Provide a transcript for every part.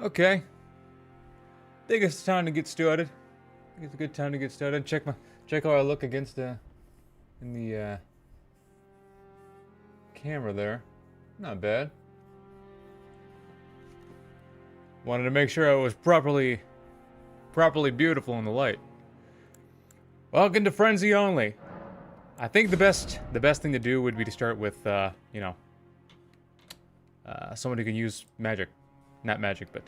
Okay. Think it's time to get started. Think it's a good time to get started. Check how I look against in the camera there. Not bad. Wanted to make sure I was properly beautiful in the light. Welcome to Frenzy Only. I think the best thing to do would be to start with someone who can use magic. Not magic, but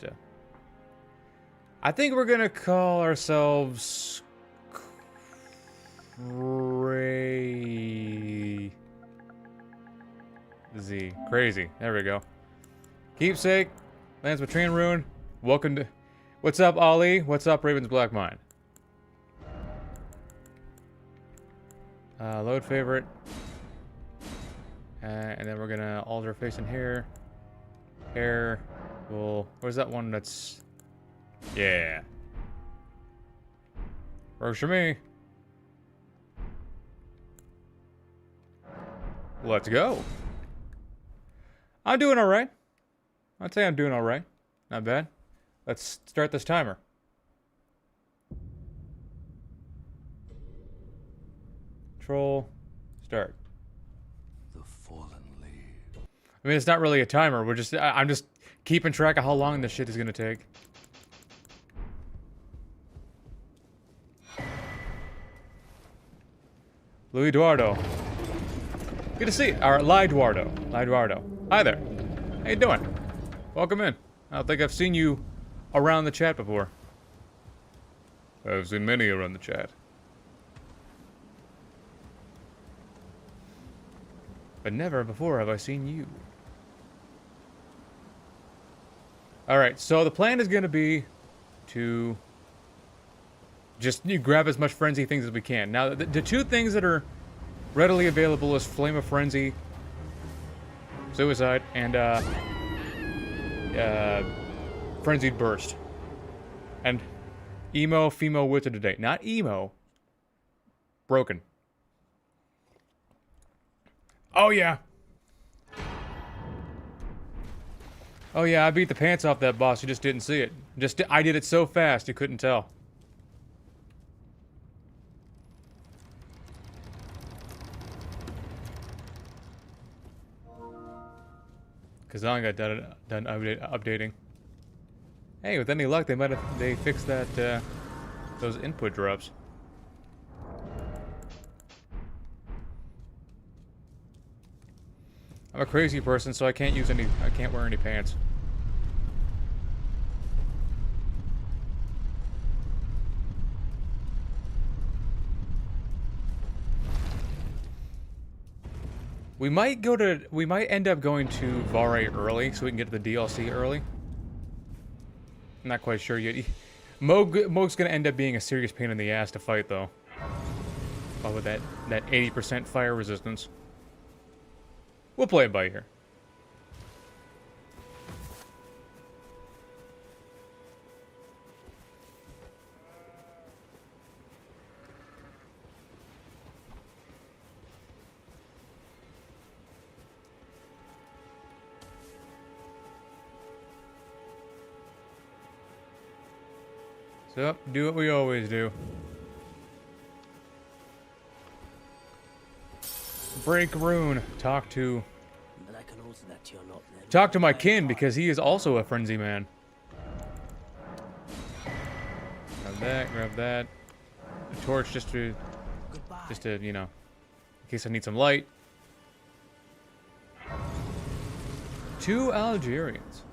I think we're gonna call ourselves Crazy. There we go. Keepsake, lands with Train Rune. Welcome to. What's up, Ollie? What's up, Raven's Black Mine? Load favorite. And then we're gonna alter face in here. Hair. Well, where's that one that's. Yeah. Works for me. Let's go. I'm doing alright. I'd say I'm doing alright. Not bad. Let's start this timer. Control. Start. The fallen lead. I mean, it's not really a timer. I'm just keeping track of how long this shit is gonna take. Louis Eduardo. Good to see you. Or Liduardo. Hi there. How you doing? Welcome in. I don't think I've seen you around the chat before. I've seen many around the chat. But never before have I seen you. Alright, so the plan is going to be to just grab as much frenzy things as we can. Now, the two things that are readily available is Flame of Frenzy, Suicide, and Frenzied Burst. And Emo, Femo, Wizard today. Not Emo. Broken. Oh yeah. Oh yeah, I beat the pants off that boss, you just didn't see it. I did it so fast you couldn't tell. Kazan got done updating. Hey, with any luck, they fixed that those input drops. I'm a crazy person, so I can't wear any pants. We might end up going to Vare early, so we can get to the DLC early. I'm not quite sure yet. Moog's gonna end up being a serious pain in the ass to fight, though. With that 80% fire resistance. We'll play it by ear. So, do what we always do. Break rune. Talk to my kin, because he is also a frenzy man. Grab that. A torch just to, you know, in case I need some light. 2 Algerians.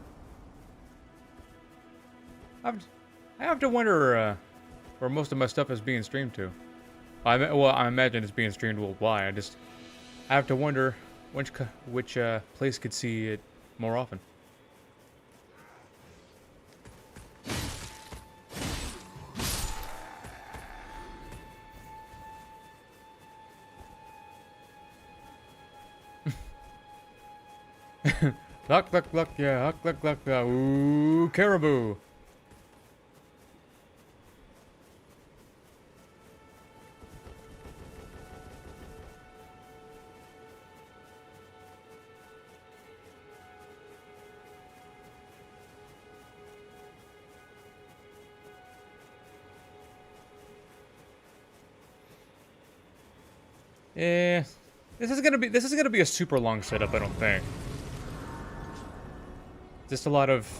I have to wonder where most of my stuff is being streamed to. I imagine it's being streamed worldwide. I have to wonder which place could see it more often. Luck, yeah, luck, ooh, caribou. Eh, this is gonna be a super long setup, I don't think. Just a lot of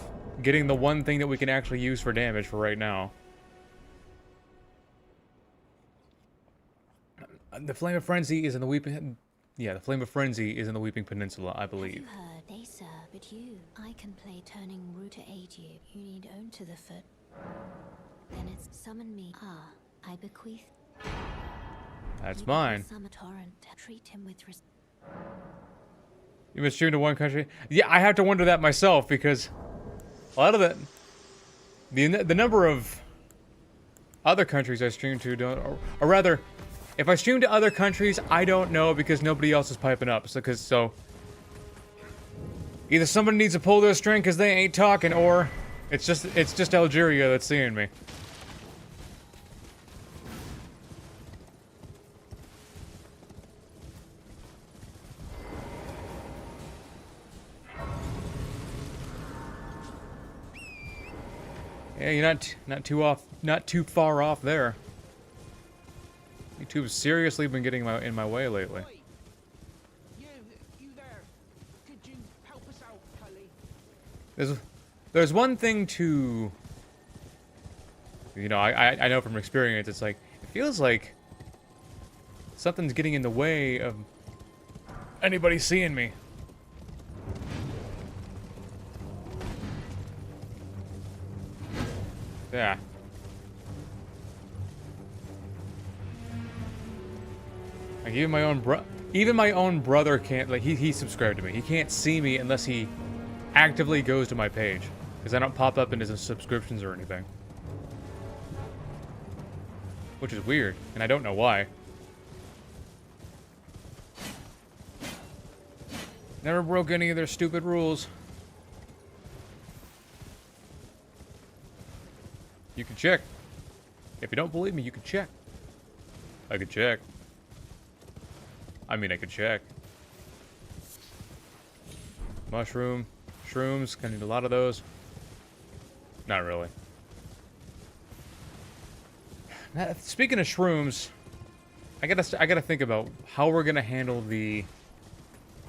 getting the one thing that we can actually use for damage for right now. The Flame of Frenzy is in the Weeping... Yeah, the Flame of Frenzy is in the Weeping Peninsula, I believe. You heard, they sir, but you. I can play turning root to aid you. You need own to the foot. Then it's summon me. Ah, I bequeath. That's mine. Summon torrent. Treat him with You must stream to one country? Yeah, I have to wonder that myself, because a lot of the number of other countries I stream to don't... Or rather... If I stream to other countries, I don't know because nobody else is piping up. So either somebody needs to pull their string because they ain't talking, or it's just Algeria that's seeing me. Yeah, you're not too far off there. YouTube's seriously been getting in my way lately. You there? Could you help us out, Cully? There's one thing to, you know, I know from experience. It's like it feels like something's getting in the way of anybody seeing me. Yeah. Like even my own brother can't, like, he subscribed to me. He can't see me unless he actively goes to my page, because I don't pop up in his subscriptions or anything. Which is weird, and I don't know why. Never broke any of their stupid rules. You can check. If you don't believe me, you can check. I could check. I mean, I could check. Mushroom. Shrooms. Gonna need a lot of those. Not really. Now, speaking of shrooms, I gotta think about how we're gonna handle the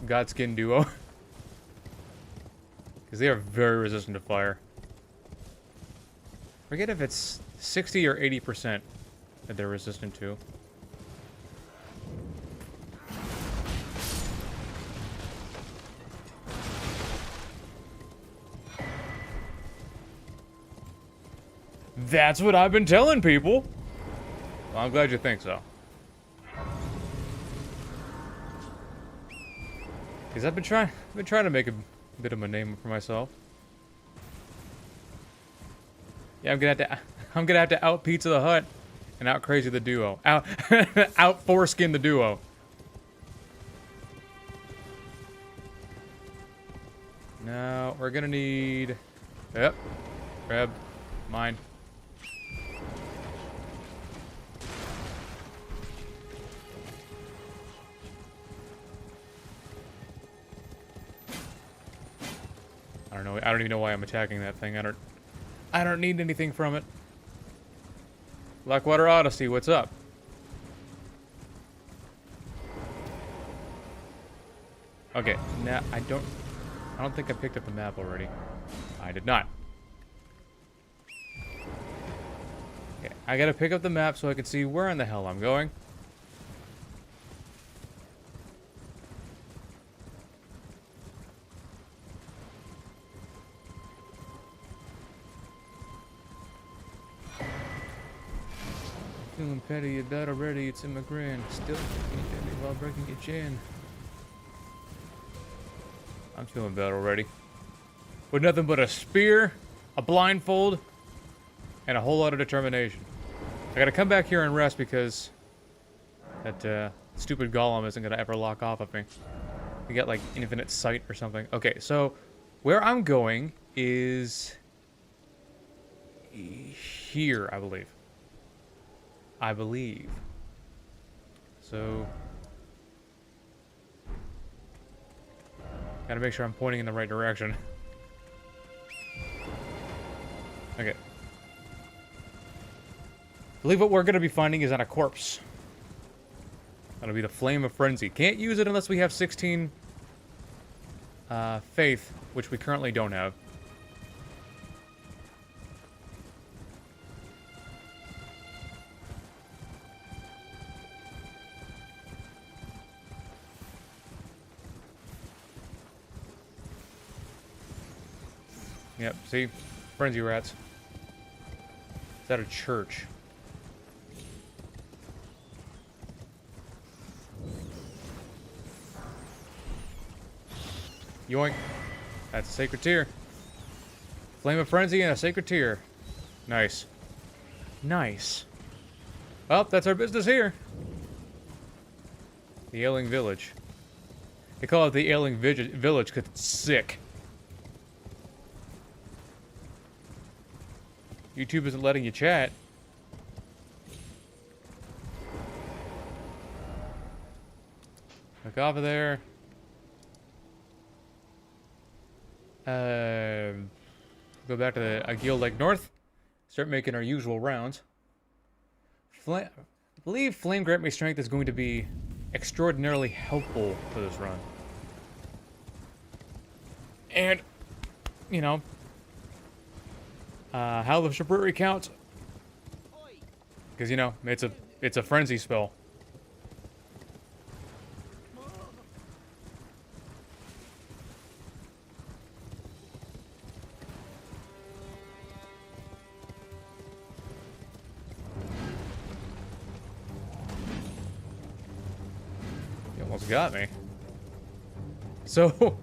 Godskin duo. Because they are very resistant to fire. Forget if it's 60 or 80% that they're resistant to. That's what I've been telling people. Well, I'm glad you think so. Because I've been trying to make a bit of a name for myself. Yeah, I'm gonna have to out Pizza the Hut and out Crazy the Duo. Out Foreskin the Duo. Now we're gonna need. Yep. Grab mine. I don't know. I don't even know why I'm attacking that thing. I don't need anything from it. Blackwater Odyssey, what's up? Okay, now I don't think I picked up the map already. I did not. Okay, I gotta pick up the map so I can see where in the hell I'm going. Feeling petty, you bet already, it's in my grin. Still can't get me while breaking your chin. I'm feeling bad already. With nothing but a spear, a blindfold, and a whole lot of determination. I gotta come back here and rest because that stupid golem isn't gonna ever lock off of me. We got like infinite sight or something. Okay, so where I'm going is here, I believe. So gotta make sure I'm pointing in the right direction. Okay. I believe what we're gonna be finding is on a corpse. That'll be the Flame of Frenzy. Can't use it unless we have 16 faith, which we currently don't have. Yep, see? Frenzy rats. Is that a church? Yoink. That's a sacred tear. Flame of Frenzy and a sacred tear. Nice. Nice. Well, that's our business here. The Ailing Village. They call it the Ailing Village because it's sick. YouTube isn't letting you chat. Look off of there. Go back to the Guild Lake North. Start making our usual rounds. I believe Flame Grant Me Strength is going to be extraordinarily helpful for this run. And, you know, how the Shaburi counts. Because, you know, it's a frenzy spell. You almost got me. So,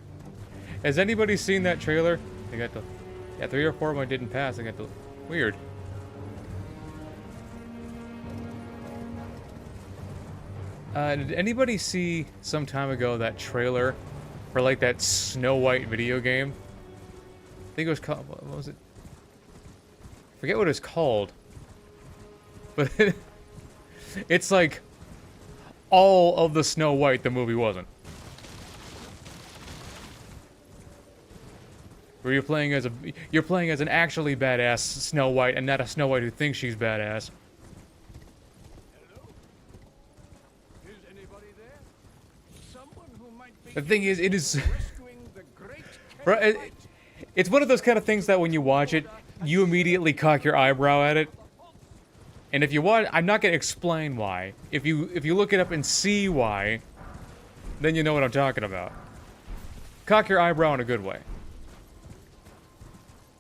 has anybody seen that trailer? They got the... Yeah, 3 or 4 of them didn't pass. I got the... Weird. Did anybody see some time ago that trailer for like that Snow White video game? I think it was called... What was it? Forget what it's called. But it's like all of the Snow White the movie wasn't. Where you're playing as an actually badass Snow White and not a Snow White who thinks she's badass. Hello? Is anybody there? Someone who might be The thing is, it is rescuing the great bro, it's one of those kind of things that when you watch it, you immediately cock your eyebrow at it. And if you watch, I'm not gonna explain why. If you look it up and see why, then you know what I'm talking about. Cock your eyebrow in a good way.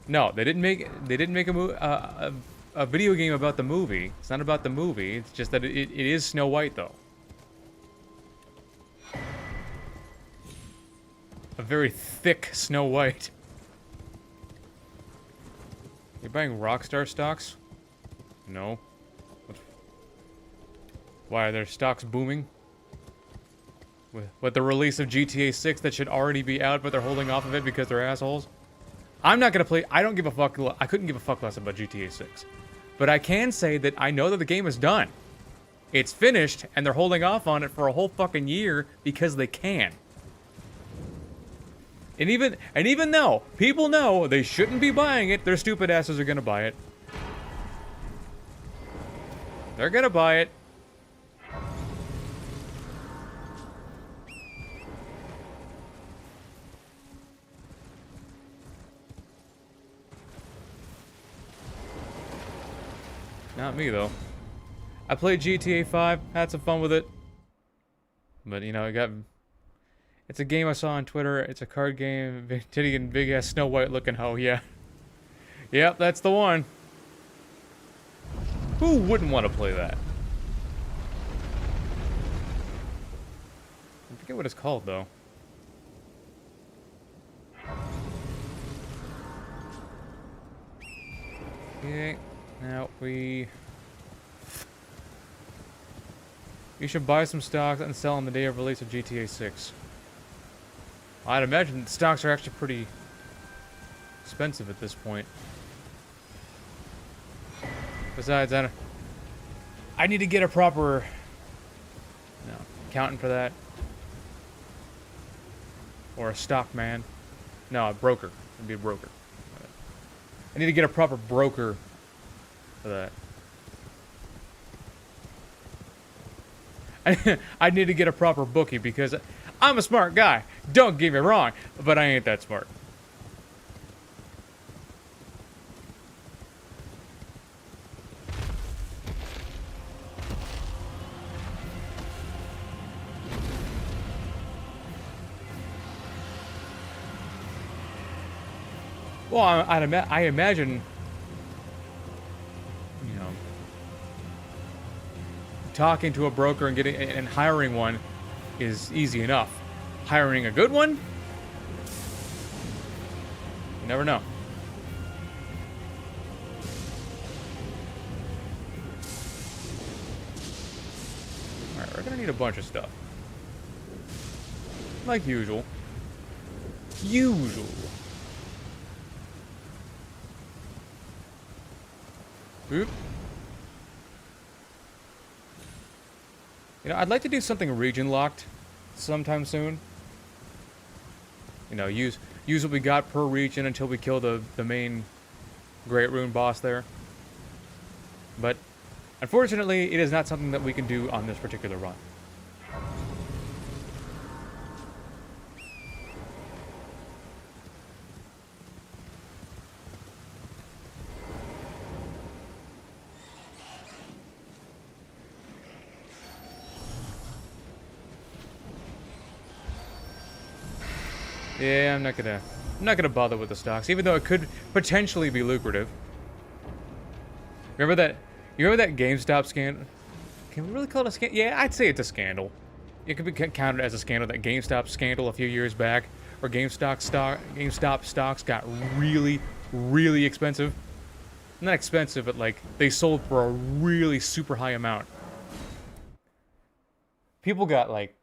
No, they didn't make a video game about the movie. It's not about the movie. It's just that it is Snow White, though. A very thick Snow White. You're buying Rockstar stocks? No. Why are their stocks booming? With the release of GTA 6 that should already be out, but they're holding off of it because they're assholes? I'm not gonna play. I don't give a fuck. I couldn't give a fuck less about GTA 6. But I can say that I know that the game is done. It's finished, and they're holding off on it for a whole fucking year because they can. And even though people know they shouldn't be buying it, their stupid asses are gonna buy it. They're gonna buy it. Not me, though. I played GTA 5, had some fun with it. But, you know, it's a game I saw on Twitter. It's a card game. Titty and big-ass Snow White looking hoe, yeah. Yep, that's the one. Who wouldn't want to play that? I forget what it's called, though. Okay. Now, you should buy some stocks and sell on the day of release of GTA 6. I'd imagine the stocks are actually pretty expensive at this point. Besides, I need to get a proper accountant for that. Or a stock man. No, a broker. It'd be a broker. I need to get a proper broker for that. I need to get a proper bookie because I'm a smart guy. Don't get me wrong, but I ain't that smart. Well, I imagine, you know, talking to a broker and getting and hiring one is easy enough. Hiring a good one, you never know. All right, we're gonna need a bunch of stuff, like usual. Usual. Oop. You know, I'd like to do something region locked sometime soon. You know, use what we got per region until we kill the main Great Rune boss there. But unfortunately, it is not something that we can do on this particular run. Yeah, I'm not gonna bother with the stocks, even though it could potentially be lucrative. Remember that? You remember that GameStop scandal? Can we really call it a scandal? Yeah, I'd say it's a scandal. It could be counted as a scandal. That GameStop scandal a few years back, where GameStop stocks got really, really expensive. Not expensive, but like they sold for a really super high amount. People got like.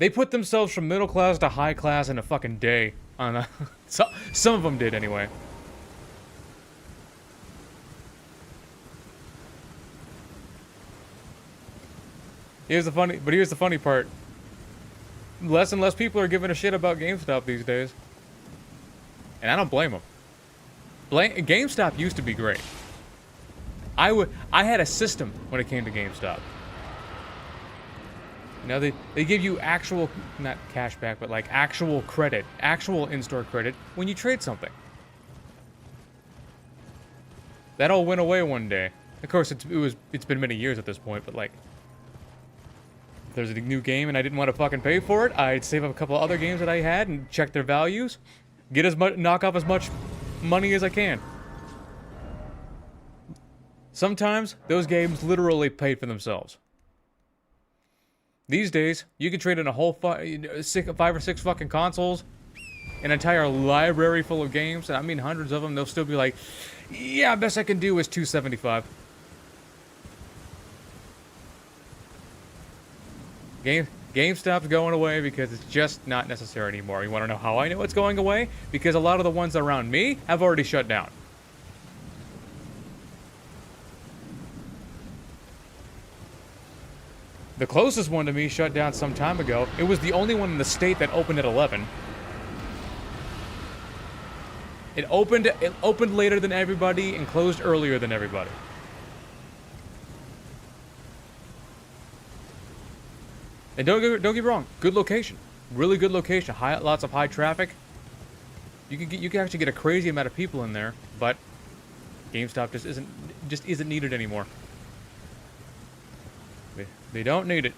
They put themselves from middle class to high class in a fucking day. On a, some of them did anyway. Here's the funny part. Less and less people are giving a shit about GameStop these days. And I don't blame them. GameStop used to be great. I had a system when it came to GameStop. Now they give you actual, not cash back, but like actual credit, actual in-store credit when you trade something. That all went away one day. Of course, it's been many years at this point, but like, if there's a new game and I didn't want to fucking pay for it, I'd save up a couple other games that I had and check their values, knock off as much money as I can. Sometimes those games literally paid for themselves. These days, you can trade in a whole 5 or 6 fucking consoles, an entire library full of games, and I mean hundreds of them. They'll still be like, yeah, best I can do is $275. GameStop's going away because it's just not necessary anymore. You want to know how I know it's going away? Because a lot of the ones around me have already shut down. The closest one to me shut down some time ago. It was the only one in the state that opened at 11. It opened later than everybody and closed earlier than everybody. And don't get me wrong, good location, really good location, lots of high traffic. You can actually get a crazy amount of people in there, but GameStop just isn't needed anymore. They don't need it.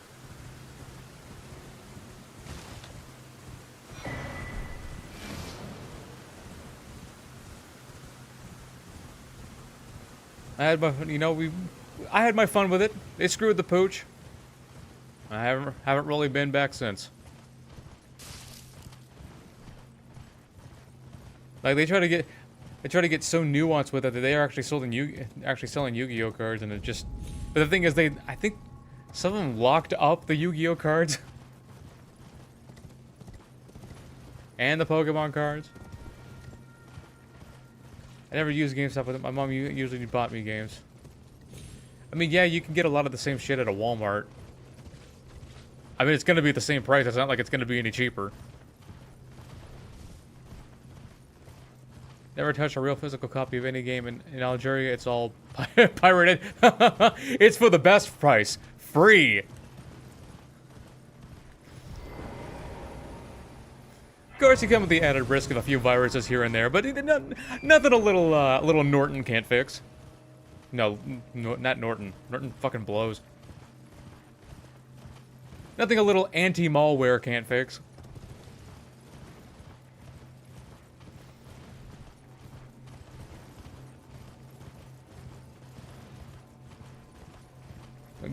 I had my fun with it. They screwed the pooch. I haven't really been back since. Like they try to get so nuanced with it that they are actually selling Yu-Gi-Oh cards, and it just. But the thing is, I think some of them locked up the Yu-Gi-Oh cards and the Pokemon cards. I never used GameStop with it. My mom usually bought me games. I mean, yeah, you can get a lot of the same shit at a Walmart. I mean, it's going to be the same price. It's not like it's going to be any cheaper. Never touch a real physical copy of any game in Algeria. It's all pirated. It's for the best price. free. Of course, you come with the added risk of a few viruses here and there, but nothing a little Norton can't fix. No, not Norton. Norton fucking blows. Nothing a little anti-malware can't fix.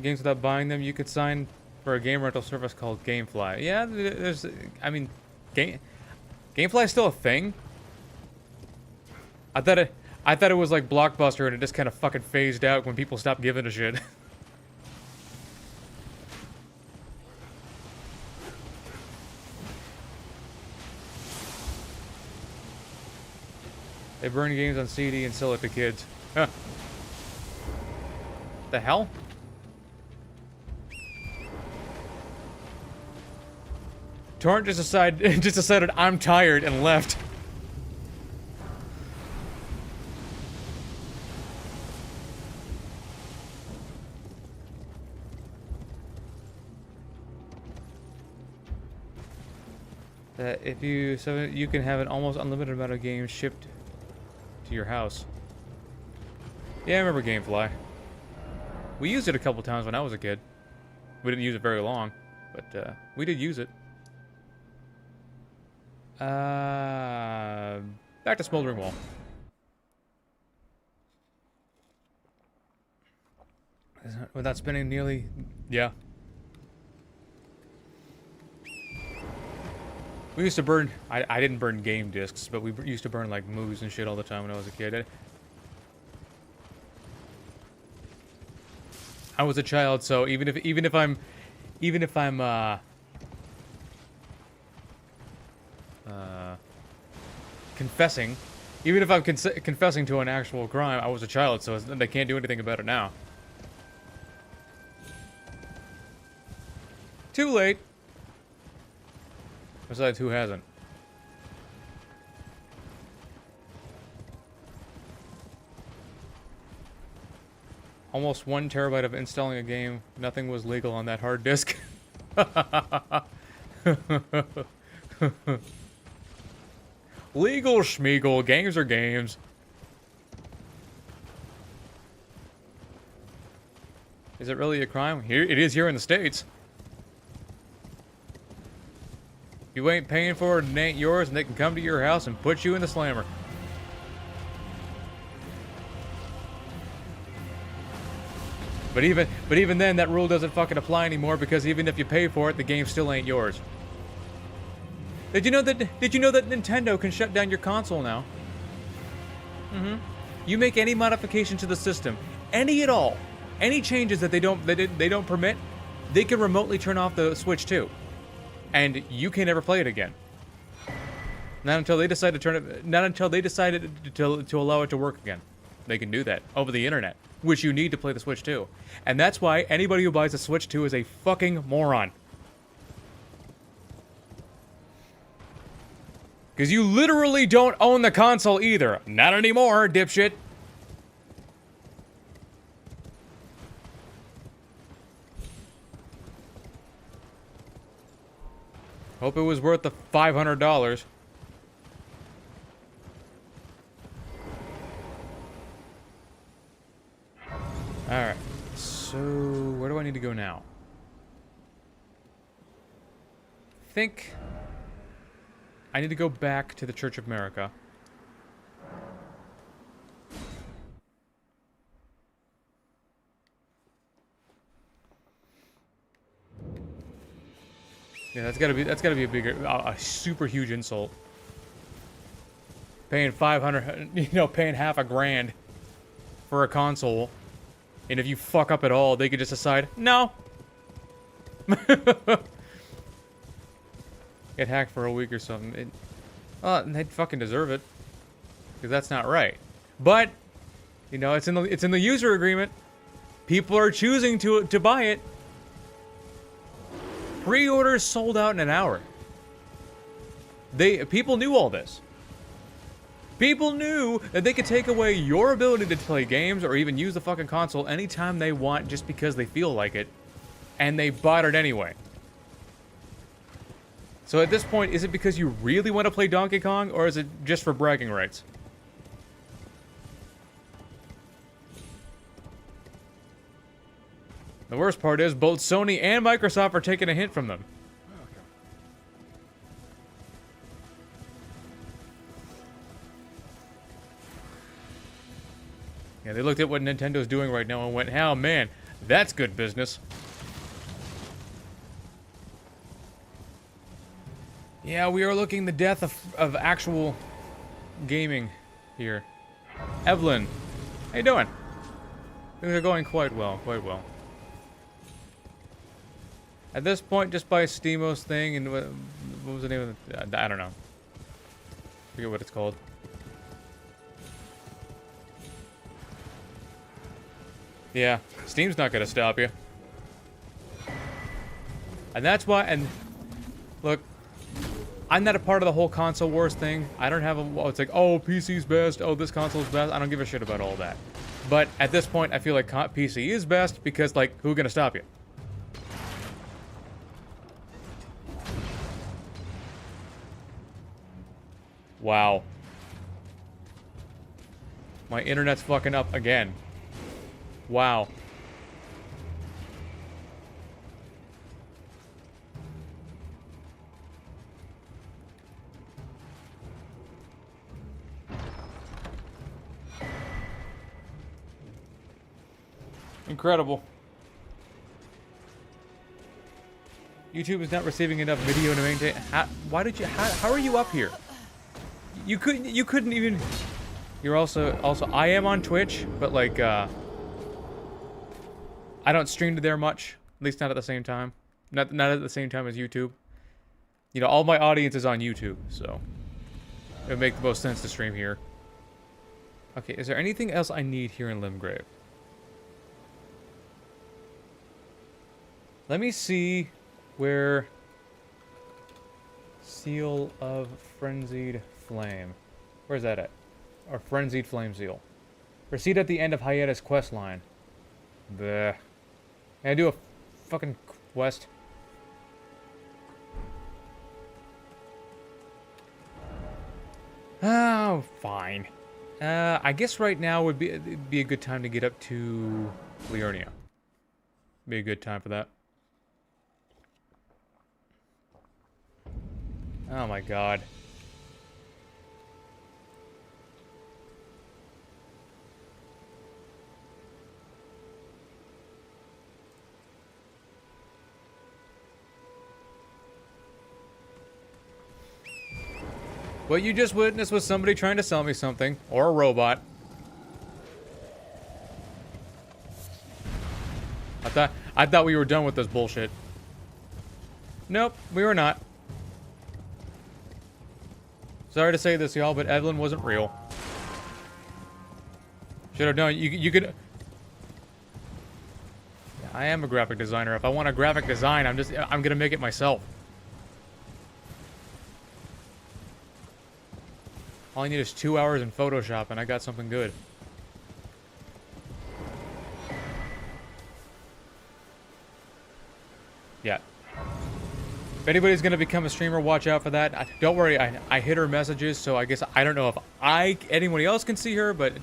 Games without buying them, you could sign for a game rental service called GameFly. Yeah, there's, I mean, GameFly is still a thing. I thought it was like Blockbuster, and it just kind of fucking phased out when people stopped giving a shit. They burn games on CD and sell it to kids. Huh. The hell? Torrent just decided I'm tired and left. If you can have an almost unlimited amount of games shipped to your house. Yeah, I remember GameFly. We used it a couple times when I was a kid. We didn't use it very long, but we did use it. Back to Smoldering Wall. Without spending nearly... Yeah. We used to burn... I didn't burn game discs, but we used to burn, like, movies and shit all the time when I was a kid. I was a child, so even if I'm confessing, even if I'm confessing to an actual crime, I was a child, so they can't do anything about it now. Too late. Besides, who hasn't? Almost 1 terabyte of installing a game. Nothing was legal on that hard disk. Legal schmeagle. Games are games. Is it really a crime? Here it is here in the States. If you ain't paying for it, it ain't yours, and they can come to your house and put you in the slammer. But even then, that rule doesn't fucking apply anymore, because even if you pay for it, the game still ain't yours. Did you know that Nintendo can shut down your console now? You make any modification to the system, any at all, any changes that they don't permit, they can remotely turn off the Switch too, and you can never play it again. Not until they decide to turn it. Not until they decided to allow it to work again. They can do that over the internet, which you need to play the Switch 2. And that's why anybody who buys a Switch 2 is a fucking moron. Because you literally don't own the console either. Not anymore, dipshit. Hope it was worth the $500. Alright, so where do I need to go now? I think I need to go back to the Church of America. Yeah, that's gotta be a bigger, a super huge insult. Paying 500, paying half a grand for a console. And if you fuck up at all, they could just decide, no. Get hacked for a week or something. They'd fucking deserve it. Because that's not right. But, it's in the user agreement. People are choosing to buy it. Pre-orders sold out in an hour. People knew all this. People knew that they could take away your ability to play games or even use the fucking console anytime they want just because they feel like it. and they bought it anyway. So at this point, is it because you really want to play Donkey Kong, or is it just for bragging rights? The worst part is both Sony and Microsoft are taking a hint from them. Yeah, they looked at what Nintendo's doing right now and went, "Oh man, that's good business." Yeah, we are looking the death of actual gaming here. Evelyn, how you doing? Things are going quite well, quite well. At this point, just buy Steamos thing and what was the name of the... I don't know. Forget what it's called. Yeah, Steam's not gonna stop you. And that's why, and look, I'm not a part of the whole console wars thing. I don't have a, well, it's like, oh, PC's best, oh, this console's best. I don't give a shit about all that. But at this point, I feel like PC is best because, like, who's gonna stop you? Wow. My internet's fucking up again. Wow. Incredible. YouTube is not receiving enough video to maintain. Why did you? How are you up here? You couldn't even. You're also. I am on Twitch, but like, I don't stream to there much. At least not at the same time. Not at the same time as YouTube. You know, all my audience is on YouTube, so it would make the most sense to stream here. Okay, is there anything else I need here in Limgrave? Let me see where Seal of Frenzied Flame. Where's that at? Or Frenzied Flame Seal. Proceed at the end of Hayata's quest line. Bleh. Can I do a fucking quest? Oh, fine. I guess right now would be a good time to get up to Liurnia. Be a good time for that. Oh my god. What you just witnessed was somebody trying to sell me something, or a robot. I thought we were done with this bullshit. Nope, we were not. Sorry to say this, y'all, but Evelyn wasn't real. Should have known. You could. I am a graphic designer. If I want a graphic design, I'm gonna make it myself. All I need is 2 hours in Photoshop, and I got something good. Yeah. If anybody's gonna become a streamer, watch out for that. Don't worry, I hit her messages, so I guess I don't know if anybody else can see her, but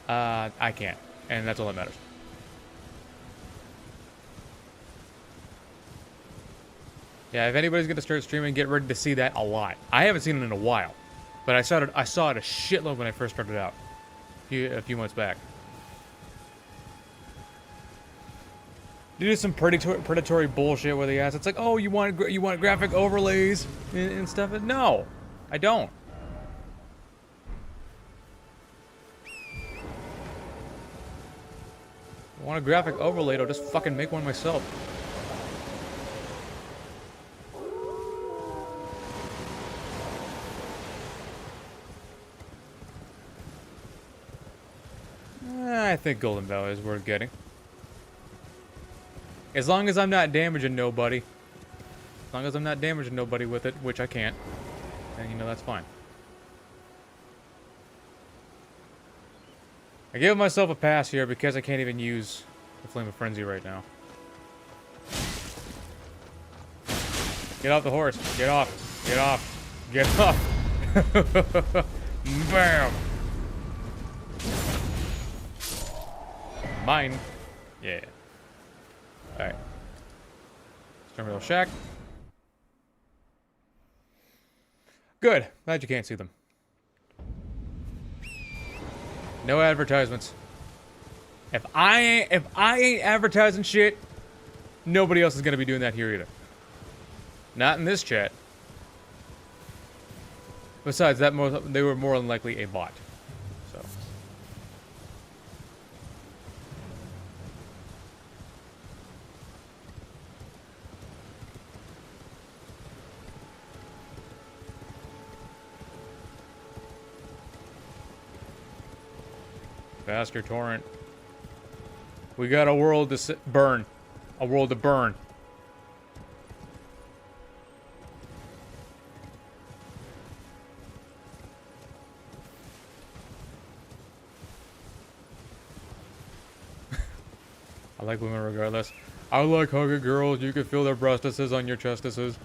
I can't, and that's all that matters. Yeah, if anybody's gonna start streaming, get ready to see that a lot. I haven't seen it in a while, but I saw it a shitload when I first started out, a few months back. Do some predatory bullshit where they ask. It's like, oh, you want graphic overlays and stuff? No, I don't. I want a graphic overlay? I'll just fucking make one myself. I think Golden Valley is worth getting. As long as I'm not damaging nobody. As long as I'm not damaging nobody with it, which I can't. Then, you know, that's fine. I give myself a pass here because I can't even use the Flame of Frenzy right now. Get off the horse. Get off. Get off. Get off. Bam. Mine. Yeah. Alright. Terminal shack. Good. Glad you can't see them. No advertisements. If I ain't advertising shit, nobody else is gonna be doing that here either. Not in this chat. Besides, they were more than likely a bot. So. Faster torrent. We got a world to burn. A world to burn. I like women regardless. I like hugging girls. You can feel their breastises on your chestises.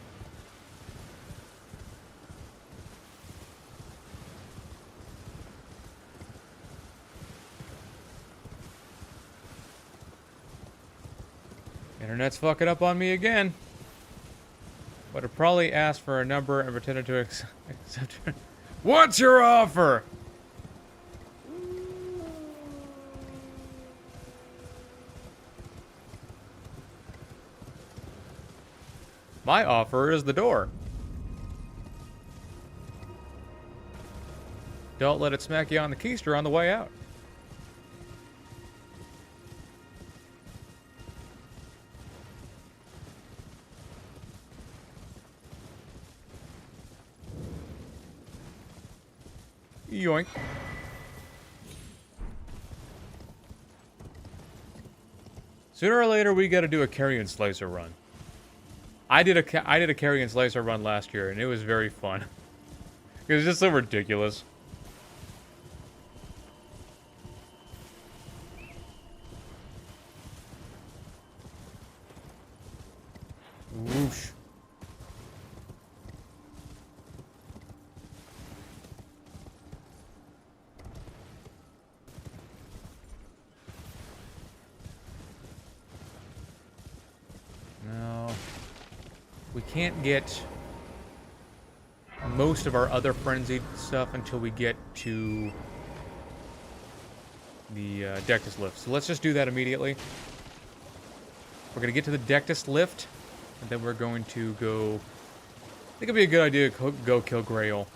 Internet's fucking up on me again. Would have probably asked for a number and pretended to accept it. What's your offer? My offer is the door. Don't let it smack you on the keister on the way out. Yoink. Sooner or later, we gotta do a carrion slicer run. I did a carrion slicer run last year, and it was very fun. It was just so ridiculous. Whoosh. No. We can't get most of our other frenzied stuff until we get to the Dectus lift. So let's just do that immediately. We're going to get to the Dectus lift, and then we're going to go... I think it'd be a good idea to go kill Grail.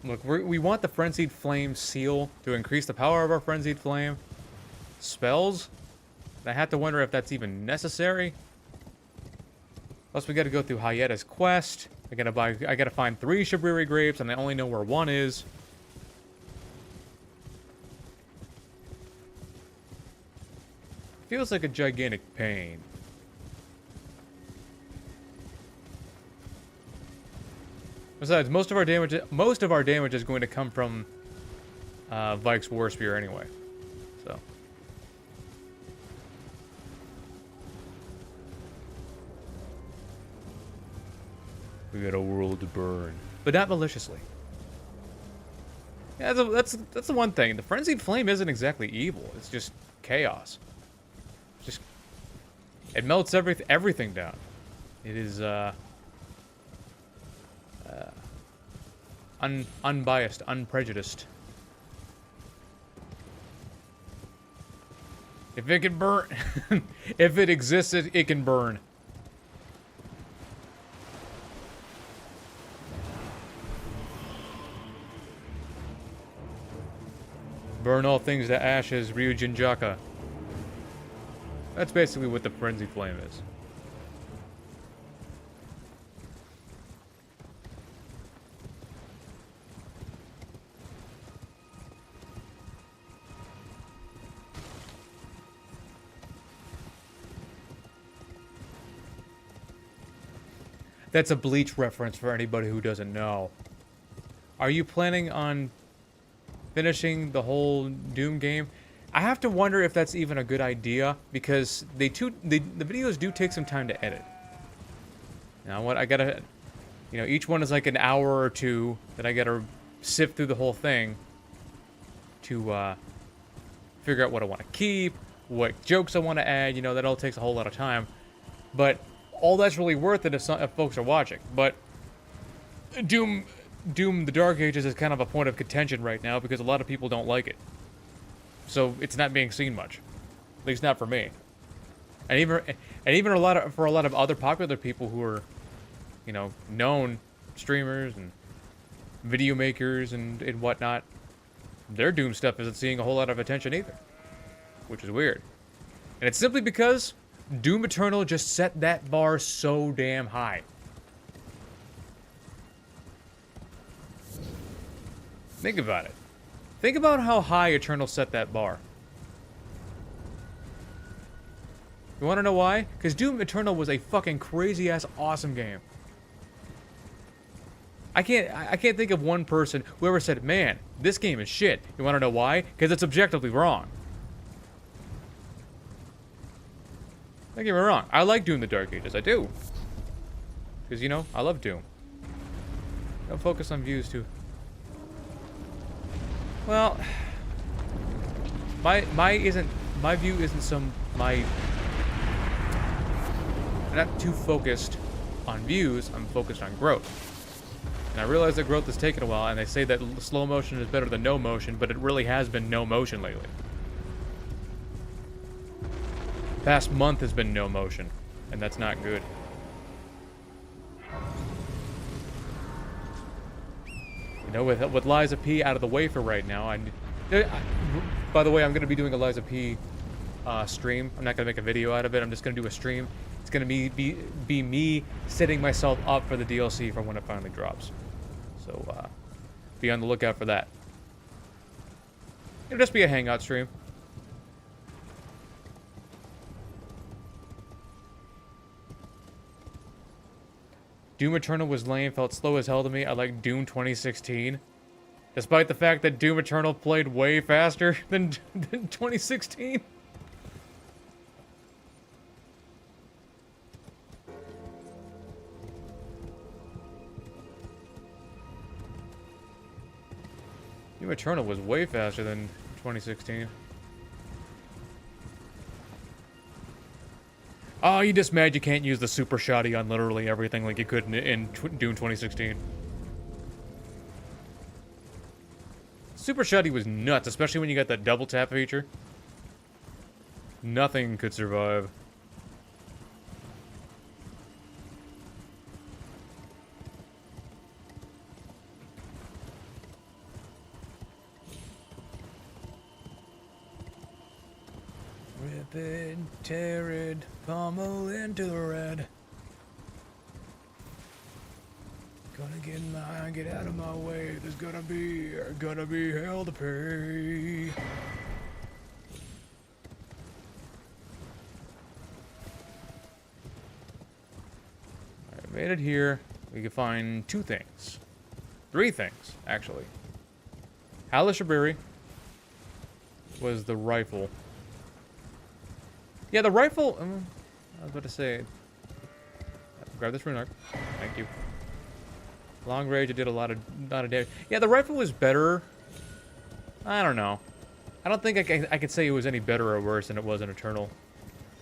Look, we want the Frenzied Flame seal to increase the power of our Frenzied Flame. Spells? I have to wonder if that's even necessary. Plus, we gotta go through Hayetta's quest. I gotta find 3 Shibriri grapes, and I only know where 1 is. Feels like a gigantic pain. Besides, most of our damage is going to come from Vike's War Spear anyway. So. We got a world to burn, but not maliciously. Yeah, that's the one thing. The Frenzied Flame isn't exactly evil. It's just chaos. Just it melts everything down. It is unbiased, unprejudiced. If it can burn, if it exists, it can burn. Burn all things to ashes, Ryujinjaka. That's basically what the Frenzy Flame is. That's a Bleach reference for anybody who doesn't know. Are you planning on finishing the whole Doom game? I have to wonder if that's even a good idea, because the videos do take some time to edit. Now what I gotta, each one is like an hour or two that I gotta sift through the whole thing to figure out what I want to keep, what jokes I want to add. That all takes a whole lot of time, but all that's really worth it if folks are watching. But Doom the Dark Ages is kind of a point of contention right now because a lot of people don't like it. So it's not being seen much. At least not for me. And even for a lot of other popular people who are, known streamers and video makers and whatnot, their Doom stuff isn't seeing a whole lot of attention either. Which is weird. And it's simply because Doom Eternal just set that bar so damn high. Think about it. Think about how high Eternal set that bar. You want to know why? Because Doom Eternal was a fucking crazy-ass awesome game. I can't think of one person who ever said, man, this game is shit. You want to know why? Because it's objectively wrong. Don't get me wrong. I like Doom the Dark Ages. I do. Because, I love Doom. Don't focus on views, too. Well, my view isn't I'm not too focused on views. I'm focused on growth. And I realize that growth has taken a while, and they say that slow motion is better than no motion, but it really has been no motion lately. Past month has been no motion, and that's not good. With Liza P out of the way for right now, by the way, I'm going to be doing a Liza P stream. I'm not going to make a video out of it. I'm just going to do a stream. It's going to be me setting myself up for the DLC for when it finally drops. So, be on the lookout for that. It'll just be a hangout stream. Doom Eternal was lame, felt slow as hell to me. I like Doom 2016. Despite the fact that Doom Eternal played way faster than 2016. Doom Eternal was way faster than 2016. Oh, you just mad you can't use the super shoddy on literally everything like you could in Doom 2016. Super shoddy was nuts, especially when you got that double tap feature. Nothing could survive. Rip it, tear it, pummel into the red. Gonna get out of my way. There's gonna be hell to pay. Alright, made it here. We can find 2 things. 3 things, actually. Halla Shabiri was the rifle. Yeah, the rifle. I was about to say. Grab this rune arc. Thank you. Long range, it did a lot of damage. Yeah, the rifle was better. I don't know. I don't think I could say it was any better or worse than it was in Eternal.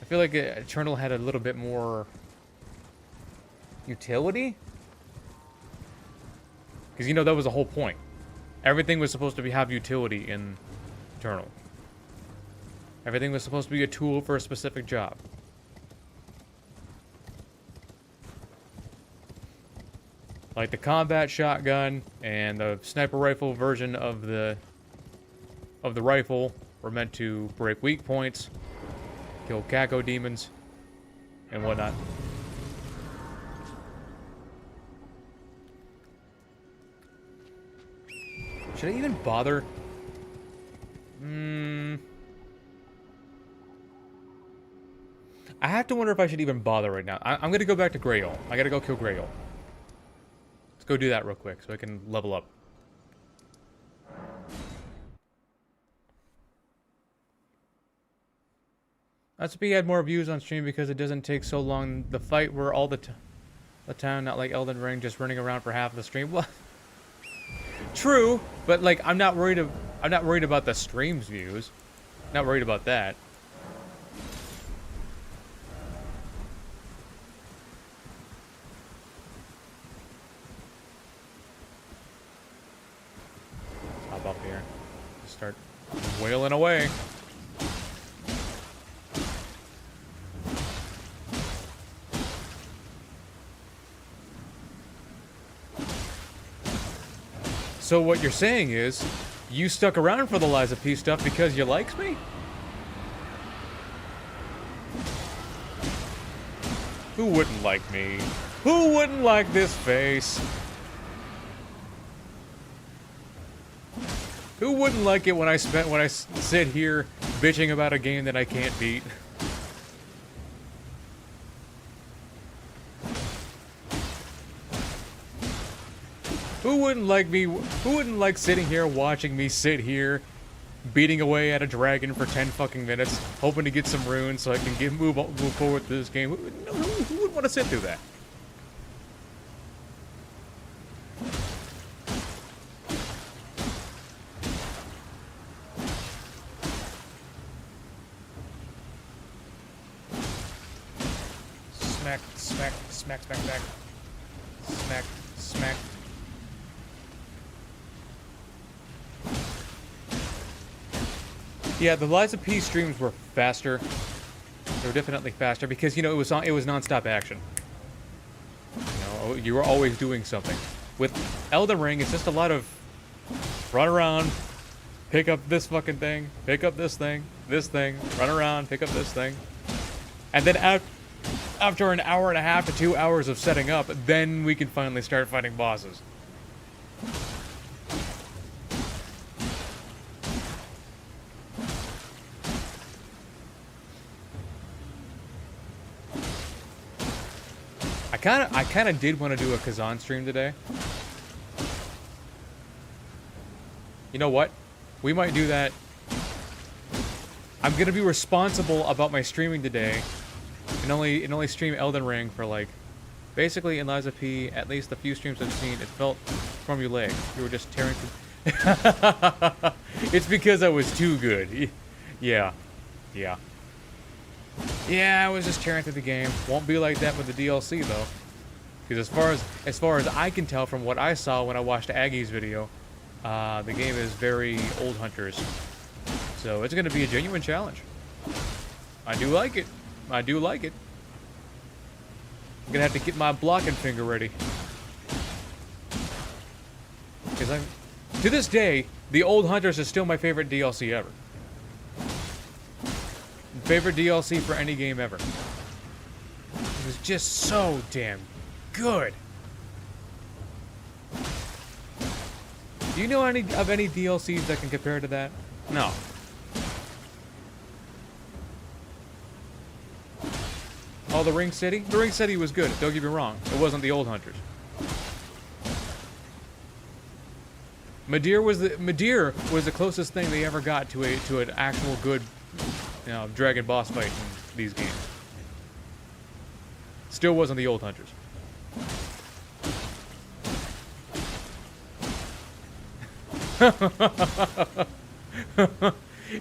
I feel like Eternal had a little bit more utility. Because that was the whole point. Everything was supposed to have utility in Eternal. Everything was supposed to be a tool for a specific job. Like the combat shotgun and the sniper rifle version of the rifle were meant to break weak points, kill Caco demons, and whatnot. Should I even bother? I have to wonder if I should even bother right now. I'm gonna go back to Grail. I gotta go kill Grail. Let's go do that real quick so I can level up. SP had more views on stream because it doesn't take so long. The fight where all the town, not like Elden Ring, just running around for half of the stream. Well, true, but like I'm not worried about the stream's views. Not worried about that. Hop up here. Just start wailing away. So what you're saying is, you stuck around for the Lies of P stuff because you likes me? Who wouldn't like me? Who wouldn't like this face? Who wouldn't like it when I sit here bitching about a game that I can't beat? Who wouldn't like me? Who wouldn't like sitting here watching me sit here, beating away at a dragon for 10 fucking minutes, hoping to get some runes so I can move forward to this game? Who would want to sit through that? Smack, smack, smack, smack, smack, smack, smack. Yeah, the Lies of P streams were faster. They were definitely faster because, you know, it was non-stop action. You know, you were always doing something. With Elden Ring, it's just a lot of run around, pick up this fucking thing, pick up this thing, run around, pick up this thing. And then after an hour and a half to 2 hours of setting up, then we can finally start fighting bosses. I kind of did want to do a Kazan stream today. You know what? We might do that. I'm gonna be responsible about my streaming today, and only stream Elden Ring for like, basically in Lies of P. At least the few streams I've seen, it felt from your leg. You were just tearing through. It's because I was too good. Yeah, yeah. Yeah, I was just tearing through the game. Won't be like that with the DLC though, because as far as I can tell from what I saw when I watched Aggie's video, the game is very old hunters. So it's going to be a genuine challenge. I do like it. I do like it. I'm going to have to get my blocking finger ready. Because to this day, the old hunters is still my favorite DLC ever. Favorite DLC for any game ever. It was just so damn good. Do you know any DLCs that can compare to that? No. Oh, the Ring City? The Ring City was good, don't get me wrong. It wasn't the old hunters. Madeir was the closest thing they ever got to an actual good, you know, dragon boss fight in these games. Still wasn't the old hunters.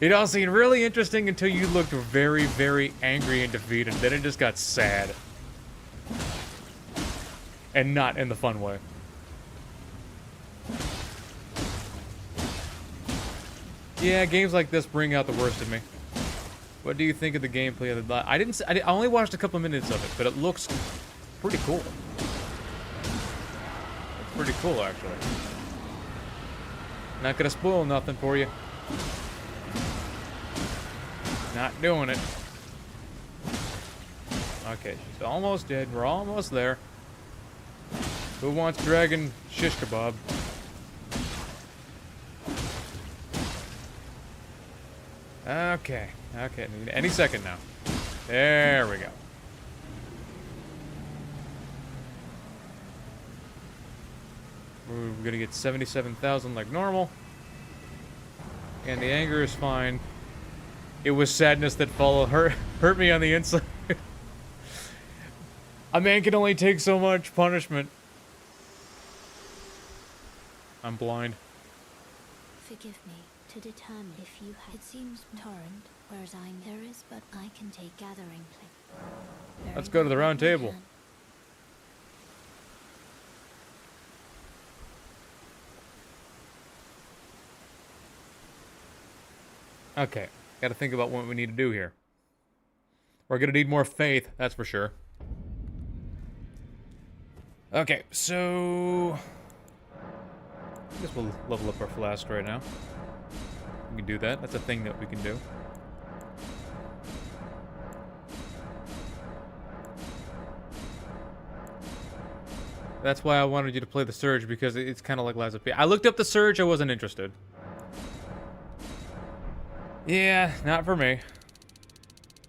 It all seemed really interesting until you looked very, very angry and defeated. Then it just got sad. And not in the fun way. Yeah, games like this bring out the worst in me. What do you think of the gameplay of the... I only watched a couple minutes of it, but it looks pretty cool. It's pretty cool, actually. Not gonna spoil nothing for you. Not doing it. Okay, she's almost dead. We're almost there. Who wants dragon shish kebab? Okay, okay. Any second now. There we go. We're gonna get 77,000 like normal. And the anger is fine. It was sadness that followed hurt me on the inside. A man can only take so much punishment. I'm blind. Forgive me to determine if you have. It seems torrent, whereas there is, but I can take gathering place. Let's go to the round table. Okay, gotta think about what we need to do here. We're gonna need more faith, that's for sure. Okay, so... I guess we'll level up our flask right now. We can do that, that's a thing that we can do. That's why I wanted you to play the Surge, because it's kind of like Lies of P. I looked up the Surge, I wasn't interested. Yeah, not for me.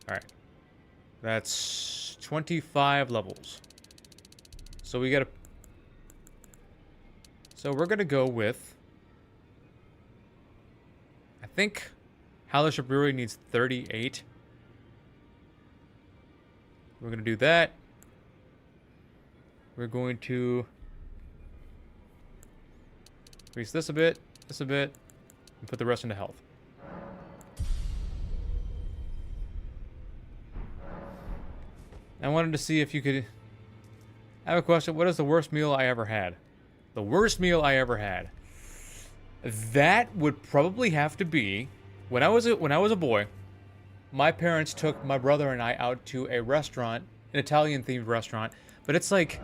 Alright. That's 25 levels. So we gotta... So we're gonna go with... I think Halisher Brewery needs 38. We're gonna do that. We're going to... increase this a bit, and put the rest into health. I wanted to see if you could... I have a question. What is the worst meal I ever had? The worst meal I ever had. That would probably have to be... When I was a boy, my parents took my brother and I out to a restaurant, an Italian-themed restaurant. But it's like...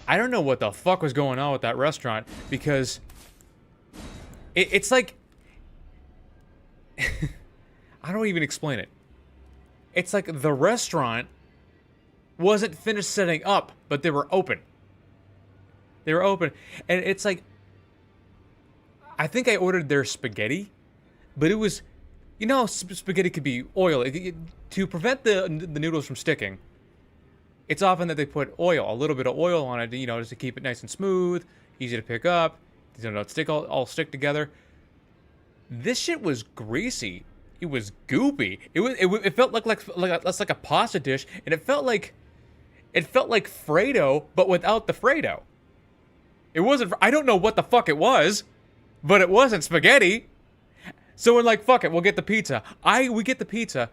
I don't know what the fuck was going on with that restaurant, because... It's like... I don't even explain it. It's like the restaurant... wasn't finished setting up, but they were open. They were open. And it's like... I think I ordered their spaghetti, but it was... You know how spaghetti could be oil. To prevent the noodles from sticking, it's often that they put oil, a little bit of oil on it, you know, just to keep it nice and smooth, easy to pick up, you know, all stick together. This shit was greasy. It was goopy. It felt like a pasta dish, and it felt like Fredo, but without the Fredo. It wasn't. I don't know what the fuck it was, but it wasn't spaghetti. So we're like, fuck it, we'll get the pizza. We get the pizza.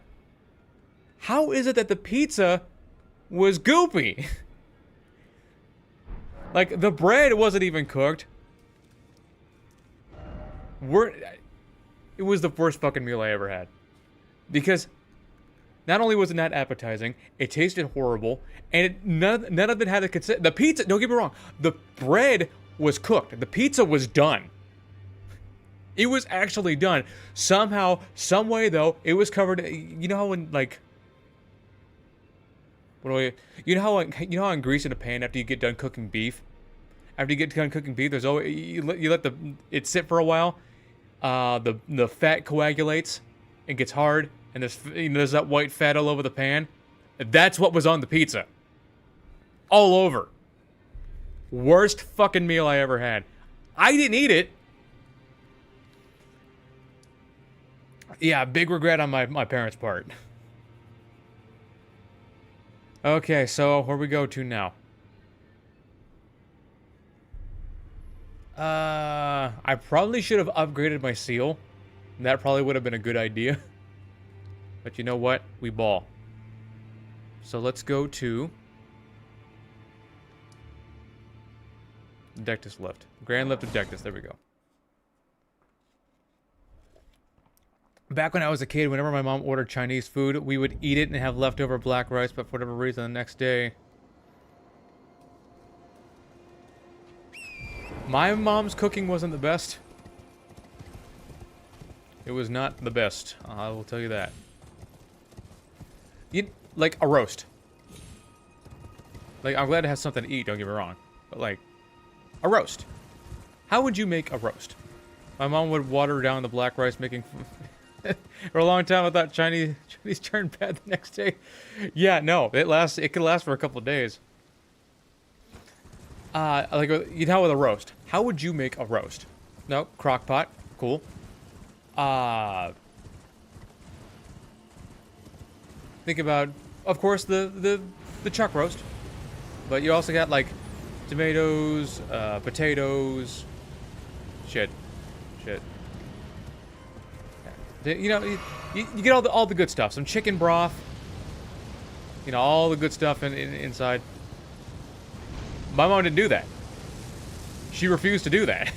How is it that the pizza was goopy? Like, the bread wasn't even cooked. It was the worst fucking meal I ever had. Because not only was it not appetizing, it tasted horrible, and none of it had the pizza, don't get me wrong, the bread was cooked. The pizza was done. It was actually done. Somehow, some way though, it was covered. You know how when like, you know how in grease in a pan after you get done cooking beef, there's always you let it sit for a while. The fat coagulates and gets hard, and there's that white fat all over the pan. That's what was on the pizza. All over. Worst fucking meal I ever had. I didn't eat it. Yeah, big regret on my parents' part. Okay, so where we go to now? I probably should have upgraded my seal. That probably would have been a good idea. But you know what? We ball. So let's go to... Dectus Lift. Grand Lift of Dectus. There we go. Back when I was a kid, whenever my mom ordered Chinese food, we would eat it and have leftover black rice, but for whatever reason, the next day... My mom's cooking wasn't the best. It was not the best. I will tell you that. Like a roast. Like, I'm glad it has something to eat, don't get me wrong. But like, a roast. How would you make a roast? My mom would water down the black rice, making... For a long time I thought Chinese These turn bad the next day. Yeah, no, it could last for a couple of days. Like, you know, with a roast. How would you make a roast? No, crock pot. Cool. Think about, of course, the chuck roast. But you also got, like, tomatoes, potatoes. Shit. You know, you get all the good stuff. Some chicken broth. You know, all the good stuff inside. My mom didn't do that. She refused to do that.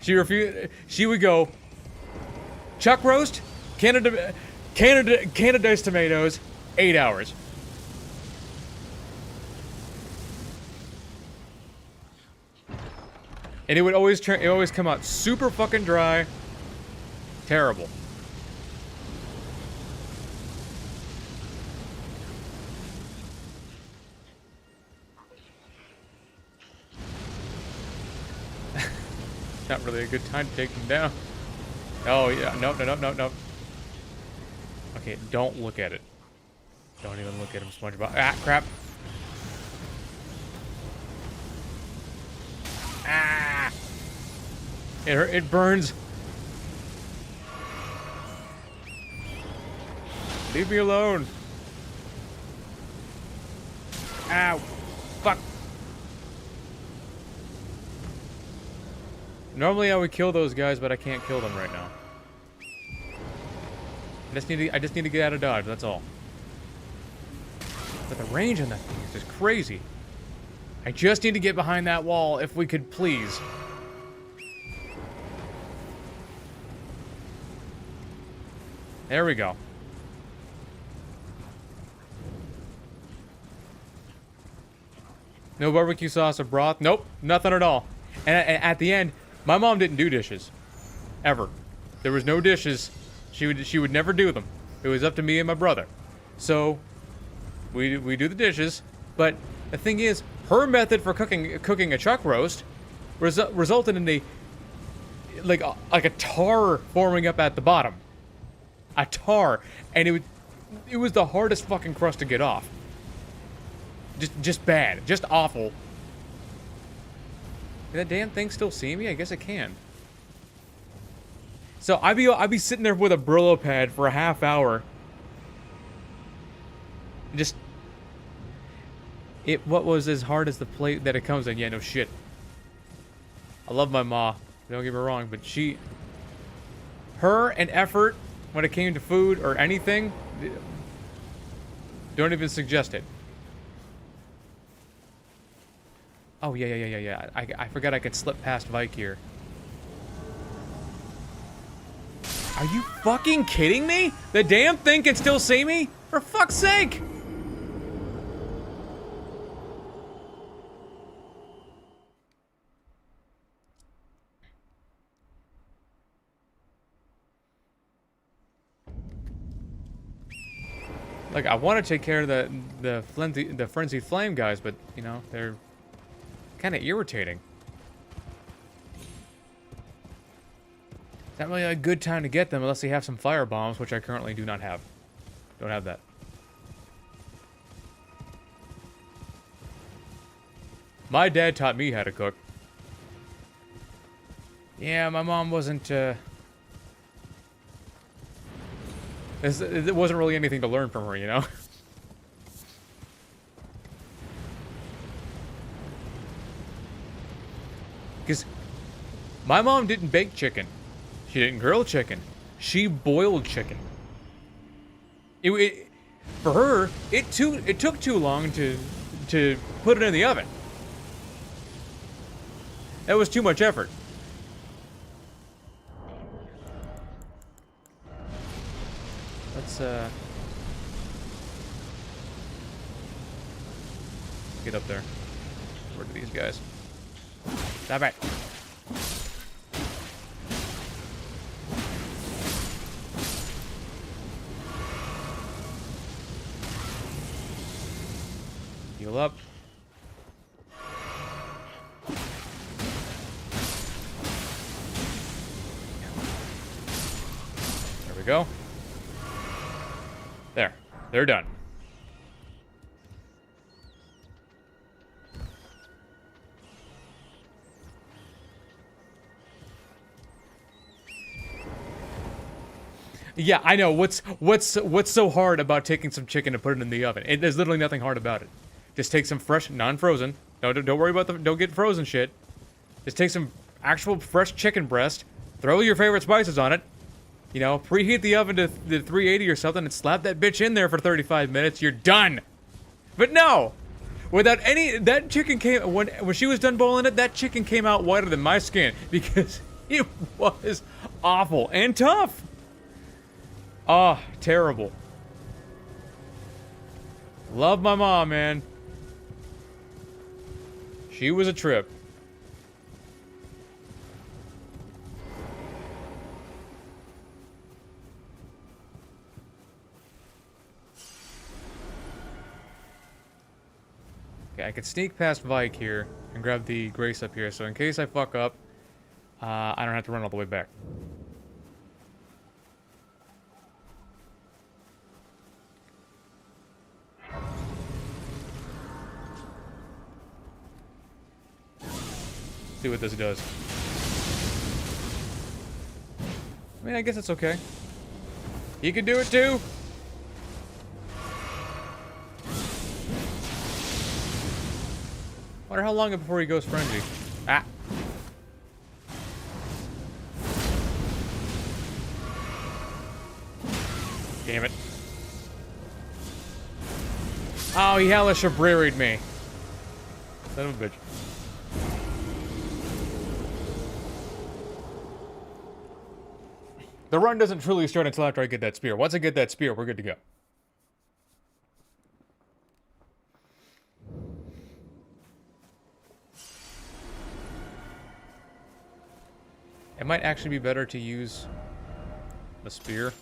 She would go, chuck roast, Canada's tomatoes, 8 hours. And it would always come out super fucking dry. Terrible. Not really a good time to take them down. Oh, yeah. No. Okay, don't look at it. Don't even look at him, SpongeBob. Ah, crap. Ah! It burns. Leave me alone. Ow. Fuck. Normally I would kill those guys, but I can't kill them right now. I just need to get out of dodge, that's all. But the range on that thing is just crazy. I just need to get behind that wall, if we could please. There we go. No barbecue sauce or broth? Nope, nothing at all. And at the end, my mom didn't do dishes. Ever. There was no dishes. She would never do them. It was up to me and my brother. So, we do the dishes. But the thing is, her method for cooking a chuck roast resulted in like a tar forming up at the bottom. A tar. And it was the hardest fucking crust to get off. Just bad. Just awful. Can that damn thing still see me? I guess it can. So I'd be sitting there with a Brillo pad for a half hour. Just what was as hard as the plate that it comes in? Yeah, no shit. I love my ma. Don't get me wrong, but her and effort when it came to food or anything, don't even suggest it. Oh, yeah. I forgot I could slip past Vike here. Are you fucking kidding me? The damn thing can still see me? For fuck's sake! Like, I want to take care of the frenzied flame guys, but, you know, they're kind of irritating. It's not really a good time to get them unless you have some fire bombs, which I currently do not have. Don't have that. My dad taught me how to cook. Yeah, my mom wasn't, it wasn't really anything to learn from her, you know? Because my mom didn't bake chicken. She didn't grill chicken. She boiled chicken. For her, it took too long to put it in the oven. That was too much effort. Let's get up there. Where are these guys? Stop it. Heal up. There we go. There. They're done. Yeah, I know. What's so hard about taking some chicken and putting it in the oven? There's literally nothing hard about it. Just take some fresh, non-frozen. Don't worry about don't get frozen shit. Just take some actual fresh chicken breast. Throw your favorite spices on it. You know, preheat the oven to 380 or something and slap that bitch in there for 35 minutes. You're done. But no, without any, that chicken came when she was done boiling it. That chicken came out whiter than my skin because it was awful and tough. Ah, oh, terrible. Love my mom, man. She was a trip. Okay, I could sneak past Vike here and grab the Grace up here, so in case I fuck up, I don't have to run all the way back. See what this does. I mean, I guess it's okay. He could do it too. Wonder how long before he goes frenzy. Ah. Damn it. Oh, he hellish abraried me. Son of a bitch. The run doesn't truly start until after I get that spear. Once I get that spear, we're good to go. It might actually be better to use the spear.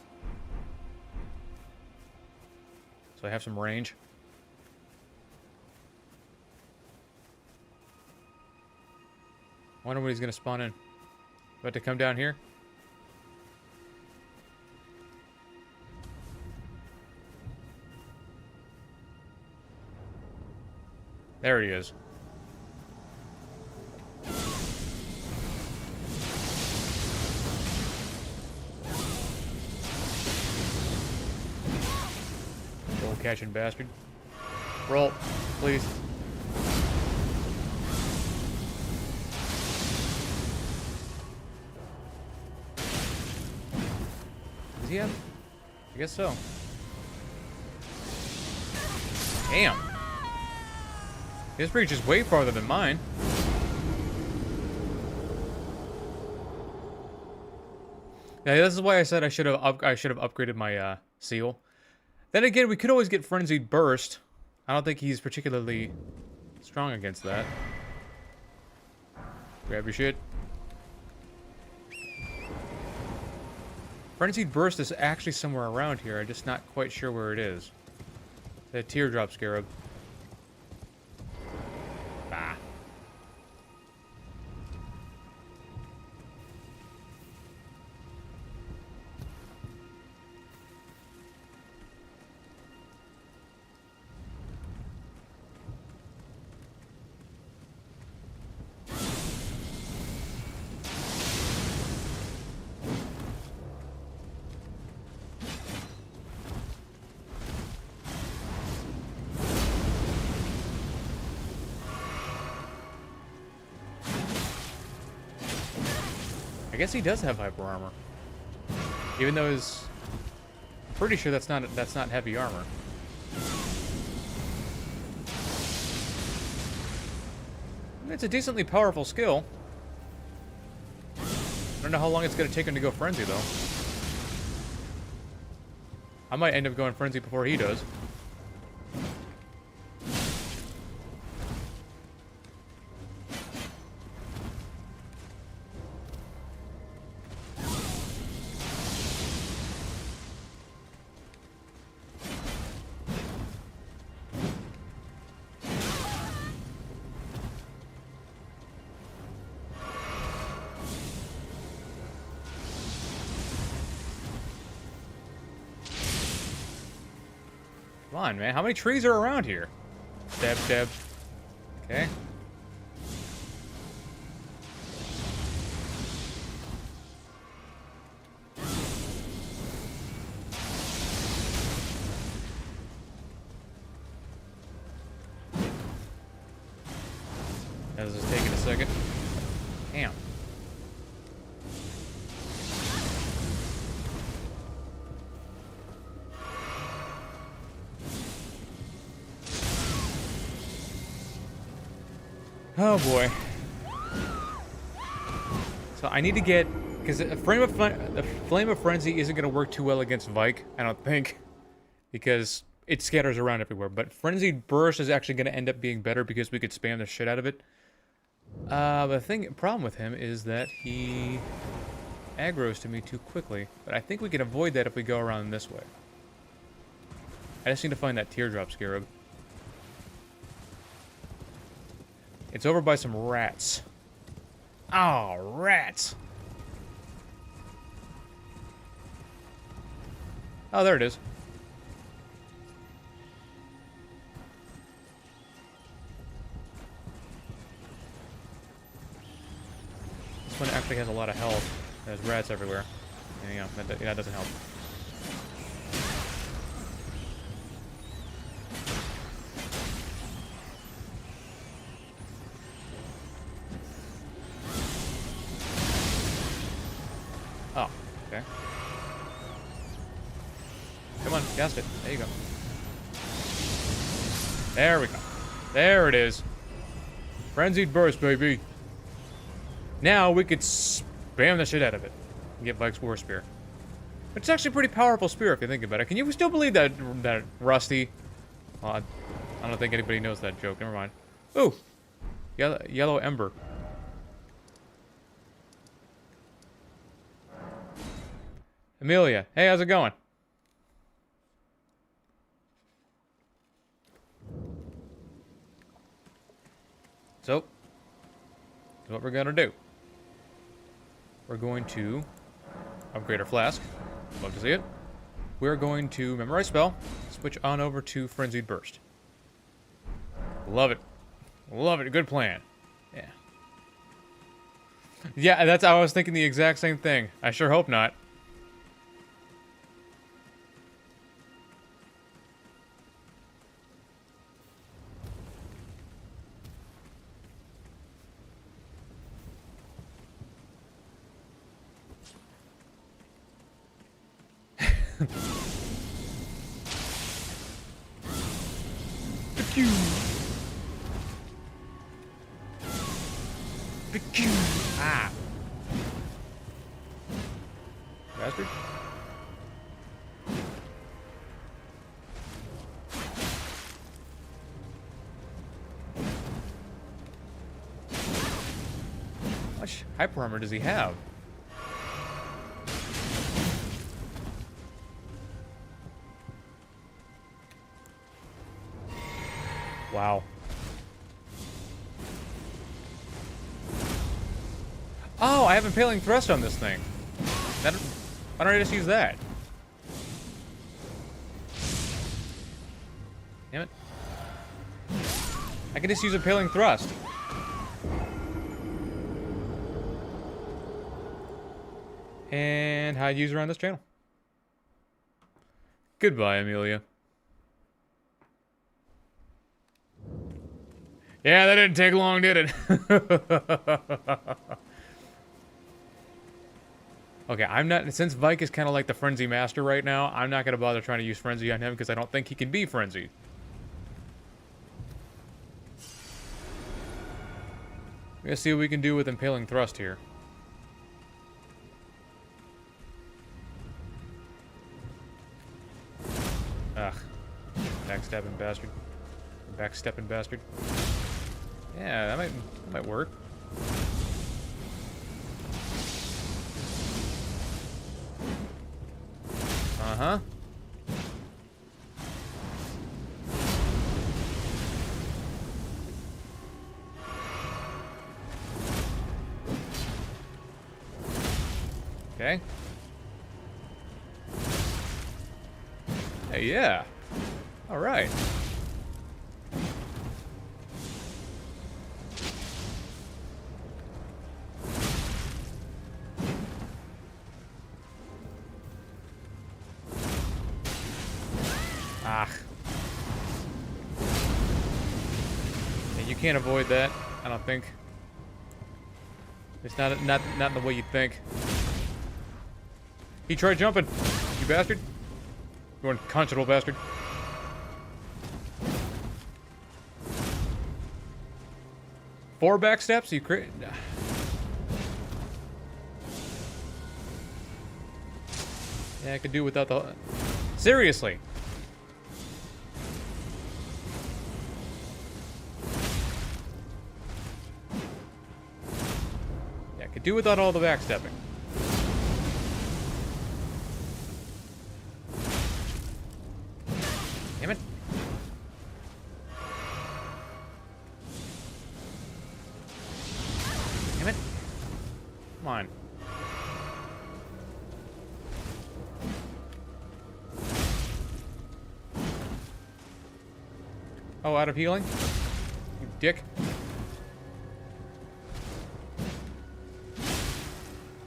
So I have some range. I wonder when he's going to spawn in. About to come down here? There he is. Roll catching bastard. Roll, please. Does he have? I guess so. Damn. His reach is way farther than mine. Yeah, this is why I said I should have upgraded my seal. Then again, we could always get Frenzied Burst. I don't think he's particularly strong against that. Grab your shit. Frenzied Burst is actually somewhere around here. I'm just not quite sure where it is. The Teardrop Scarab. Bah. I guess he does have hyper armor, even though he's pretty sure that's not heavy armor. I mean, it's a decently powerful skill. I don't know how long it's going to take him to go frenzy though. I might end up going frenzy before he does. Come on, man. How many trees are around here? Stab, stab. Okay. This is taking a second. Damn. Oh boy. So I need to get, because the Flame of Frenzy isn't going to work too well against Vike, I don't think, because it scatters around everywhere. But Frenzied Burst is actually going to end up being better because we could spam the shit out of it. The problem with him is that he aggroes to me too quickly. But I think we can avoid that if we go around this way. I just need to find that Teardrop Scarab. It's over by some rats. Oh, rats! Oh, there it is. This one actually has a lot of health. There's rats everywhere. Yeah, that doesn't help. Oh, okay. Come on, cast it. There you go. There we go. There it is. Frenzied Burst, baby. Now we could spam the shit out of it and get Vike's War Spear. It's actually a pretty powerful spear if you think about it. Can you still believe that Rusty? Well, I don't think anybody knows that joke. Never mind. Ooh, yellow ember. Amelia, hey, how's it going? So, here's what we're gonna do. We're going to upgrade our flask. Love to see it. We're going to memorize spell, switch on over to Frenzied Burst. Love it. Love it. Good plan. Yeah. Yeah, I was thinking the exact same thing. I sure hope not. Ah. Bastard. How much hyper armor does he have? Wow. Oh, I have Impaling Thrust on this thing. Why don't I just use that? Damn it. I can just use Impaling Thrust. And hide user on this channel. Goodbye, Amelia. Yeah, that didn't take long, did it? Okay, I'm not... Since Vike is kind of like the Frenzy Master right now, I'm not going to bother trying to use Frenzy on him because I don't think he can be Frenzied. We're going to see what we can do with Impaling Thrust here. Ugh. Backstabbing bastard. Backstepping bastard. Yeah, that might work. Uh-huh. Okay. Hey, yeah. All right. Ah. Yeah, you can't avoid that, I don't think. It's not in the way you think. He tried jumping. You bastard. You unconscionable bastard. Four backsteps? You crit. Yeah, I could do without the. Seriously. Yeah, I could do without all the backstepping. Damn it. Damn it. Come on. Oh, out of healing? You dick.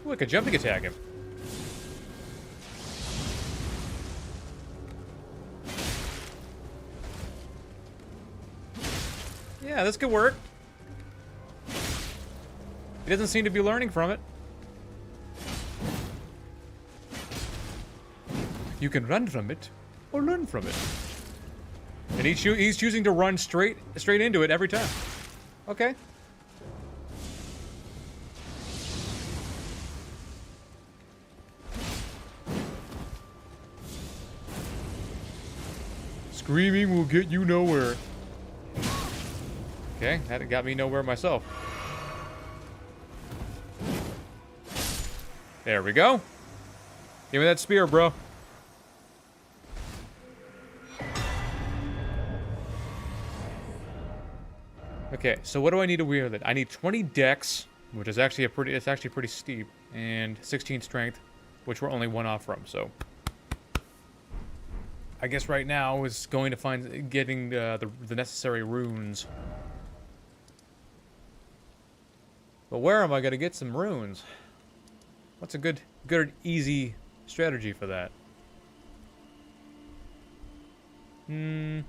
Ooh, I could jumping attack him. Yeah, this could work. He doesn't seem to be learning from it. You can run from it, or learn from it. And he's choosing to run straight into it every time. Okay. Screaming will get you nowhere. Okay, that got me nowhere myself. There we go. Give me that spear, bro. Okay, so what do I need to wield it? I need 20 dex, which is actually it's actually pretty steep, and 16 strength, which we're only one off from, so. I guess right now is going to find getting the necessary runes. But where am I gonna get some runes? What's a good easy strategy for that? We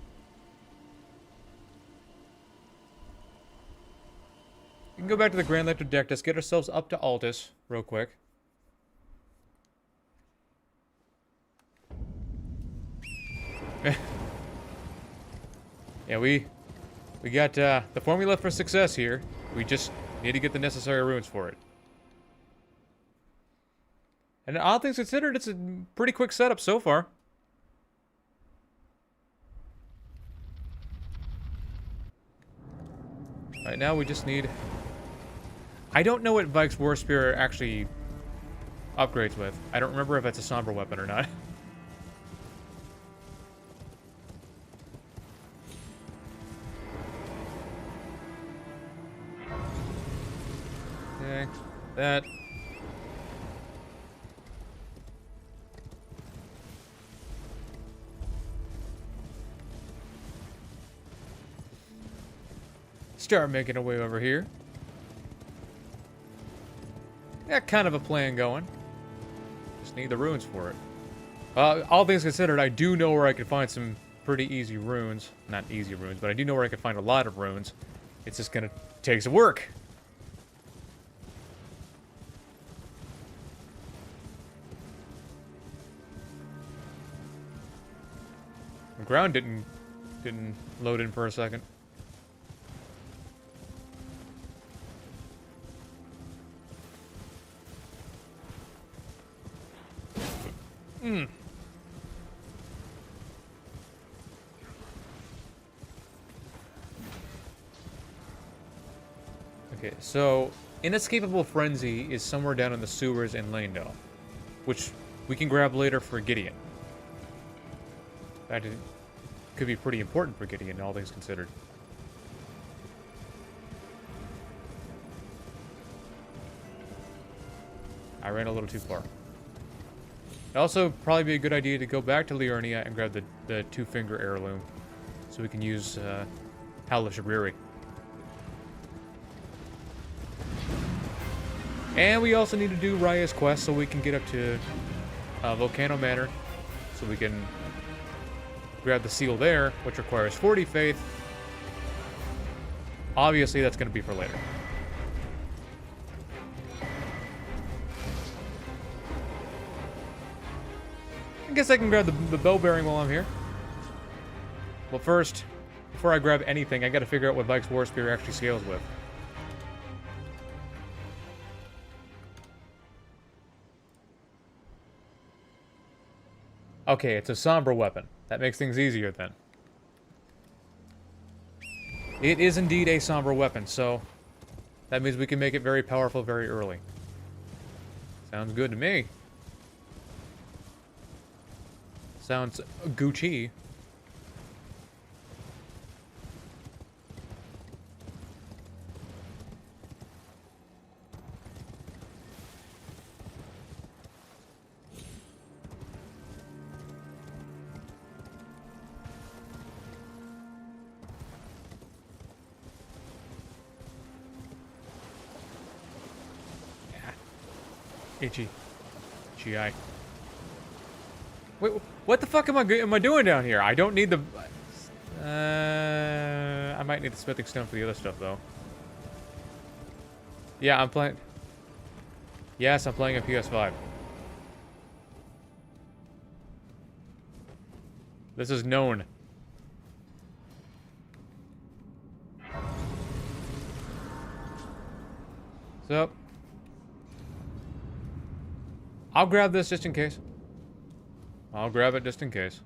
can go back to the Grand Lector deck. Let's get ourselves up to Altus real quick. Yeah, we got the formula for success here. We just need to get the necessary runes for it. And all things considered, it's a pretty quick setup so far. Right now, we just need. I don't know what Vike's War Spear actually upgrades with. I don't remember if it's a somber weapon or not. Okay, that. Start making our way over here. Got kind of a plan going. Just need the runes for it. All things considered, I do know where I could find some pretty easy runes. Not easy runes, but I do know where I could find a lot of runes. It's just gonna take some work. The ground didn't load in for a second. Okay, so Inescapable Frenzy is somewhere down in the sewers in Lanedale, which we can grab later for Gideon. That could be pretty important for Gideon, all things considered. I ran a little too far. It'd also probably be a good idea to go back to Liurnia and grab the two-finger heirloom. So we can use Howl of Shabriri. And we also need to do Raya's quest so we can get up to Volcano Manor. So we can grab the seal there, which requires 40 faith. Obviously, that's going to be for later. I guess I can grab the bow bearing while I'm here. Well, first, before I grab anything, I got to figure out what Vike's War Spear actually scales with. Okay, it's a somber weapon. That makes things easier then. It is indeed a somber weapon, so that means we can make it very powerful very early. Sounds good to me. Sounds Gucci. Itchy. GI. Wait, what the fuck am I doing down here? I don't need the... I might need the smithing stone for the other stuff, though. Yeah, I'm playing... Yes, I'm playing a PS5. This is known. So... I'll grab this just in case. I'll grab it just in case.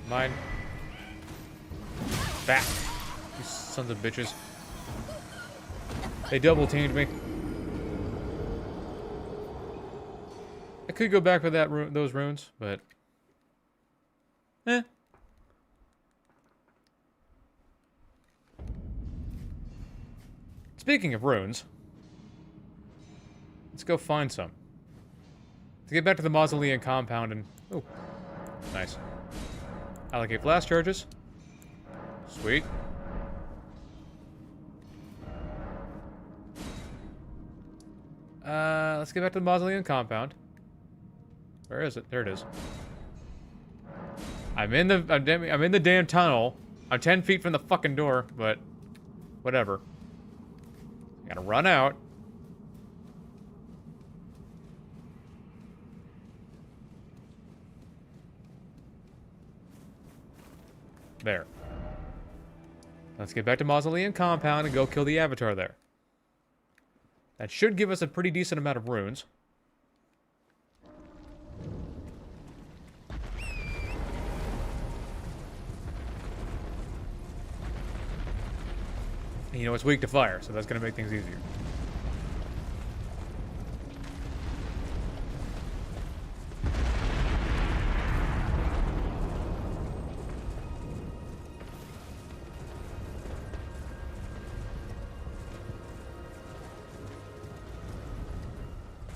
Mine. Back. You sons of bitches. They double teamed me. I could go back for that those runes, but... Eh. Speaking of runes, let's go find some. Let's get back to the Mausoleum compound and... Oh, nice. Allocate blast charges. Sweet. Let's get back to the Mausoleum compound. Where is it? There it is. I'm in the damn tunnel. I'm 10 feet from the fucking door, but whatever. Gotta run out. There. Let's get back to Mausoleum compound and go kill the avatar there. That should give us a pretty decent amount of runes. You know, it's weak to fire, so that's going to make things easier.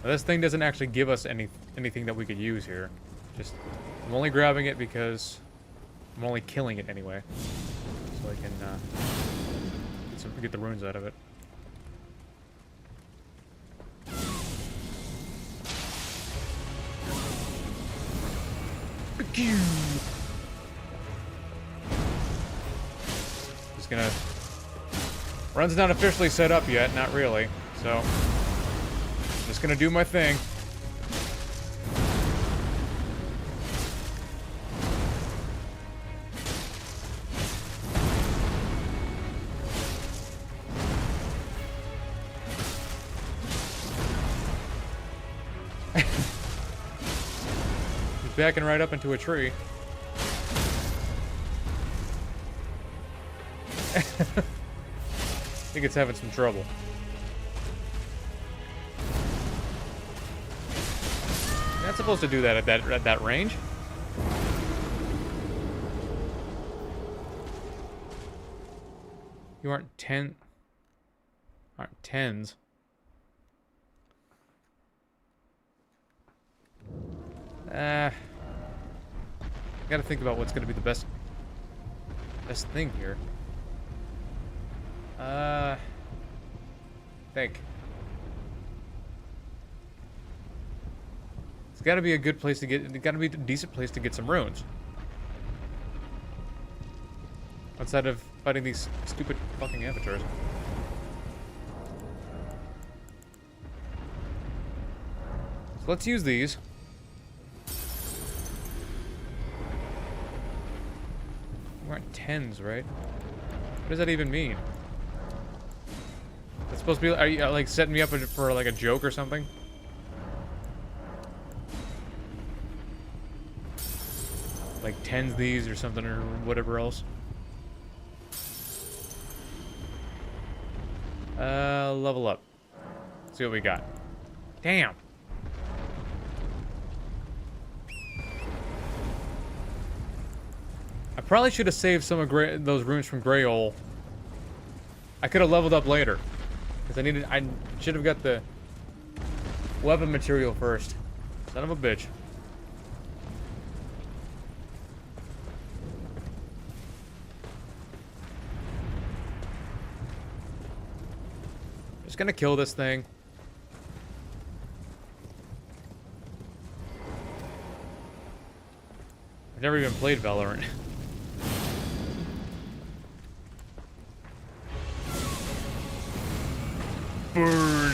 Now, this thing doesn't actually give us anything that we could use here. Just, I'm only grabbing it because I'm only killing it anyway. So I can, get the runes out of it. Just gonna... Run's not officially set up yet, not really, so... Just gonna do my thing. Backing right up into a tree. I think it's having some trouble. You're not supposed to do that at that range. You aren't 10. Alright, 10s. Gotta think about what's gonna be the best thing here. Think. It's gotta be a good place to get. It's gotta be a decent place to get some runes. Outside of fighting these stupid fucking avatars. So let's use these. We're at 10s, right? What does that even mean? That's supposed to be, are you like setting me up for like a joke or something? Like 10s these or something or whatever else. Level up. See what we got. Damn. I probably should have saved some of those runes from Greyhole. I could have leveled up later. Because I should have got the weapon material first. Son of a bitch. Just gonna kill this thing. I've never even played Valorant. Burn!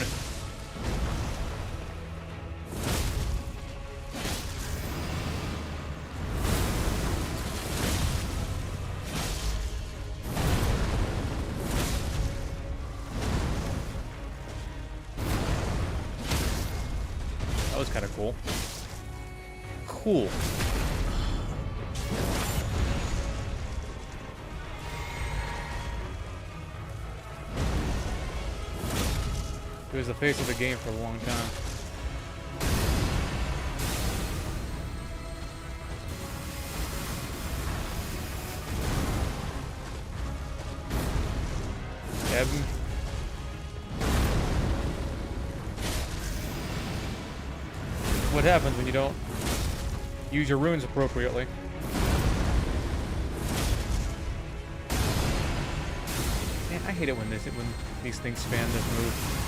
That was kind of cool. Cool. He was the face of the game for a long time. Evan. What happens when you don't use your runes appropriately? Man, I hate it when these things spam this move.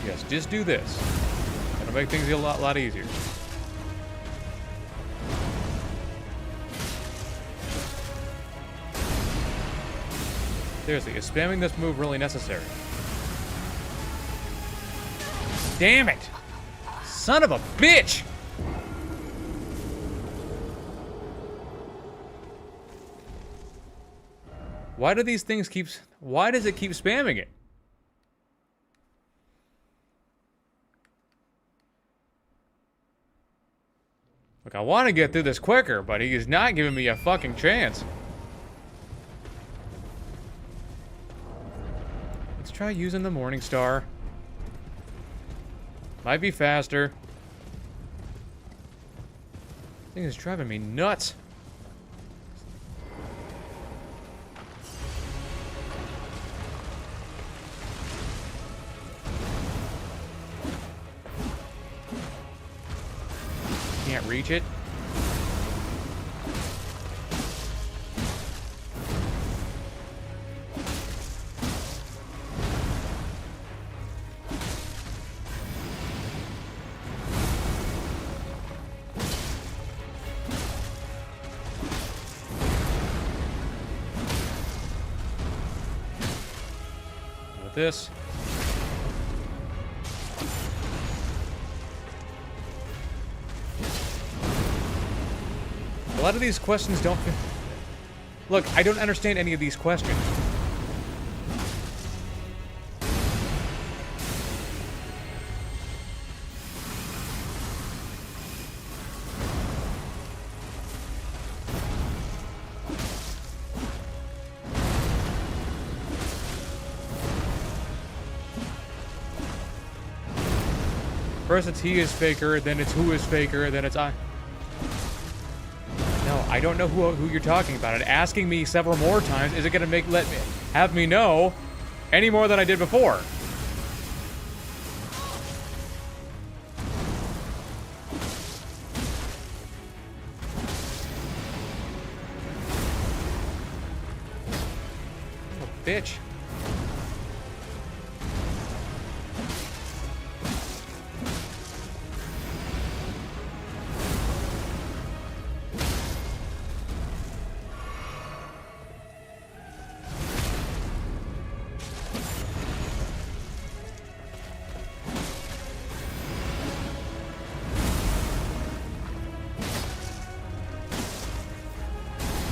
Yes, just do this. It'll make things a lot easier. Seriously, is spamming this move really necessary? Damn it! Son of a bitch! Why do these things keep... Why does it keep spamming it? Look, I want to get through this quicker, but he is not giving me a fucking chance. Let's try using the Morning Star. Might be faster. This thing is driving me nuts. Can't reach it. With this. A lot of these questions don't... Look, I don't understand any of these questions. First it's he is faker, then it's who is faker, then it's I. No, I don't know who you're talking about. And asking me several more times isn't gonna have me know any more than I did before. Oh, bitch.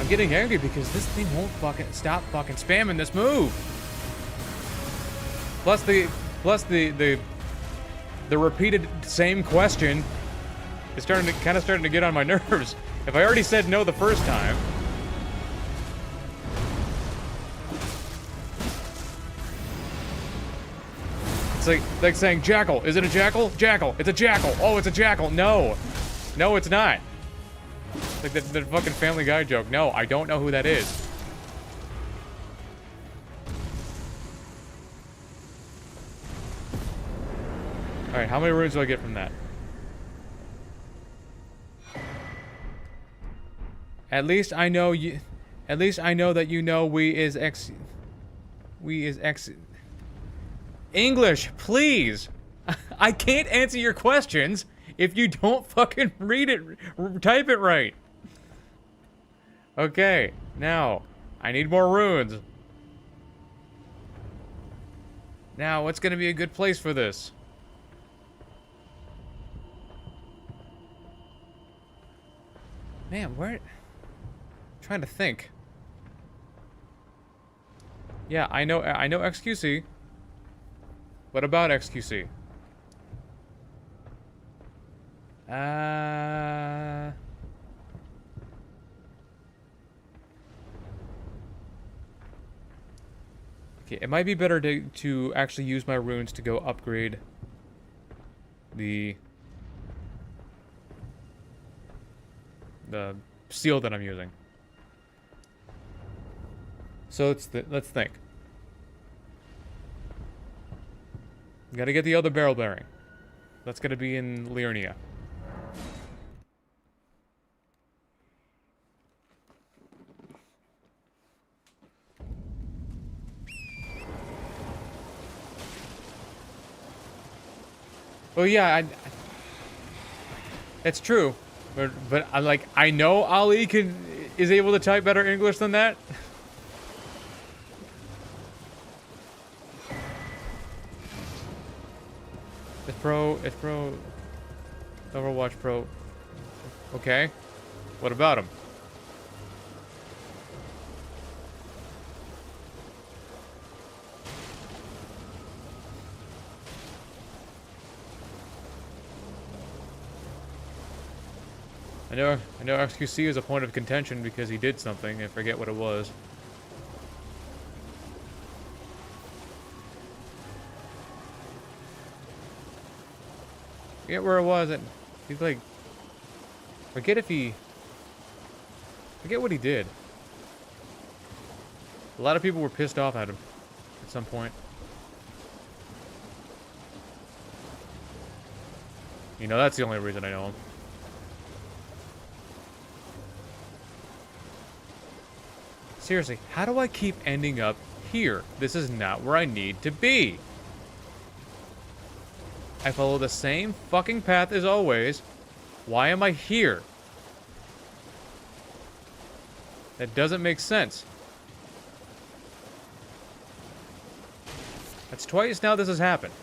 Getting angry because this thing won't fucking stop fucking spamming this move. Plus the repeated same question is starting to get on my nerves. If I already said no the first time. It's like saying jackal. Is it a jackal? Jackal. It's a jackal. Oh, it's a jackal. No. No, it's not. Like the fucking Family Guy joke. No, I don't know who that is. Alright, how many runes do I get from that? At least I know you... At least I know that you know we is X... We is X... English, please! I can't answer your questions if you don't fucking read it... Type it right. Okay, now, I need more runes. Now, what's gonna be a good place for this? Man, where... I'm trying to think. Yeah, I know XQC. What about XQC? Okay, it might be better to actually use my runes to go upgrade the seal that I'm using. So let's think. Gotta get the other barrel bearing. That's gonna be in Liurnia. Well, yeah, it's true, but I know Ali is able to type better English than that. It's pro, Overwatch Pro. Okay, what about him? I know XQC is a point of contention because he did something. I forget what it was. Forget where it was. He's like... Forget what he did. A lot of people were pissed off at him at some point. You know, that's the only reason I know him. Seriously, how do I keep ending up here? This is not where I need to be. I follow the same fucking path as always. Why am I here? That doesn't make sense. That's twice now this has happened.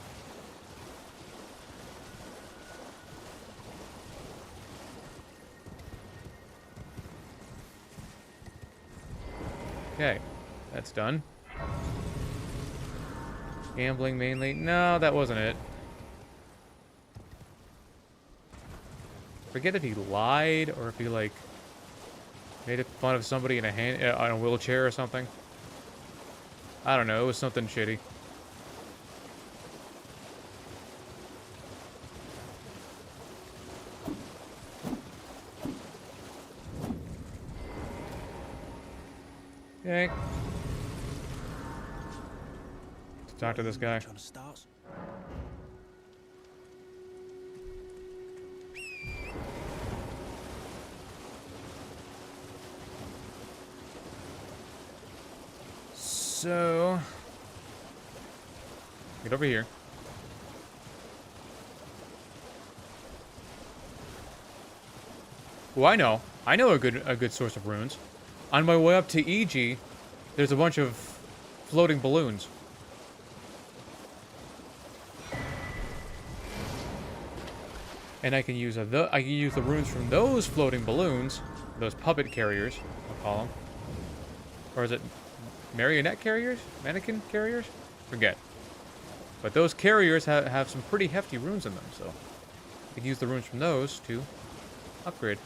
Okay, that's done. Gambling mainly. No, that wasn't it. Forget if he lied or if he like made fun of somebody in on a wheelchair or something. I don't know. It was something shitty. Okay. Let's talk to this guy. Trying to start. So, get over here. Well, I know a good source of runes. On my way up to EG, there's a bunch of floating balloons. And I can use the runes from those floating balloons, those puppet carriers, I'll call them. Or is it marionette carriers? Mannequin carriers? Forget. But those carriers have some pretty hefty runes in them, so I can use the runes from those to upgrade.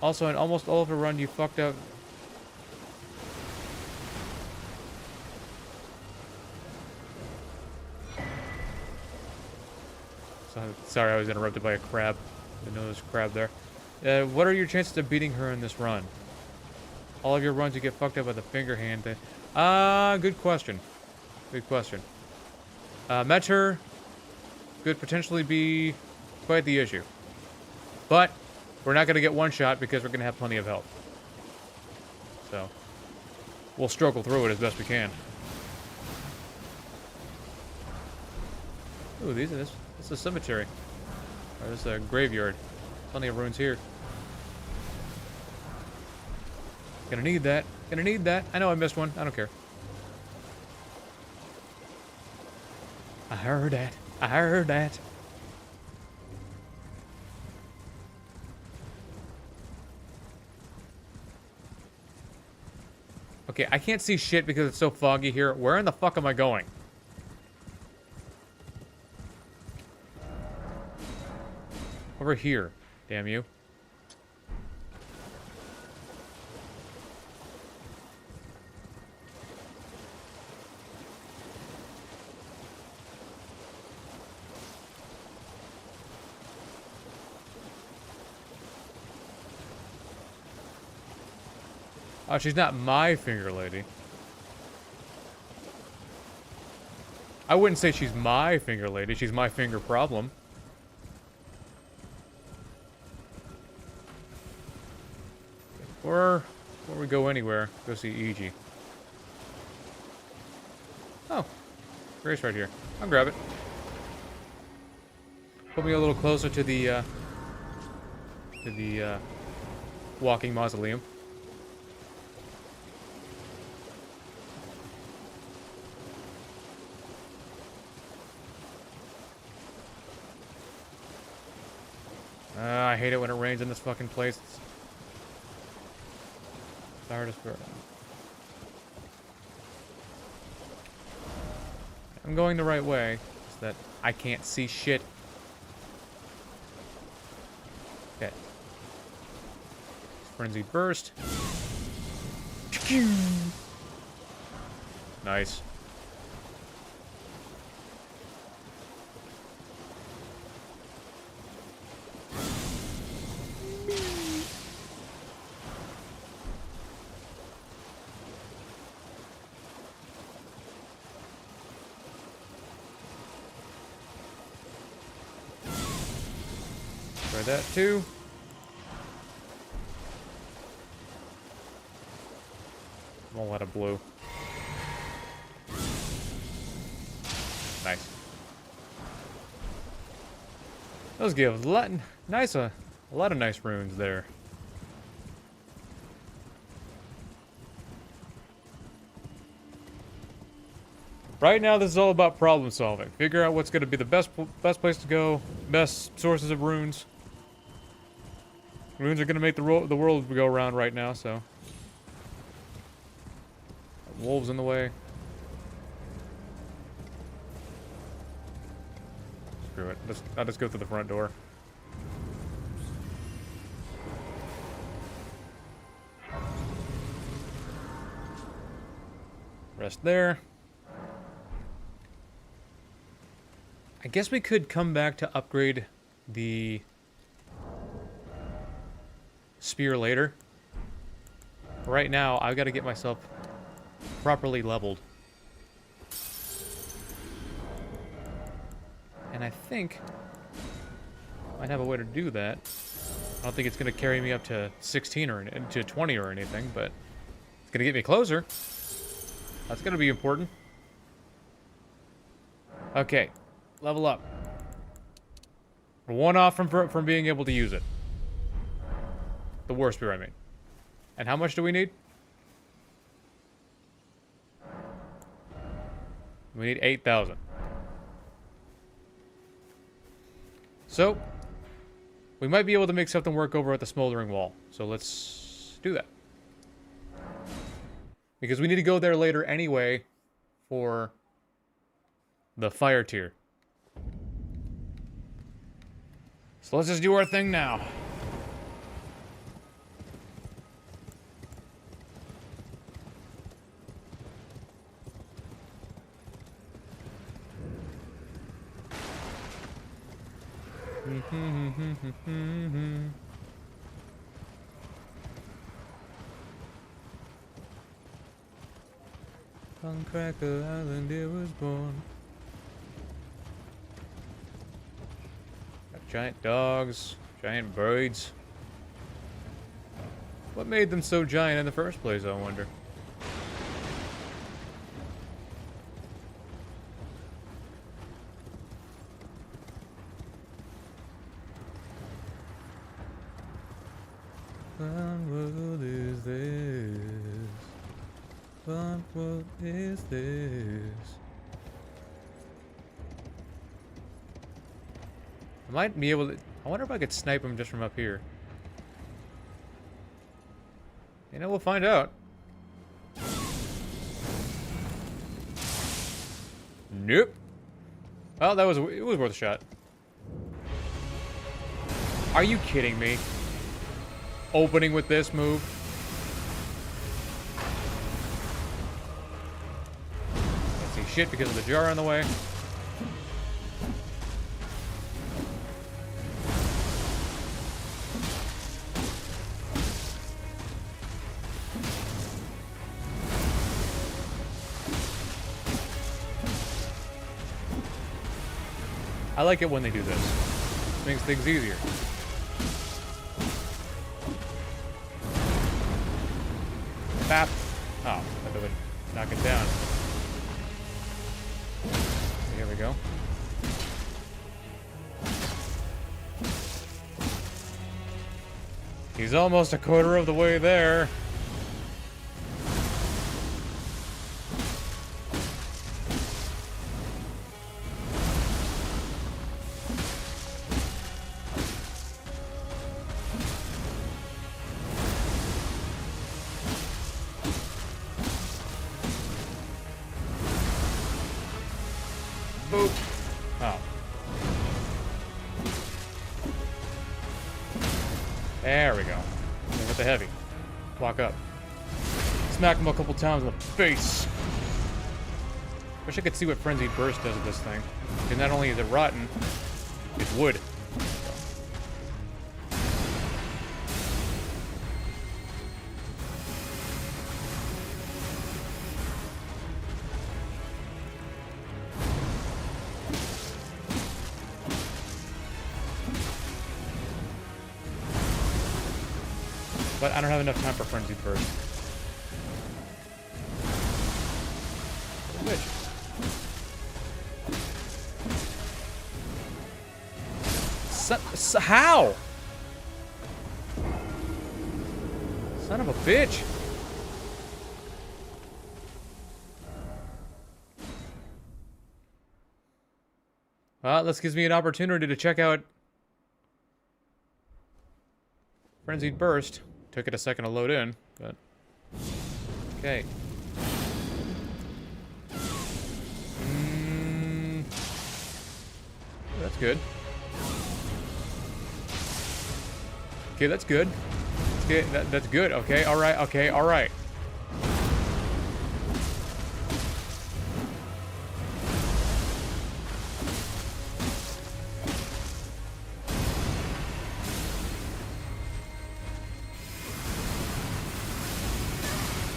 Also, in almost all of a run, you fucked up. Sorry, I was interrupted by a crab. Didn't know there was a crab there. What are your chances of beating her in this run? All of your runs, you get fucked up by the finger hand thing. Good question. Good question. Met her could potentially be quite the issue. But we're not going to get one shot because we're going to have plenty of health. So, we'll struggle through it as best we can. Ooh, this is a cemetery. Or this is a graveyard. Plenty of runes here. Gonna need that. Gonna need that. I know I missed one. I don't care. I heard that. I heard that. Okay, I can't see shit because it's so foggy here. Where in the fuck am I going? Over here. Damn you. Oh, she's not my finger lady. I wouldn't say she's my finger lady. She's my finger problem. Or before we go anywhere, go see EG. Oh, Grace right here. I'll grab it. Put me a little closer to the walking mausoleum. I hate it when it rains in this fucking place. It's the hardest part. I'm going the right way. It's that I can't see shit. Okay. Frenzied burst. Nice. Try that too. A lot of blue. Nice. Those give a lot of nice runes there. Right now, this is all about problem solving. Figure out what's going to be the best place to go, best sources of runes. Runes are going to make the world go around right now, so. Wolves in the way. Screw it. I'll just go through the front door. Rest there. I guess we could come back to upgrade the spear later. Right now, I've got to get myself properly leveled. And I think I might have a way to do that. I don't think it's going to carry me up to 16 or to 20 or anything, but it's going to get me closer. That's going to be important. Okay, level up. We're one off from being able to use it. The war spear, I mean. And how much do we need? We need 8,000. So, we might be able to make something work over at the smoldering wall. So let's do that. Because we need to go there later anyway for the fire tier. So let's just do our thing now. On Cracker Island it was born. Got giant dogs, giant birds. What made them so giant in the first place, I wonder? What world is this? What world is this? I might be able to... I wonder if I could snipe him just from up here. You know, we'll find out. Nope. Well, it was worth a shot. Are you kidding me? Opening with this move. Can't see shit because of the jar on the way. I like it when they do this. Makes things easier. Bap. Oh, that would knock it down. Here we go. He's almost a quarter of the way there. Boop. Oh. There we go. And with the heavy. Walk up. Smack him a couple times in the face. Wish I could see what Frenzied Burst does with this thing. And not only is it rotten, it's wood. But I don't have enough time for Frenzied Burst. Which? How? Son of a bitch. Well, this gives me an opportunity to check out Frenzied Burst. Took it a second to load in, but... Okay. That's good. Okay, that's good. That's good. Okay, alright, okay, alright.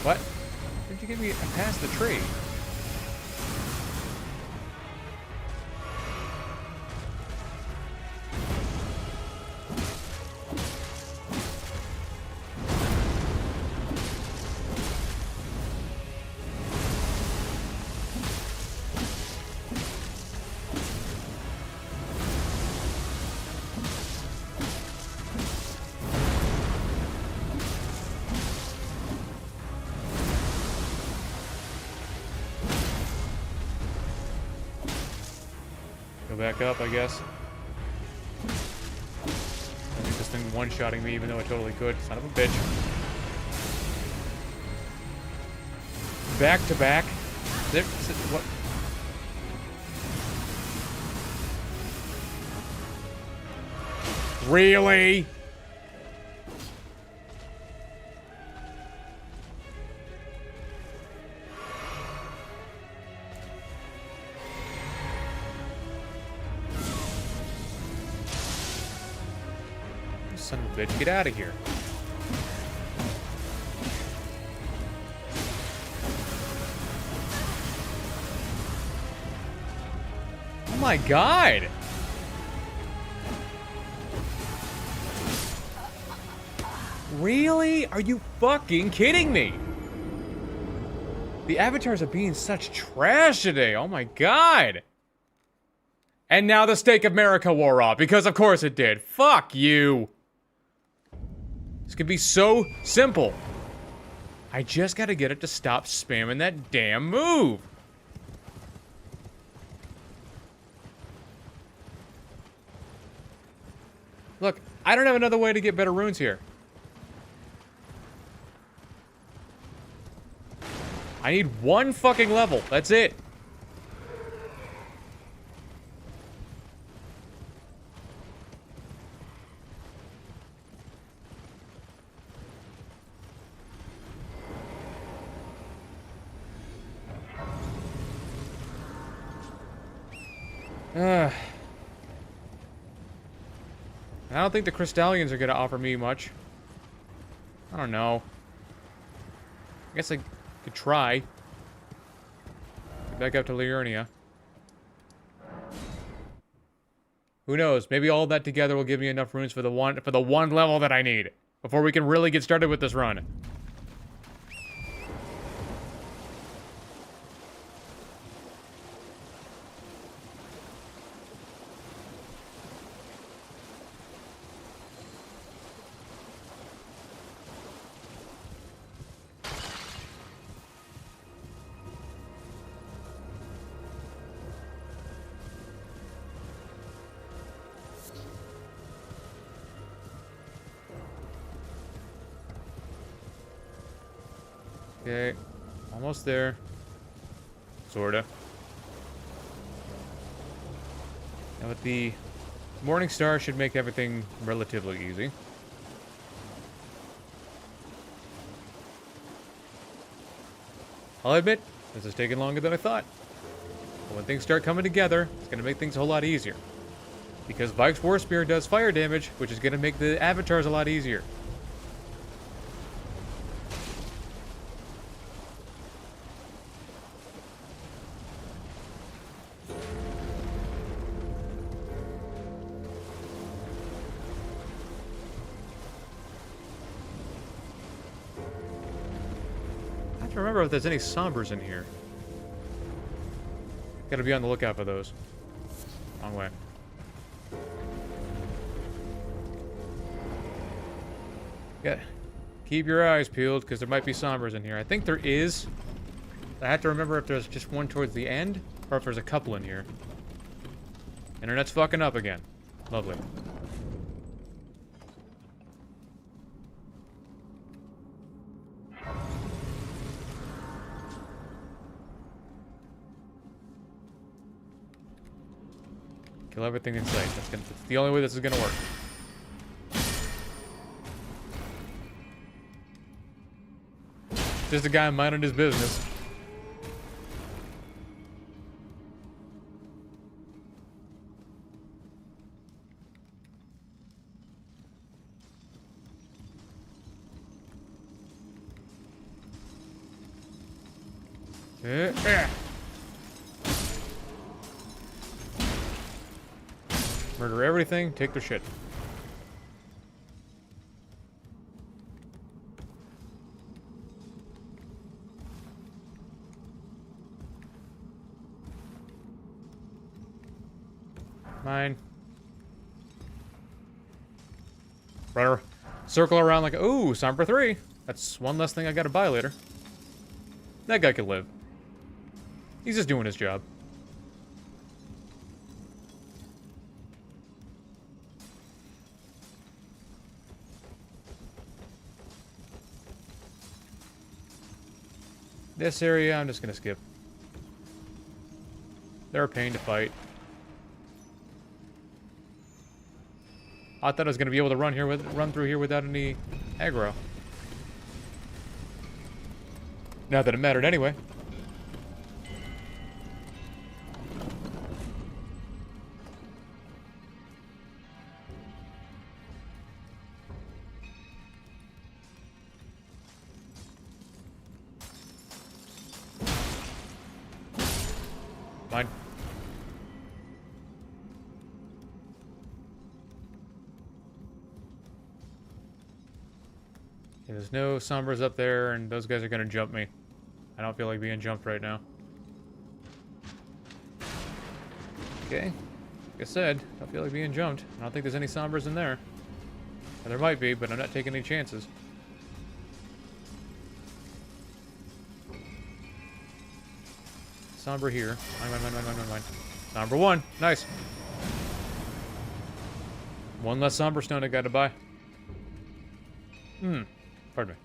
What? Didn't you get me past the tree? Go back up, I guess. I think this thing one-shotting me even though it totally could. Son of a bitch. Back to back. What? Really? Son of a bitch, get out of here. Oh my god! Really? Are you fucking kidding me? The avatars are being such trash today. Oh my god! And now the stake of America wore off, because of course it did. Fuck you! This could be so simple. I just gotta get it to stop spamming that damn move. Look, I don't have another way to get better runes here. I need one fucking level. That's it. I don't think the Crystallions are gonna offer me much. I don't know. I guess I could try. Get back up to Liurnia. Who knows? Maybe all that together will give me enough runes for the one level that I need before we can really get started with this run. Okay, almost there. Sorta. Now with the Morning Star should make everything relatively easy. I'll admit, this is taking longer than I thought. But when things start coming together, it's gonna make things a whole lot easier. Because Vike's War Spear does fire damage, which is gonna make the avatars a lot easier. I have to remember if there's any Sombers in here. Gotta be on the lookout for those. Wrong way. Yeah. Keep your eyes peeled, because there might be Sombers in here. I think there is. I have to remember if there's just one towards the end, or if there's a couple in here. Internet's fucking up again. Lovely. Kill everything in sight. That's the only way this is gonna work. Just a guy minding his business. Murder everything, take their shit. Mine. Run, circle around like, ooh, Somber 3. That's one less thing I gotta buy later. That guy could live. He's just doing his job. This area, I'm just gonna skip. They're a pain to fight. I thought I was gonna be able to run through here without any aggro. Not that it mattered anyway. Mine. Okay, there's no Sombras up there, and those guys are gonna jump me. I don't feel like being jumped right now. Okay. Like I said, I don't feel like being jumped. I don't think there's any Sombras in there. Well, there might be, but I'm not taking any chances. Sombra here. Mine. Sombra 1. Nice. One less Sombra stone I got to buy. Pardon me.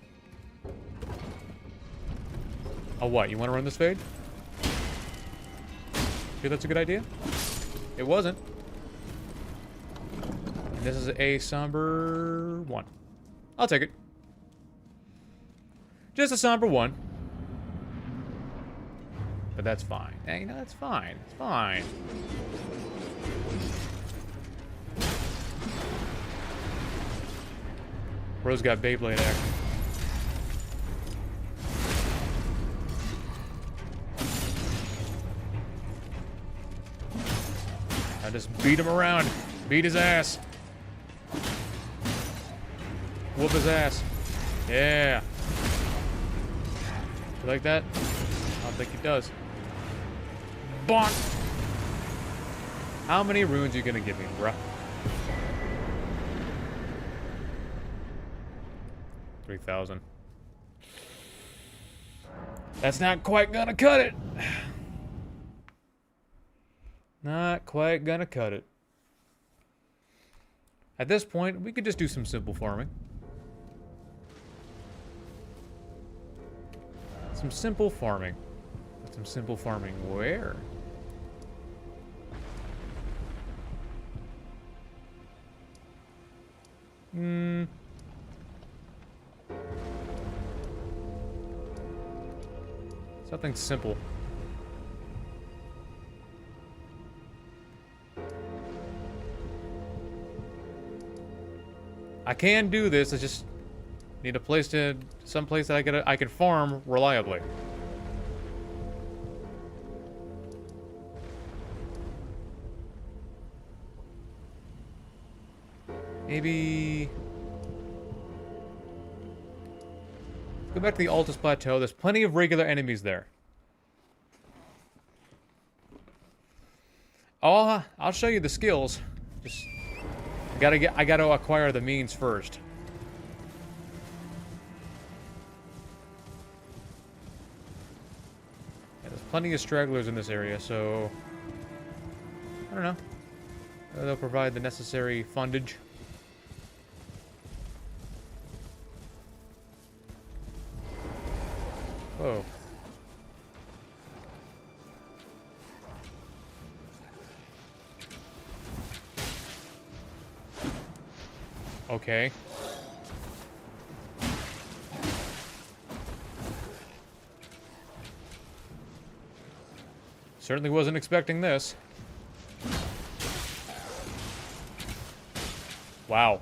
Oh, what? You want to run this fade? Sure that's a good idea? It wasn't. And this is a Somber 1. I'll take it. Just a Somber 1. But that's fine. Hey, no, that's fine. It's fine. Bro's got Beyblade action. I just beat him around. Beat his ass. Whoop his ass. Yeah. You like that? I don't think he does. Bonk! How many runes are you gonna give me, bruh? 3,000. That's not quite gonna cut it. Not quite gonna cut it. At this point, we could just do some simple farming. Some simple farming. Some simple farming where? Something simple. I can do this. I just need a place some place that I can farm reliably. Maybe go back to the Altus Plateau. There's plenty of regular enemies there. I'll show you the skills. Just I gotta acquire the means first. Yeah, there's plenty of stragglers in this area, so I don't know. They'll provide the necessary fundage. Whoa. Okay. Certainly wasn't expecting this. Wow.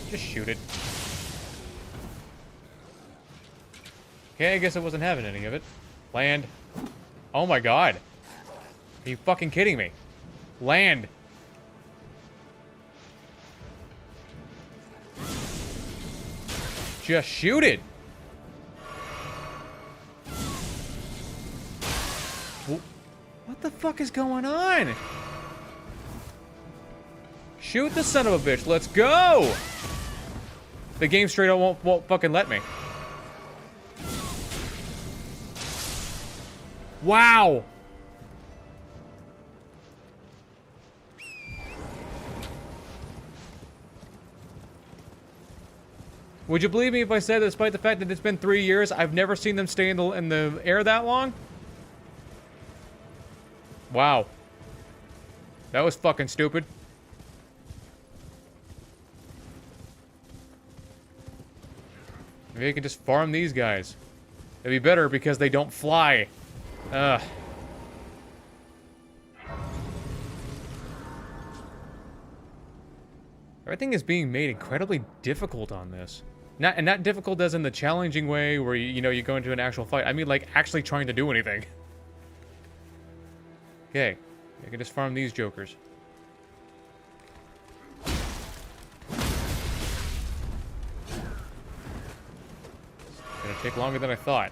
Just shoot it. Okay, I guess I wasn't having any of it. Land. Oh my god. Are you fucking kidding me? Land. Just shoot it. What the fuck is going on? Shoot the son of a bitch. Let's go. The game straight up won't fucking let me. Wow. Would you believe me if I said that despite the fact that it's been 3 years, I've never seen them stay in the air that long? Wow. That was fucking stupid. Maybe I can just farm these guys. It'd be better because they don't fly. Ugh. Everything is being made incredibly difficult on this. Not difficult as in the challenging way where you know you go into an actual fight. I mean like actually trying to do anything. Okay, I can just farm these jokers. It's gonna take longer than I thought.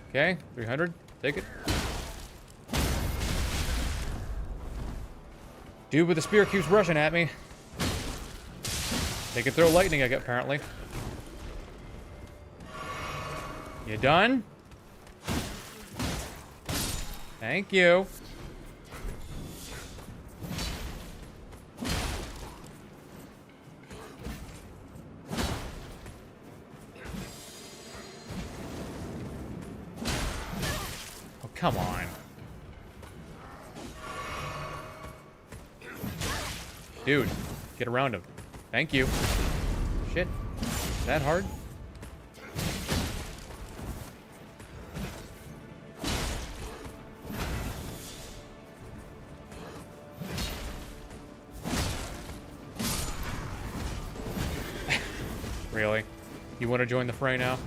Okay, 300. Take it. Dude with the spear keeps rushing at me. They can throw lightning, apparently. You done? Thank you. Oh, come on. Dude, get around him. Thank you. Shit. That hard? Really? You want to join the fray now?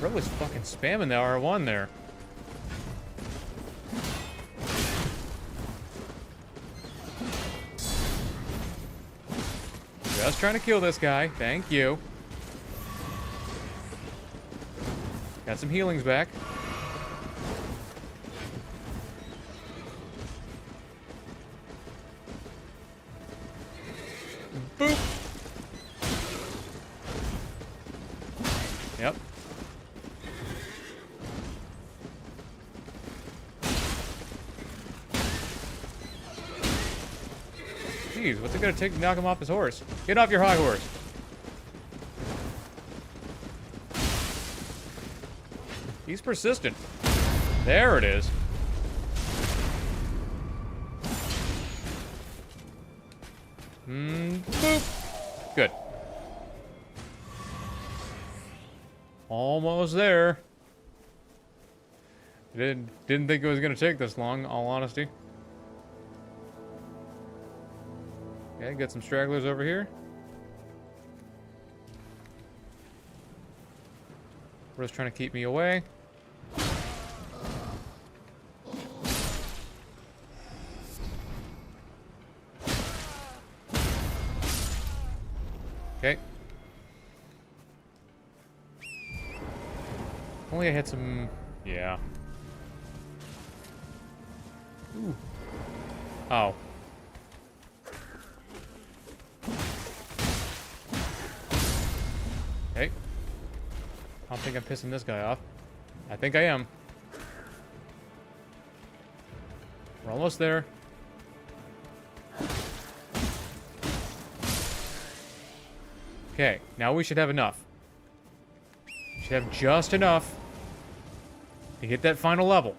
Bro was fucking spamming the R1 there. Just trying to kill this guy. Thank you. Got some healings back. Boop. Yep. Jeez, what's it gonna take to knock him off his horse? Get off your high horse. He's persistent. There it is. Boop. Good. Almost there. Didn't think it was gonna take this long, all honesty. Okay, got some stragglers over here. We're just trying to keep me away. Okay. Only I had some... yeah. Ooh. Oh. Okay. I don't think I'm pissing this guy off. I think I am. We're almost there. Okay, now we should have enough. We should have just enough to hit that final level.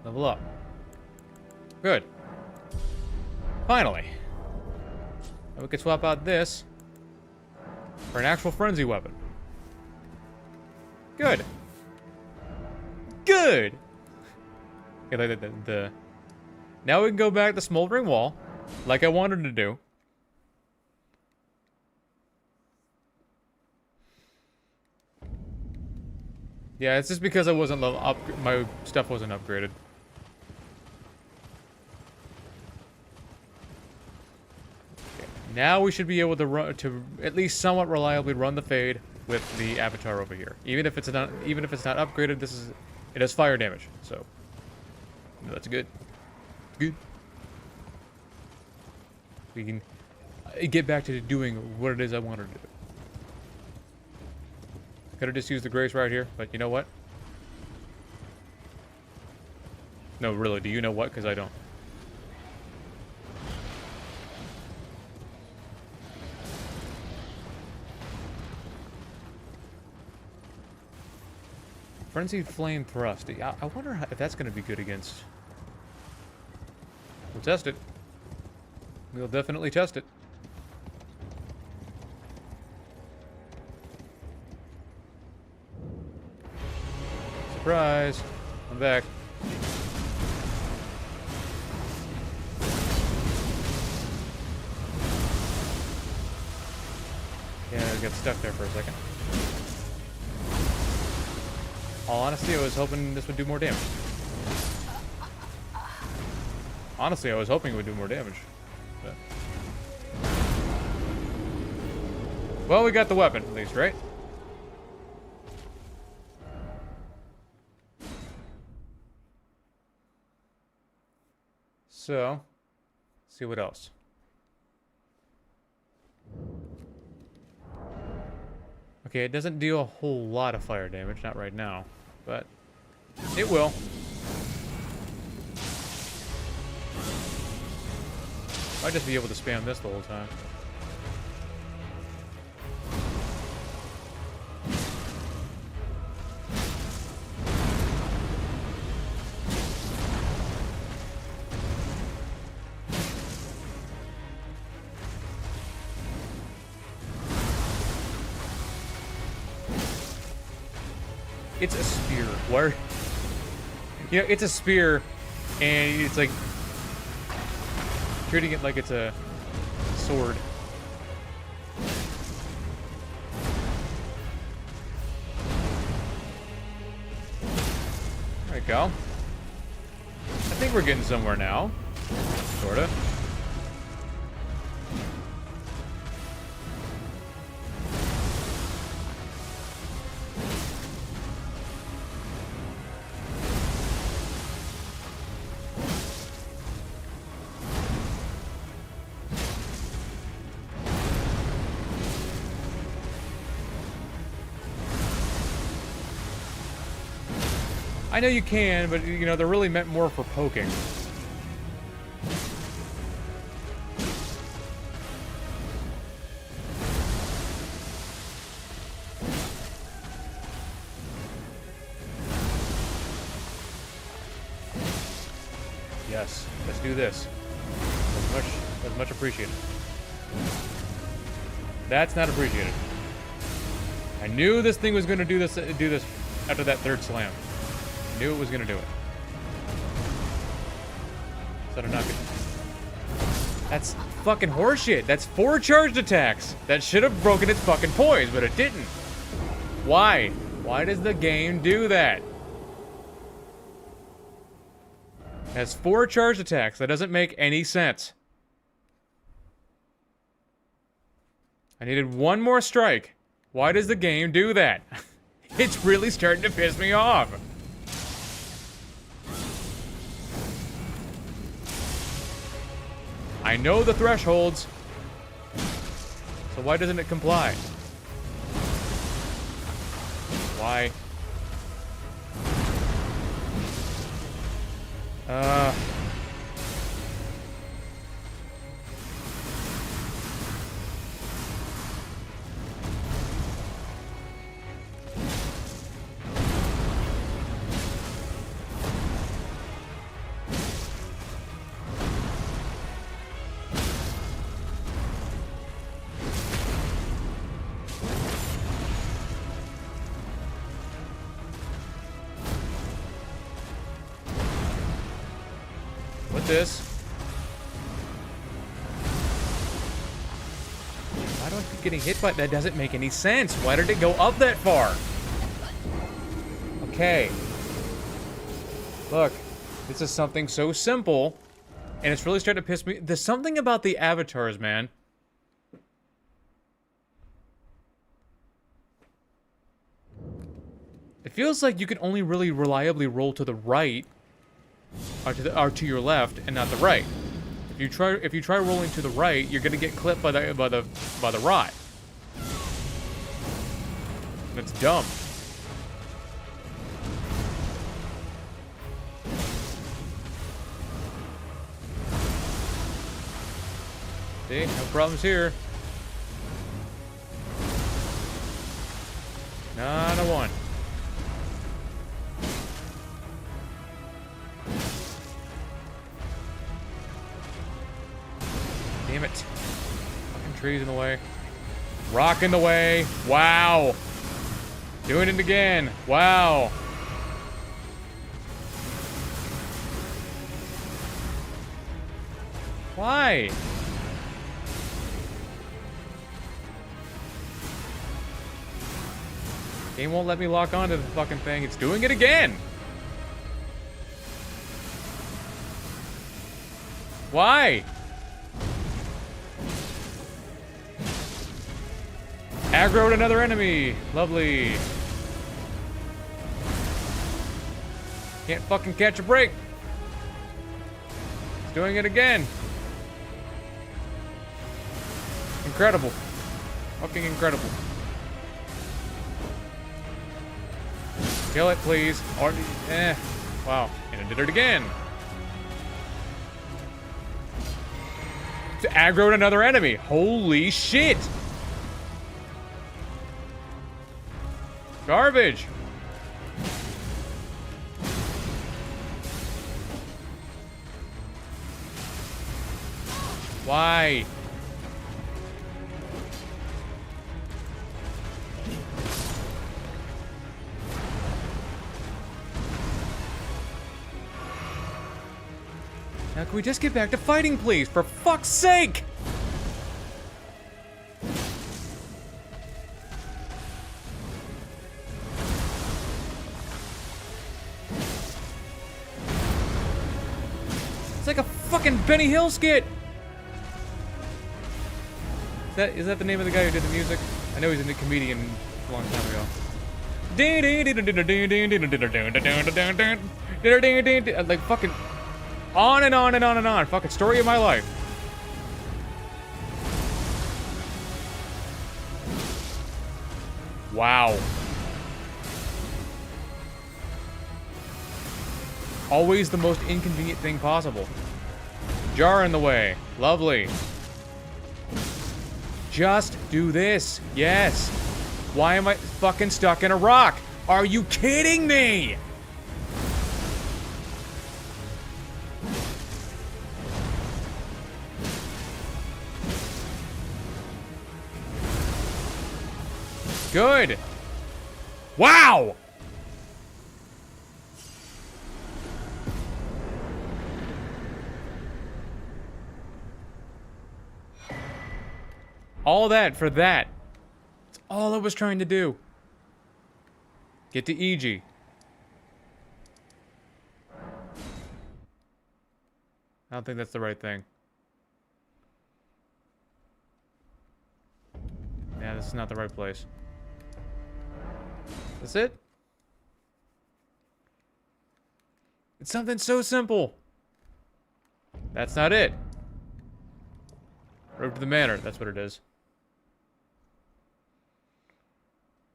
Level up. Good. Finally. And we can swap out this for an actual frenzy weapon. Good. Good. Okay, now we can go back to Smoldering Wall, like I wanted to do. Yeah, it's just because I wasn't level up. My stuff wasn't upgraded. Okay, now we should be able to run to at least somewhat reliably run the fade with the avatar over here. Even if it's not upgraded, it does fire damage. So that's good. Good. We can get back to doing what it is I wanted to do. Could have just used the grace right here, but you know what? No, really, do you know what? Because I don't. Frenzied Flame Thrust. I wonder if that's going to be good against... We'll test it. We'll definitely test it. Surprise! I'm back. Yeah, I got stuck there for a second. All honesty, I was hoping this would do more damage. Honestly, I was hoping it would do more damage. But... Well, we got the weapon, at least, right? So, let's see what else. Okay, it doesn't deal a whole lot of fire damage, not right now, but it will. Might just be able to spam this the whole time. It's a spear. Where? You know, it's a spear, and it's like treating it like it's a sword. There we go. I think we're getting somewhere now. Sorta. I know you can, but, you know, they're really meant more for poking. Yes, let's do this. As much appreciated. That's not appreciated. I knew this thing was going to do this after that third slam. Knew it was gonna do it. So I'm not gonna... That's fucking horseshit. That's 4 charged attacks. That should have broken its fucking poise, but it didn't. Why? Why does the game do that? It has 4 charged attacks. That doesn't make any sense. I needed one more strike. Why does the game do that? It's really starting to piss me off. I know the thresholds, so why doesn't it comply? Why? with this. Why do I keep getting hit by that? Doesn't make any sense. Why did it go up that far? Okay. Look, this is something so simple, and it's really starting to piss me. There's something about the avatars, man. It feels like you can only really reliably roll to the right, or to your left, and not the right. If you try rolling to the right, you're gonna get clipped by the rod. That's dumb. See, no problems here. Not a one. Damn it. Fucking trees in the way. Rock in the way. Wow. Doing it again. Wow. Why? Game won't let me lock onto the fucking thing. It's doing it again. Why? Aggroed another enemy. Lovely. Can't fucking catch a break. It's doing it again. Incredible. Fucking incredible. Kill it, please. Or, wow. And it did it again. It's aggroed another enemy. Holy shit. Garbage. Why? Now can we just get back to fighting, please? For fuck's sake! It's like a fucking Benny Hill skit! Is that the name of the guy who did the music? I know he's a comedian a long time ago. Like fucking on and on and on and on. Fucking story of my life. Wow. Always the most inconvenient thing possible. Jar in the way. Lovely. Just do this. Yes. Why am I fucking stuck in a rock? Are you kidding me? Good. Wow. All that for that. That's all I was trying to do. Get to EG. I don't think that's the right thing. Yeah, this is not the right place. That's it? It's something so simple. That's not it. Road to the manor, that's what it is.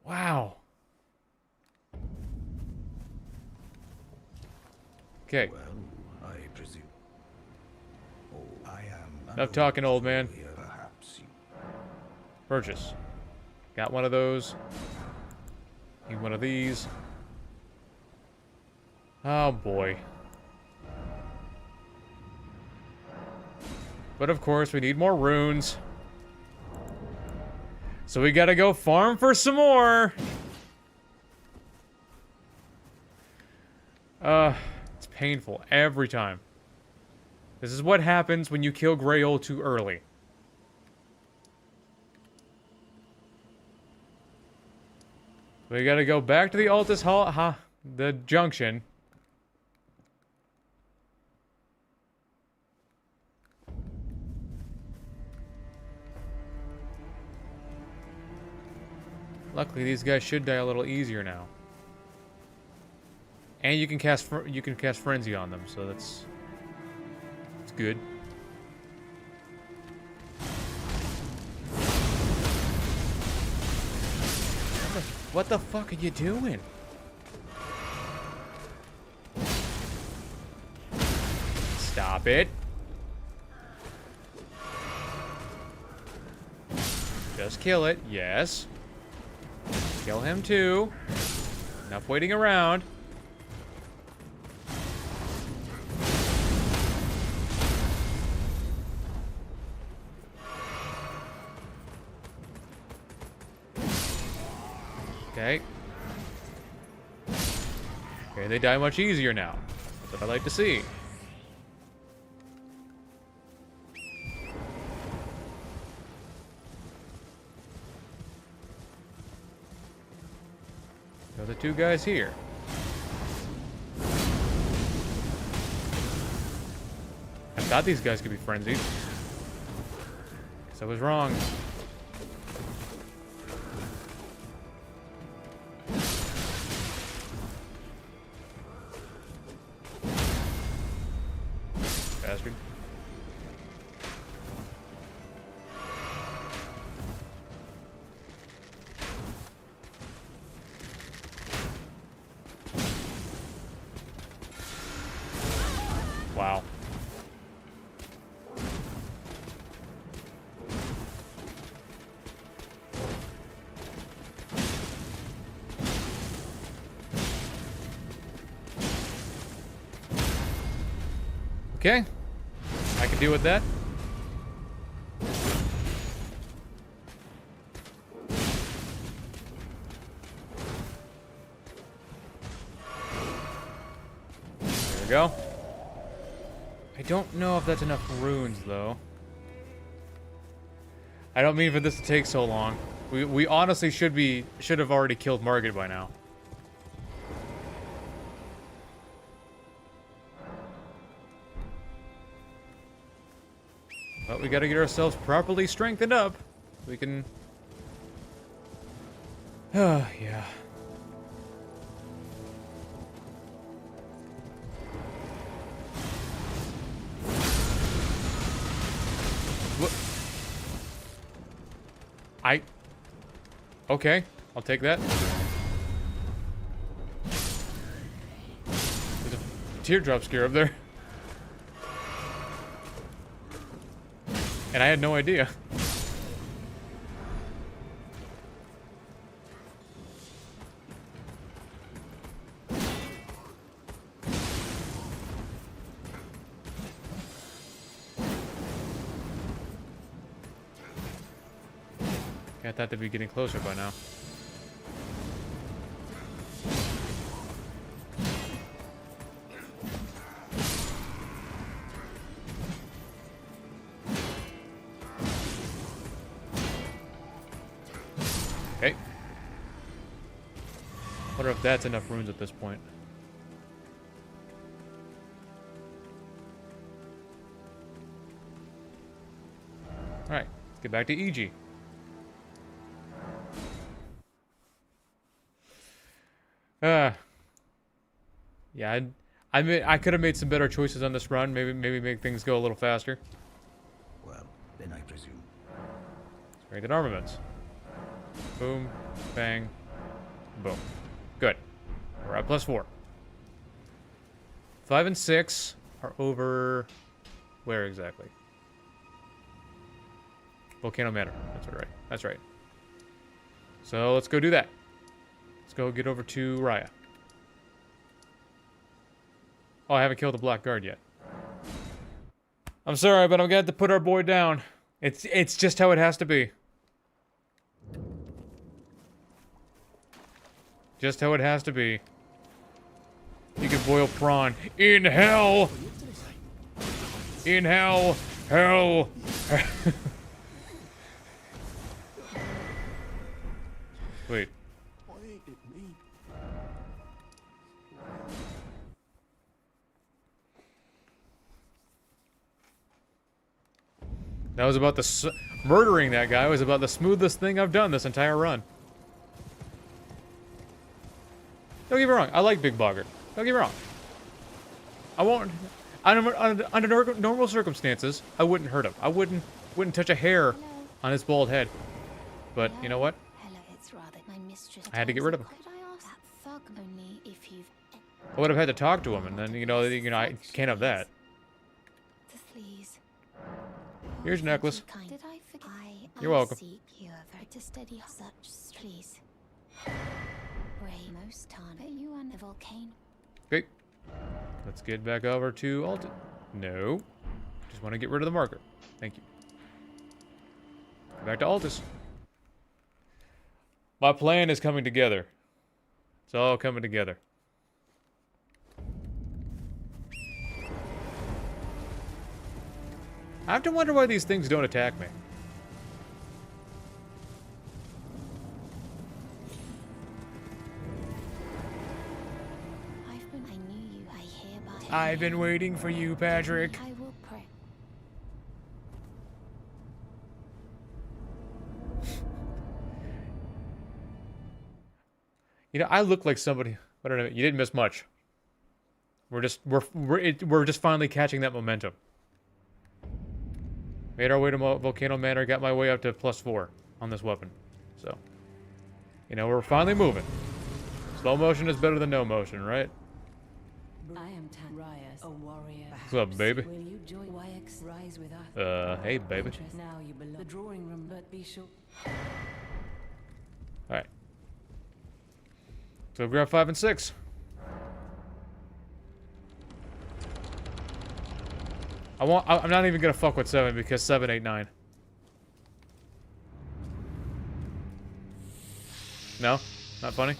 Wow. Okay. Well, I presume. Oh, I am. Enough talking, old man. Perhaps you. Purchase. Got one of those. Need one of these. Oh boy. But of course, we need more runes. So we gotta go farm for some more. It's painful every time. This is what happens when you kill Grail too early. We gotta go back to the Altus Hall, the junction. Luckily, these guys should die a little easier now. And you can cast frenzy on them, so that's good. What the fuck are you doing? Stop it. Just kill it. Yes. Kill him too. Enough waiting around. Okay. Okay, they die much easier now. That's what I like to see. So the two guys here. I thought these guys could be frenzied. Guess I was wrong. Bastard. Wow. Okay. I can deal with that. There we go. I don't know if that's enough runes, though. I don't mean for this to take so long. We honestly should have already killed Margit by now. But we gotta get ourselves properly strengthened up. We can... yeah. Okay, I'll take that. There's a teardrop scare up there. And I had no idea. I thought they'd be getting closer by now. Okay. Wonder if that's enough runes at this point. Alright, let's get back to EG. Yeah, I could have made some better choices on this run. Maybe make things go a little faster. Well, then I presume. Strengthened armaments. Boom, bang, boom. Good. We're at +4. 5 and 6 are over. Where exactly? Volcano Manor. That's right. That's right. So let's go do that. Let's go get over to Raya. Oh, I haven't killed the Black Guard yet. I'm sorry, but I'm gonna have to put our boy down. It's just how it has to be. Just how it has to be. You can boil prawn in hell. In hell. Hell. Wait. Why ain't it me? That was about the murdering that guy was about the smoothest thing I've done this entire run. Don't get me wrong, I like Big Bogger. Don't get me wrong. I won't. Under normal circumstances, I wouldn't hurt him. I wouldn't touch a hair on his bald head. But you know what? Hello, it's rather my mistress. I had to get rid of him. Could I ask that thug only if you've I would have had to talk to him, and then I can't have that. please? Here's your necklace. Did I forget? You're welcome. Seek you are very to steady such, please. Ray, most time, but you on the volcano. Okay. Let's get back over to Alton. No. Just want to get rid of the marker. Thank you. Back to Altus. My plan is coming together. It's all coming together. I have to wonder why these things don't attack me. I knew you. I hereby. I've been waiting for you, Patrick. I will pray. You know, I look like somebody. I don't know. You didn't miss much. We're just finally catching that momentum. Made our way to Volcano Manor. Got my way up to +4 on this weapon. So, you know, we're finally moving. Slow motion is better than no motion, right? I am Rias, a warrior. What's up, baby? Will you join YX Rise with us? Hey, baby. Now you belong the drawing room, but be sure. Alright. So grab 5 and 6. I'm not even gonna fuck with 7 because 7, 8, 9. No? Not funny?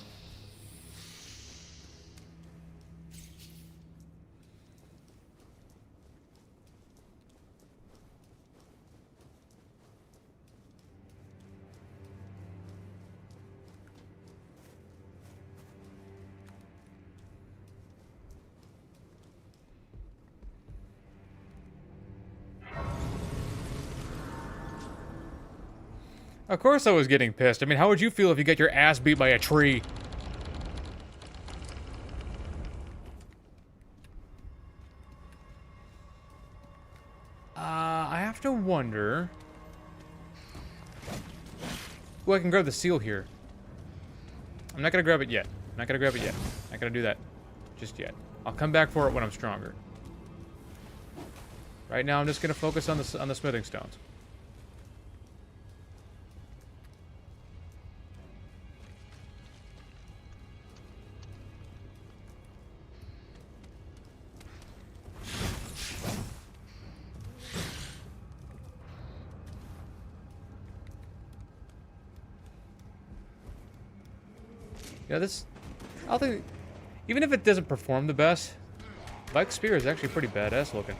Of course I was getting pissed. I mean, how would you feel if you get your ass beat by a tree? I have to wonder... Well, I can grab the seal here. I'm not gonna grab it yet. Not gonna grab it yet. Not gonna do that just yet. I'll come back for it when I'm stronger. Right now, I'm just gonna focus on the smithing stones. Yeah, this... I don't think... Even if it doesn't perform the best, Bike Spear is actually pretty badass looking.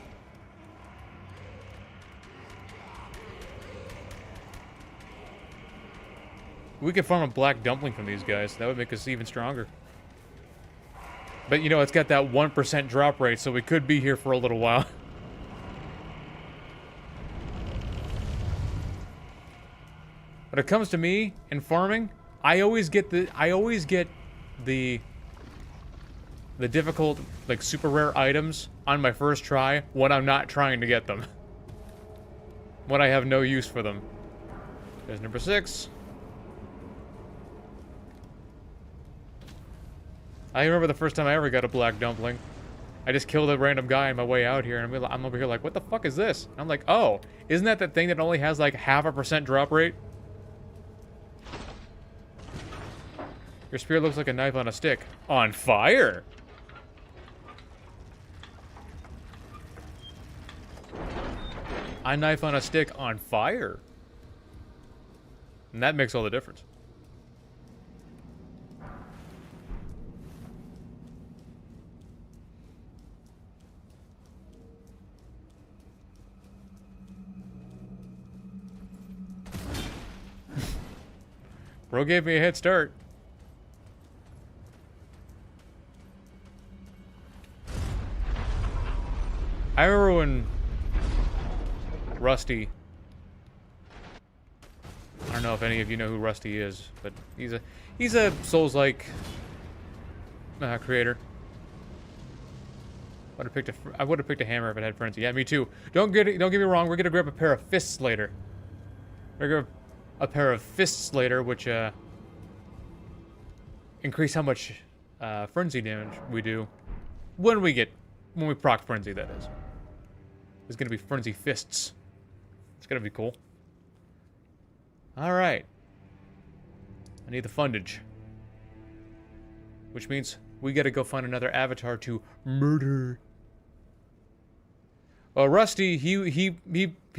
We could farm a black dumpling from these guys. That would make us even stronger. But, you know, it's got that 1% drop rate, so we could be here for a little while. When it comes to me and farming, I always get the difficult, like, super rare items on my first try when I'm not trying to get them. When I have no use for them. There's number 6. I remember the first time I ever got a black dumpling. I just killed a random guy on my way out here, and I'm over here like, what the fuck is this? And I'm like, oh, isn't that thing that only has like 0.5% drop rate? Your spear looks like a knife on a stick. On fire! A knife on a stick on fire. And that makes all the difference. Bro gave me a head start. I remember when Rusty, I don't know if any of you know who Rusty is, but he's a Souls-like creator. I would have picked a hammer if it had frenzy. Yeah, me too. Don't get me wrong. We're gonna grab a pair of fists later. We're gonna grab a pair of fists later, which increase how much frenzy damage we do when we proc frenzy. That is. It's gonna be frenzy fists. It's gonna be cool. All right. I need the fundage, which means we gotta go find another avatar to murder. Rusty, he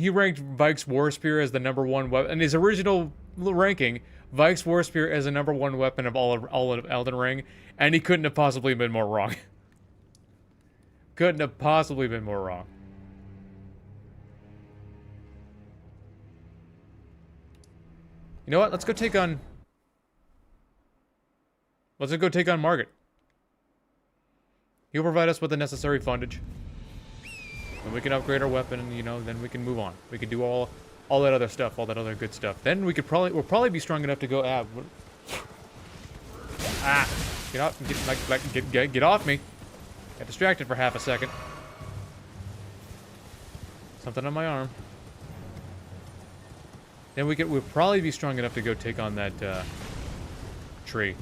ranked Vike's War Spear as the #1 weapon. In his original ranking, Vike's War Spear as the #1 weapon of all of Elden Ring, and he couldn't have possibly been more wrong. Couldn't have possibly been more wrong. You know what? Let's go take on Margit. He'll provide us with the necessary fundage. And we can upgrade our weapon, and, you know, then we can move on. We can do all that other stuff, all that other good stuff. Then we'll probably be strong enough to go, get off, get off me. Got distracted for half a second. Something on my arm. Then we'll probably be strong enough to go take on that, tree.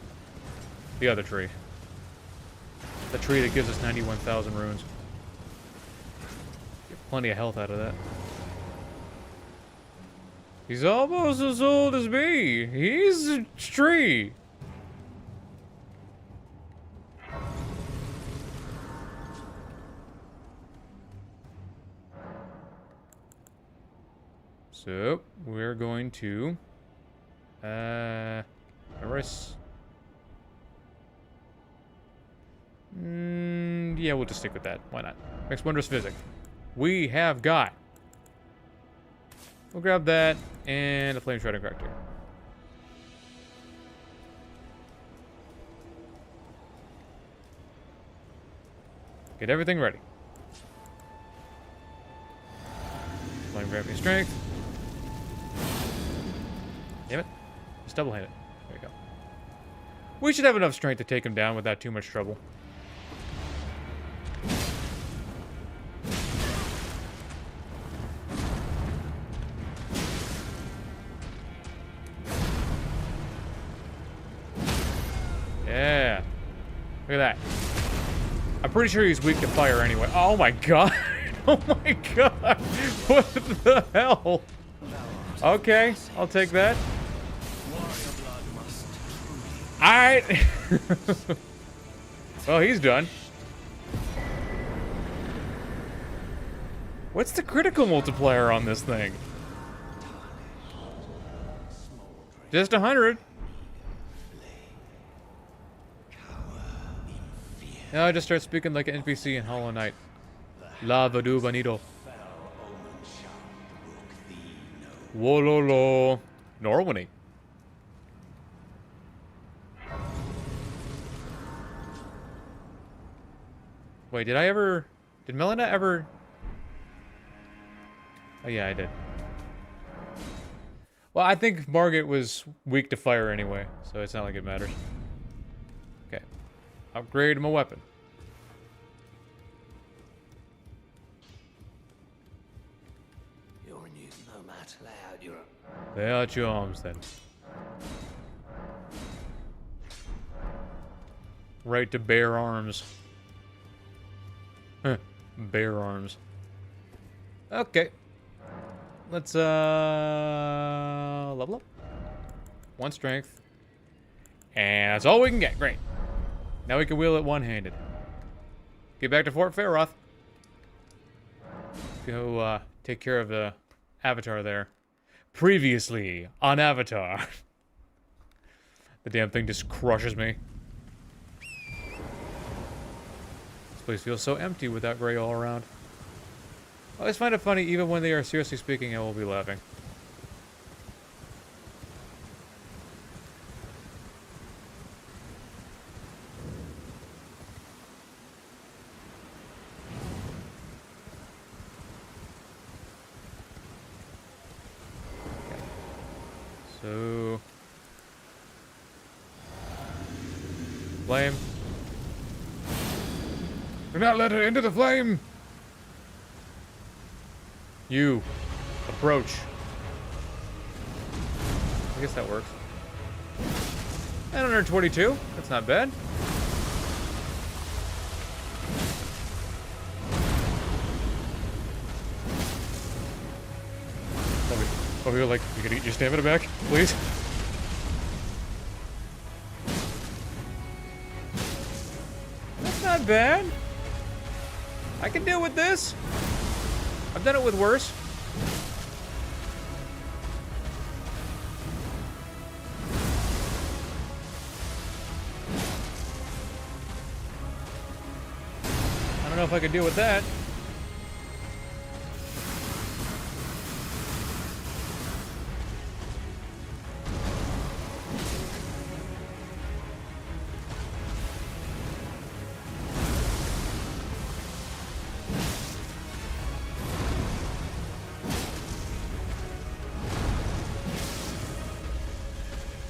The other tree. The tree that gives us 91,000 runes. Get plenty of health out of that. He's almost as old as me. He's a tree. So, we're going to... yeah, we'll just stick with that. Why not? Next Wondrous Physic. We have got... We'll grab that, and a Flame Shredding Corrector. Get everything ready. Flame Gravity Strength. Damn it. Just double-hand it. There you go. We should have enough strength to take him down without too much trouble. Yeah. Look at that. I'm pretty sure he's weak to fire anyway. Oh my god. Oh my god. What the hell? Okay, I'll take that. Alright. Well, he's done. What's the critical multiplier on this thing? Just 100. Now I just start speaking like an NPC in Hollow Knight. Lava do bonito. Wololo. Norwini. Wait, did Melina ever... Oh yeah, I did. Well, I think Margit was weak to fire anyway, so it's not like it matters. Okay. Upgrade my weapon. Lay out your arms then. Right to bare arms. Bare arms. Okay. Let's level up. 1 strength. And that's all we can get. Great. Now we can wheel it one-handed. Get back to Fort Faroth. Go take care of the avatar there. Previously on Avatar. The damn thing just crushes me. This place feels so empty without Gray all around. I always find it funny, even when they are seriously speaking, I will be laughing. So... Flame. Do not let her into the flame! You. Approach. I guess that works. 922. That's not bad. Over here, like, you can eat your stamina back, please. That's not bad. I can deal with this. I've done it with worse. I don't know if I could deal with that.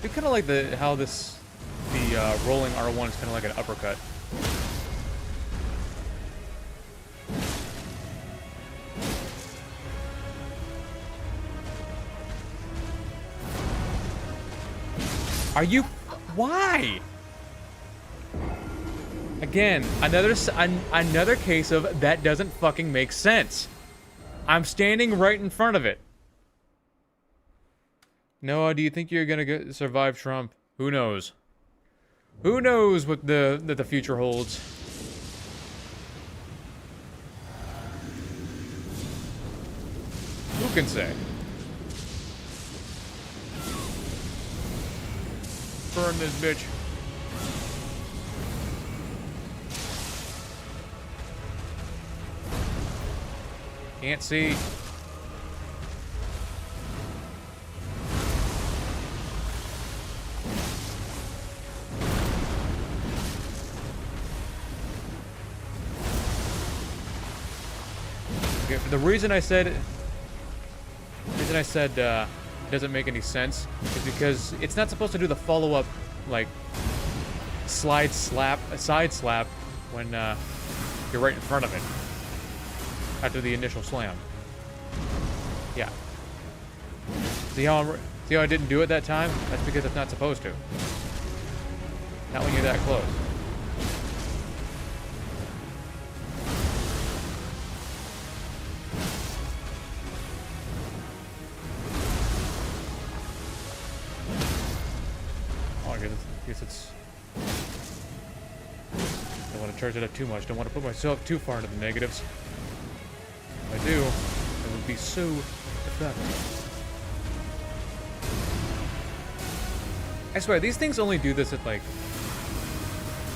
I kind of like how the rolling R1 is kind of like an uppercut. Are you? Why? Again, another case of that doesn't fucking make sense. I'm standing right in front of it. Noah, do you think you're gonna survive Trump? Who knows? Who knows what the future holds? Who can say? Burn this bitch. Can't see. The reason I said it doesn't make any sense is because it's not supposed to do the follow-up, like, side slap when you're right in front of it after the initial slam. Yeah. See how I didn't do it that time? That's because it's not supposed to. Not when you're that close. Don't want to charge it up too much. Don't want to put myself too far into the negatives. If I do, it would be so effective. I swear, these things only do this at, like,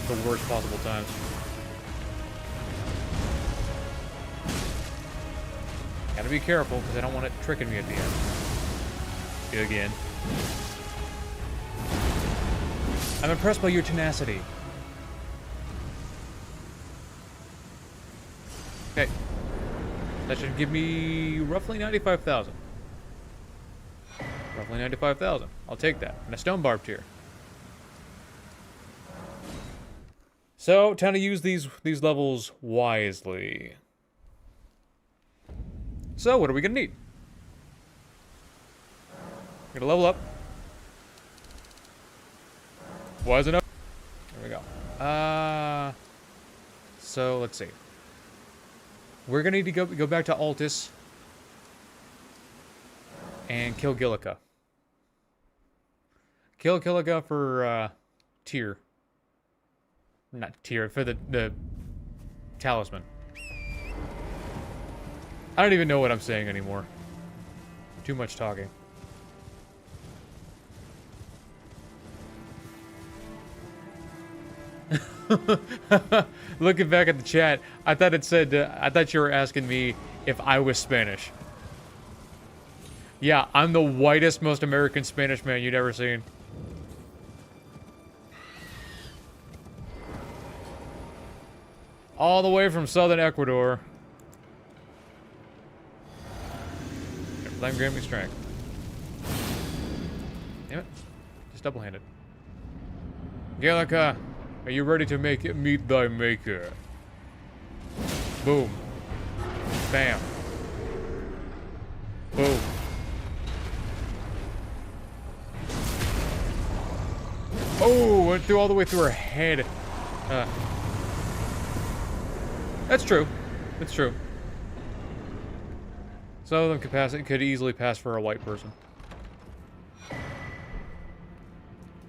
the worst possible times. Gotta be careful, because I don't want it tricking me at the end. Again. I'm impressed by your tenacity. Okay. That should give me roughly 95,000. Roughly 95,000. I'll take that. And a stone barbed here. So, time to use these levels wisely. So, what are we gonna need? We're gonna level up. Wise enough. There we go. So let's see. We're gonna need to go back to Altus and kill Gillica. Kill Gillica for Tyr. Not Tyr, for the talisman. I don't even know what I'm saying anymore. Too much talking. Looking back at the chat, I thought it said, I thought you were asking me if I was Spanish. Yeah, I'm the whitest, most American Spanish man you'd ever seen. All the way from southern Ecuador. Flame gave me strength. Damn it. Just double-handed. Gallica, are you ready to meet thy maker? Boom. Bam. Boom. Oh, went through all the way through her head. That's true. That's true. Some of them could easily pass for a white person.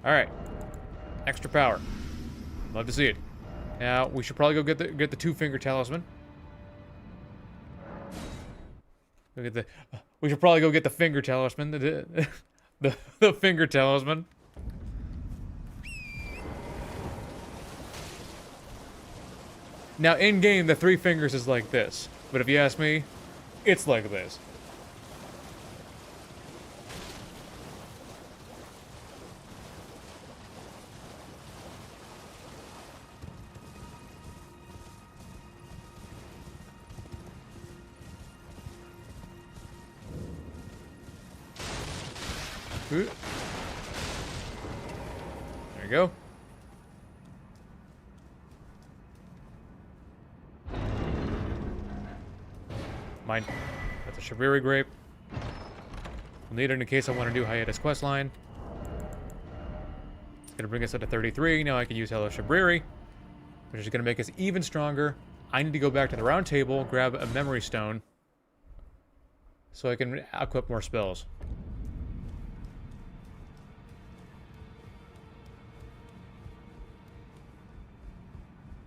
Alright. Extra power. Love to see it. Now, we should probably go get the two-finger talisman. We should probably go get the finger talisman. The finger talisman. Now, in-game, the 3 fingers is like this. But if you ask me, it's like this. Ooh. There you go. Mine. That's a Shabiri grape. We'll need it in case I want to do hiatus questline. It's gonna bring us up to 33. Now I can use Hello Shabiri, which is gonna make us even stronger. I need to go back to the round table, grab a memory stone, so I can equip more spells.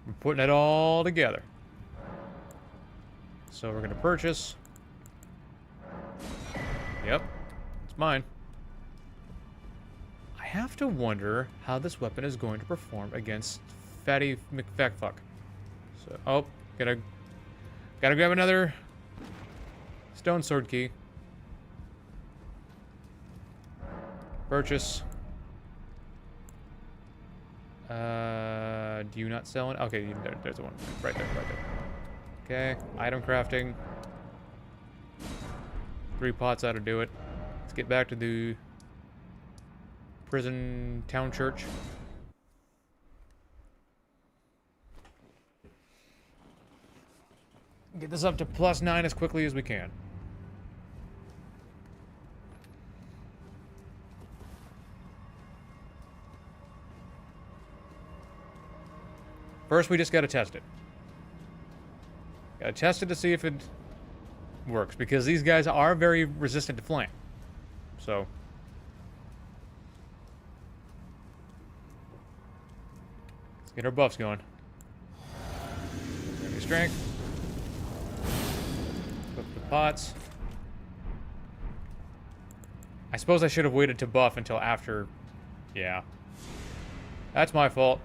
I'm putting it all together. So we're going to purchase. Yep. It's mine. I have to wonder how this weapon is going to perform against Fatty McFackfuck. So, oh, gotta grab another stone sword key. Purchase. Do you not sell one? Okay, there's one. Right there. Okay, item crafting. 3 pots ought to do it. Let's get back to the prison town church. Get this up to +9 as quickly as we can. First, we just gotta test it. Gotta test it to see if it works, because these guys are very resistant to flame. So. Let's get our buffs going. Enemy strength. Cook the pots. I suppose I should have waited to buff until after. Yeah. That's my fault.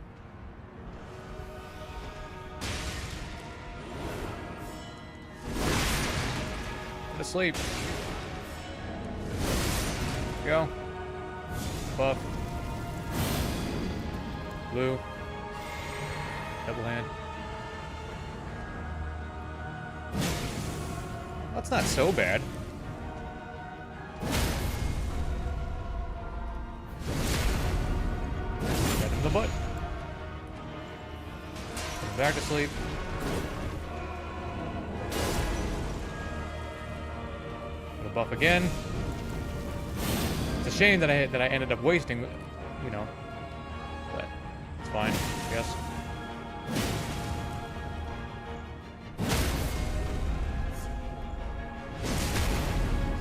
Asleep. Go. Buff. Blue. Double hand. That's not so bad. Get in the butt. Back to sleep. Buff again. It's a shame that I ended up wasting, you know, but it's fine, I guess.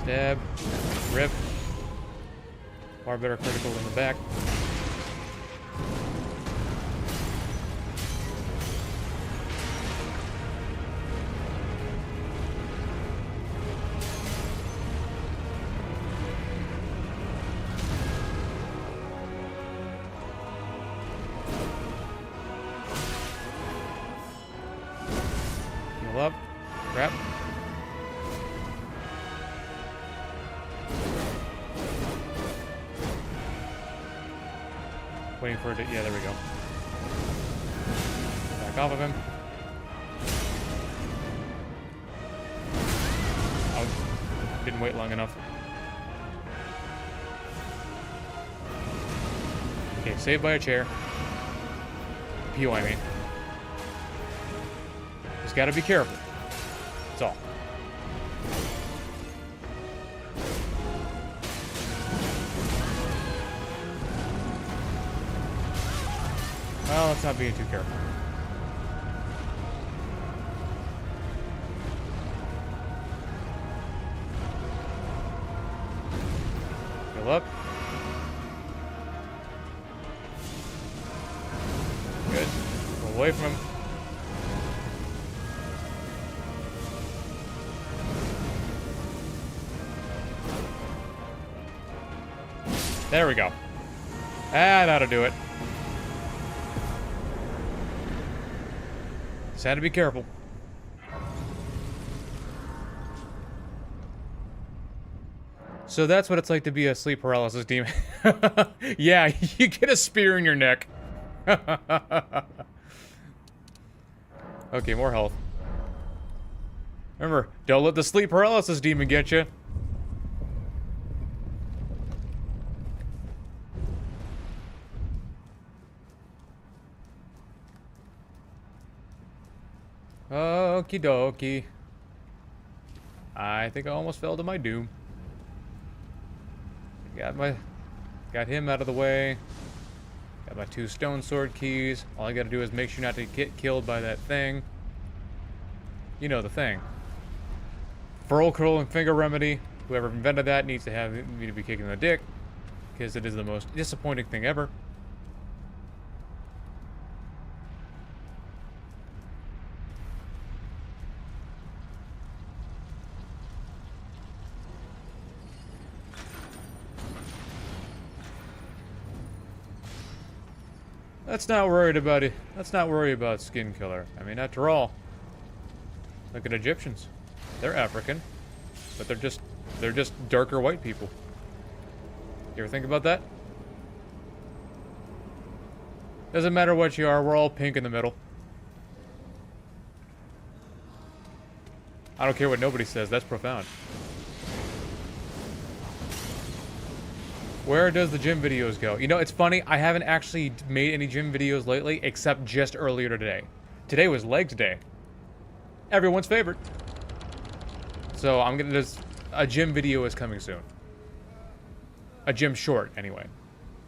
Stab, rip. Far better critical than the back. Up. Crap. Waiting for it to... Yeah, there we go. Back off of him. Oh, didn't wait long enough. Okay, saved by a chair. Pew, I mean. Just gotta be careful. That's all. Well, let's not be too careful. Heal up. Good. Pull away from him. There we go. Ah, that'll do it. Just had to be careful. So that's what it's like to be a sleep paralysis demon. Yeah, you get a spear in your neck. Okay, more health. Remember, don't let the sleep paralysis demon get you. Okie dokie. I think I almost fell to my doom. Got him out of the way. Got my 2 stone sword keys. All I gotta do is make sure not to get killed by that thing. You know the thing. Furl curl and finger remedy. Whoever invented that needs to have me to be kicking the dick, because it is the most disappointing thing ever. Let's not worry about it. Let's not worry about skin killer. I mean, after all, look at Egyptians. They're African, but they're just darker white people. You ever think about that? Doesn't matter what you are, we're all pink in the middle. I don't care what nobody says, that's profound. Where does the gym videos go? You know, it's funny, I haven't actually made any gym videos lately, except just earlier today. Today was legs day. Everyone's favorite. So I'm gonna just, a gym video is coming soon. A gym short, anyway.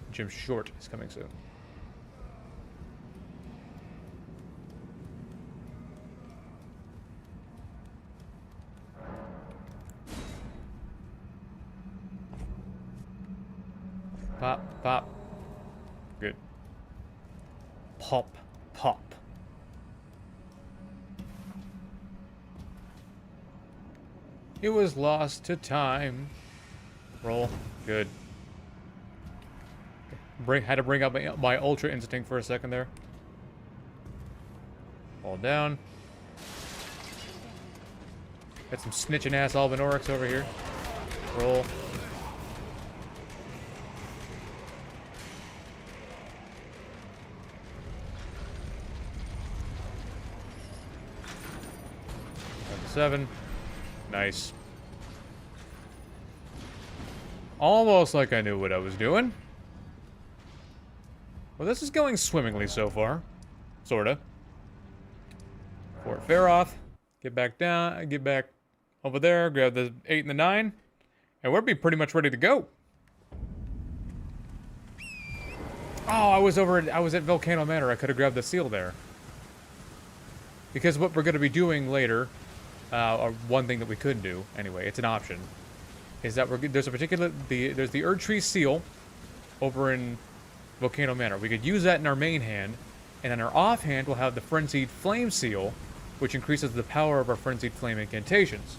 A gym short is coming soon. Pop, pop. Good. Pop, pop. It was lost to time. Roll. Good. Had to bring up my ultra instinct for a second there. Fall down. Got some snitching ass Albinorics over here. Roll. Level 7. Nice. Almost like I knew what I was doing. Well, this is going swimmingly so far. Sorta. Fort Faroth. Get back down. Get back over there. Grab the 8 and the 9. And we'll be pretty much ready to go. Oh, I was at Volcano Manor. I could have grabbed the seal there. Because what we're going to be doing later, or one thing that we could do, anyway, it's an option, is that there's the Erd Tree seal over in Volcano Manor. We could use that in our main hand, and in our offhand we'll have the Frenzied Flame seal, which increases the power of our Frenzied Flame incantations.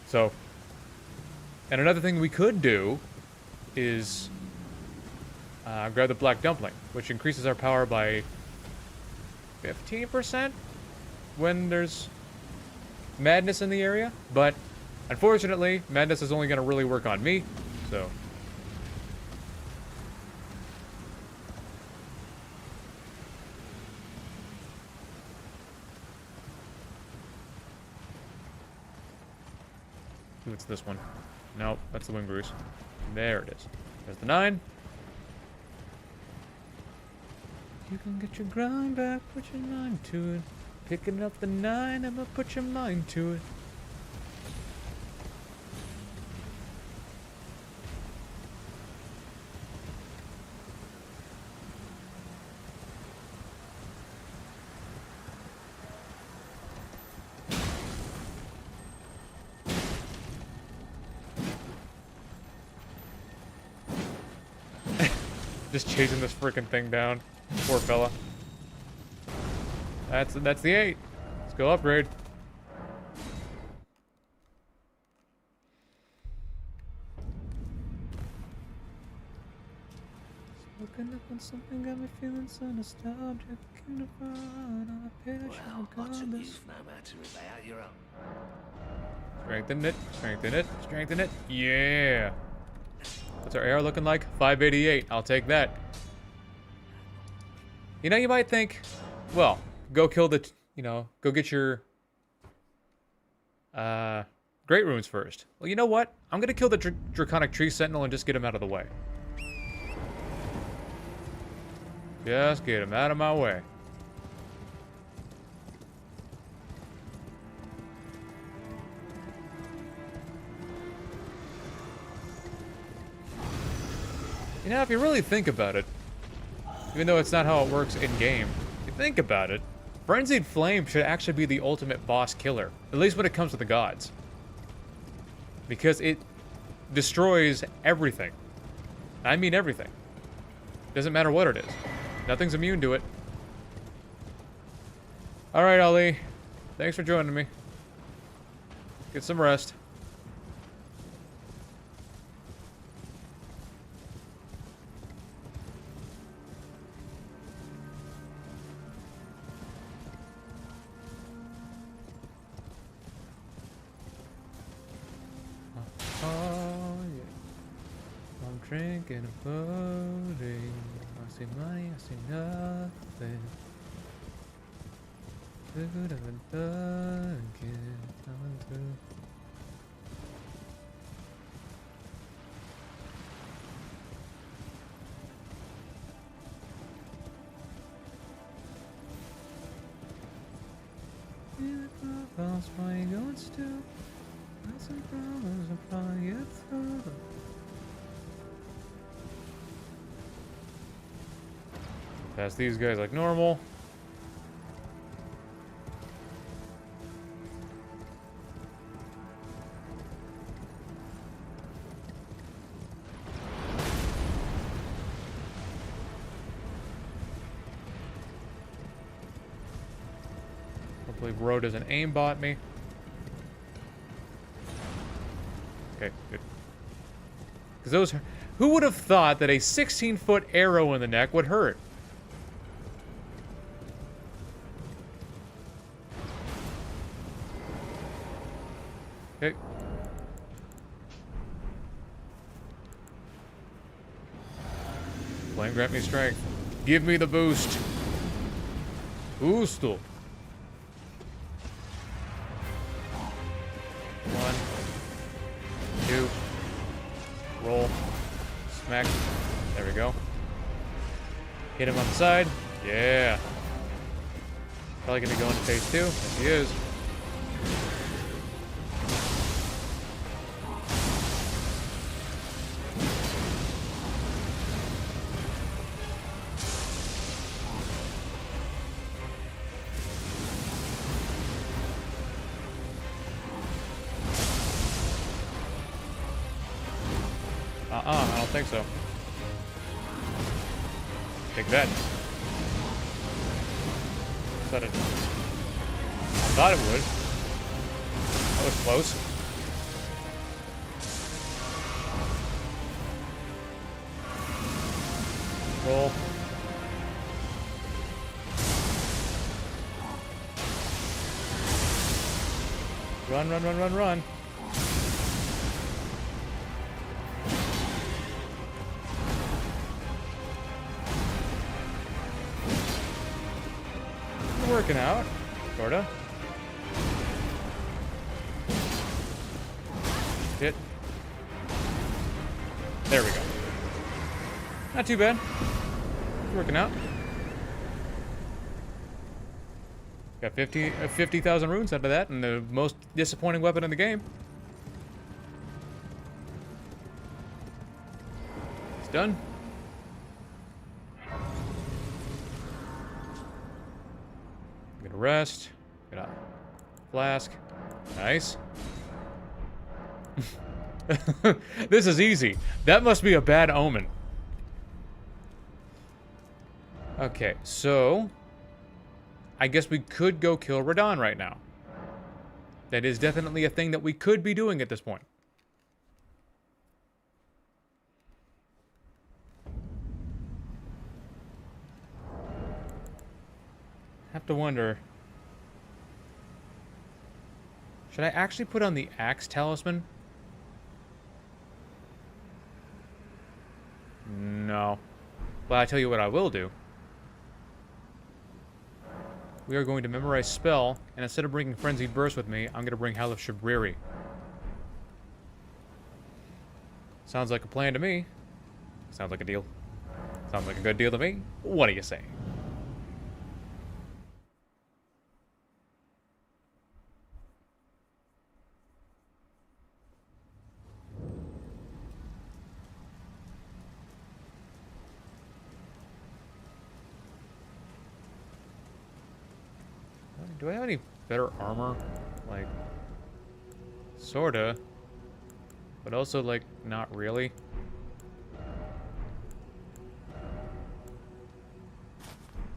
So, and another thing we could do is grab the Black Dumpling, which increases our power by 15% when there's madness in the area, but unfortunately, madness is only going to really work on me, so. What's this one? Nope, that's the Wind Bruise. There it is. There's the 9. You can get your grind back, put your mind to it. Picking up the 9, I'ma put your mind to it. Just chasing this freaking thing down. Poor fella. That's the 8. Let's go upgrade. Looking up on something got me feeling so nostalgic. Came to find all the passion Well, I took you regardless. no matter about your own. Strengthen it, strengthen it, strengthen it. Yeah. What's our AR looking like? 588. I'll take that. You know, you might think, well, go kill the, go get your great runes first. Well, you know what? I'm gonna kill the Draconic Tree Sentinel and just get him out of the way. Just get him out of my way. You know, if you really think about it, even though it's not how it works in-game, if you think about it, Frenzied Flame should actually be the ultimate boss killer, at least when it comes to the gods. Because it destroys everything. I mean everything. Doesn't matter what it is. Nothing's immune to it. Alright, Ali. Thanks for joining me. Get some rest. Oh, yeah. I'm drinking a pudding. I see money, I see nothing. Good of a Dunkin', nothing to. Why you going still? Got some problems, I'll probably get through them. Pass these guys like normal. Hopefully Bro doesn't aimbot me. Okay, good. Because those... Who would have thought that a 16-foot arrow in the neck would hurt? Okay. Flame grant me strength. Give me the boost. Boostle. 1, 2, roll, smack. There we go. Hit him on the side. Yeah. Probably gonna go into phase 2. Yes, he is. I don't think so. Take that. I thought it would. That was close. Roll. Run, run, run, run, run. Working out, sorta. Hit. There we go. Not too bad. It's working out. Got 50,000 runes out of that, and the most disappointing weapon in the game. It's done. Get a rest. Get a flask. Nice. This is easy. That must be a bad omen. Okay, so I guess we could go kill Radon right now. That is definitely a thing that we could be doing at this point. Have to wonder. Should I actually put on the Axe Talisman? No. But I tell you what I will do. We are going to memorize spell, and instead of bringing Frenzied Burst with me, I'm going to bring Howl of Shabriri. Sounds like a plan to me. Sounds like a deal. Sounds like a good deal to me. What do you say? Do I have any better armor? Like, sorta. But also, like, not really.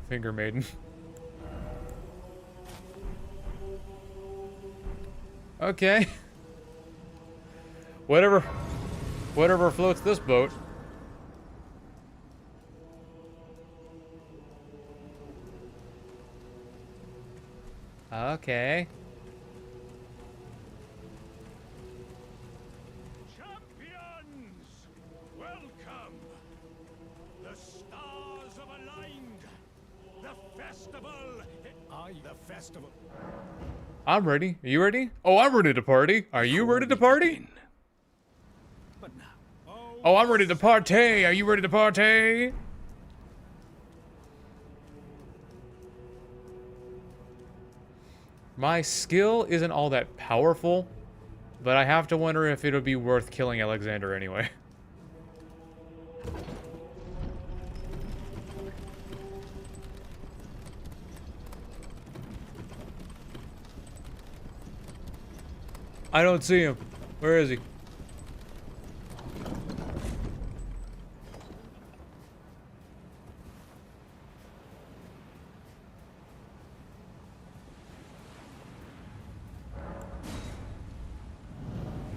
Finger Maiden. Okay. Whatever floats this boat. Okay. Champions! Welcome! The stars have aligned! The festival! The festival! I'm ready. Are you ready? Oh, I'm ready to party. Are you ready to party? But now... Oh, I'm ready to party. Are you ready to party? My skill isn't all that powerful, but I have to wonder if it'll be worth killing Alexander anyway. I don't see him. Where is he?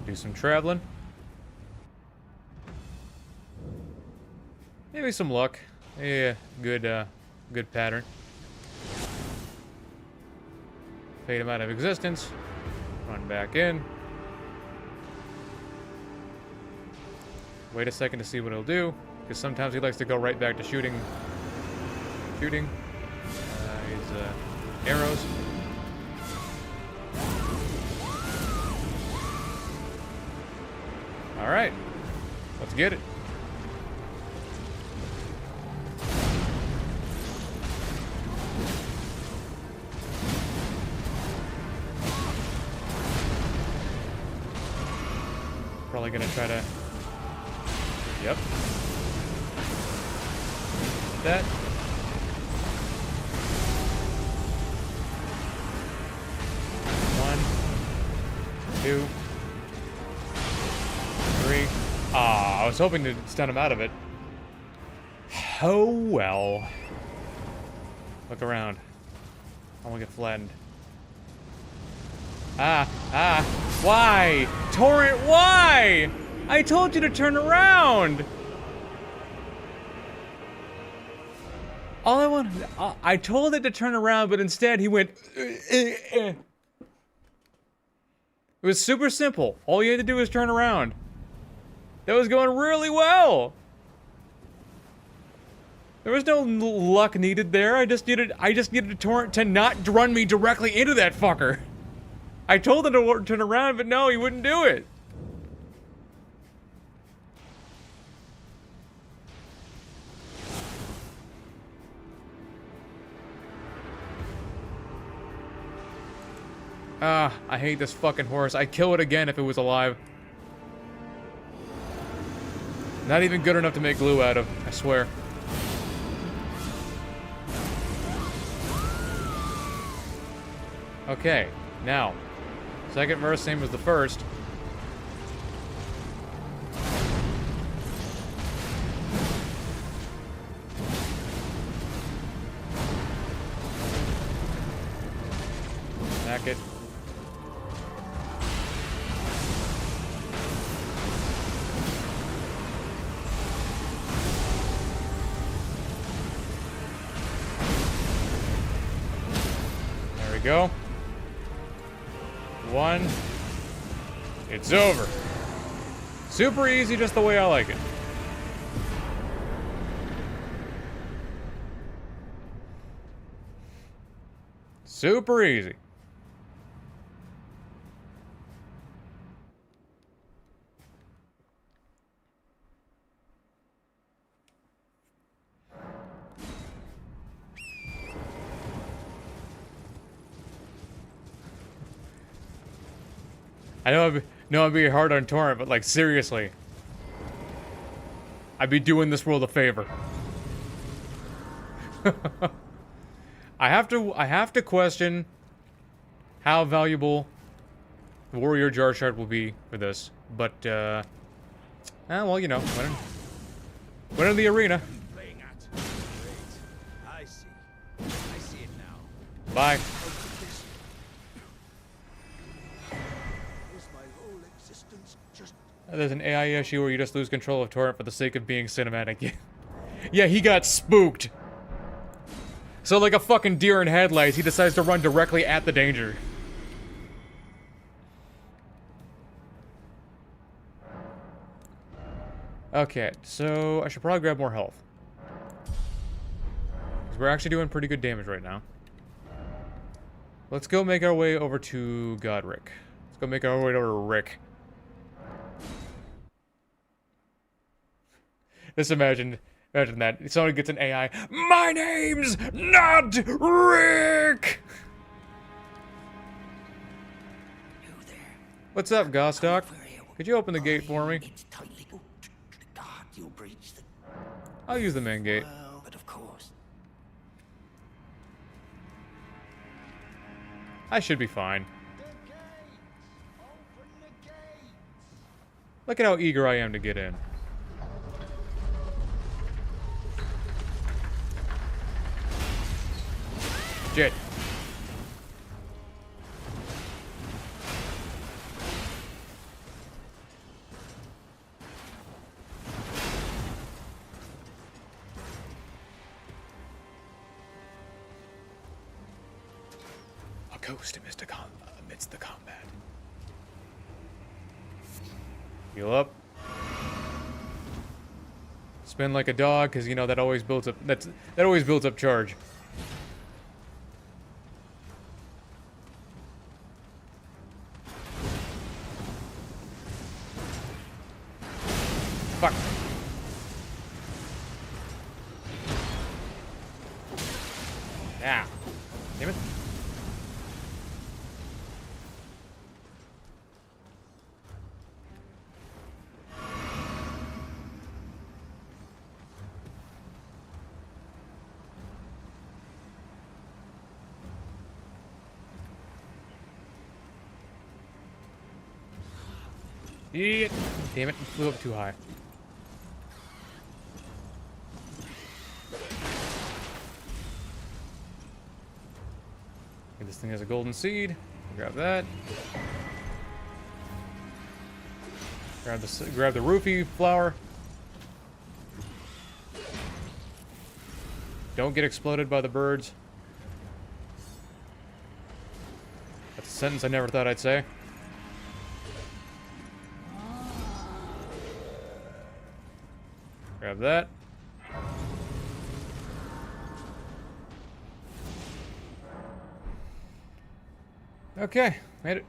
Do some traveling. Maybe some luck. Yeah, good pattern. Fade him out of existence. Run back in. Wait a second to see what he'll do, because sometimes he likes to go right back to shooting. His arrows. All right, let's get it. Probably gonna try to. Yep. That. One, two, three. Ah, I was hoping to stun him out of it. Oh well. Look around. I won't get flattened. Why? Torrent, why? I told you to turn around. All I wanted, I told it to turn around, but instead he went. It was super simple. All you had to do was turn around. That was going really well. There was no luck needed there. I just needed a torrent to not run me directly into that fucker. I told him to turn around, but no, he wouldn't do it. Ah, I hate this fucking horse. I'd kill it again if it was alive. Not even good enough to make glue out of, I swear. Okay, now, second verse, same as the first. Back it. There we go. One. It's over. Super easy, just the way I like it. Super easy. I know I'm being hard on Torrent, but like seriously, I'd be doing this world a favor. I have to question how valuable the Warrior Jar Shard will be for this, but well, you know, win in the arena. Playing at. Great. I see. I see it now. Bye. Is my whole existence just There's an AI issue where you just lose control of Torrent for the sake of being cinematic. Yeah, he got spooked. So like a fucking deer in headlights, he decides to run directly at the danger. Okay, so I should probably grab more health. Because we're actually doing pretty good damage right now. Let's go make our way over to Godric. Let's go make our way over to Rick. Just imagine that. Someone gets an AI. My name's not Rick! You there? What's up, Gostock? Could you open the gate for me? It's tightly. Oh, God, you'll breach the. I'll use the main gate. Well, but of course. I should be fine. Look at how eager I am to get in. Shit. A ghost amidst the combat. Heal up. Spin like a dog, because you know that always builds up. That always builds up charge. Fuck. Yeah. Damn it. Yeah. Damn it, flew up too high. Okay, this thing has a golden seed. Grab that. Grab the roofie flower. Don't get exploded by the birds. That's a sentence I never thought I'd say. Grab that. Okay, made it.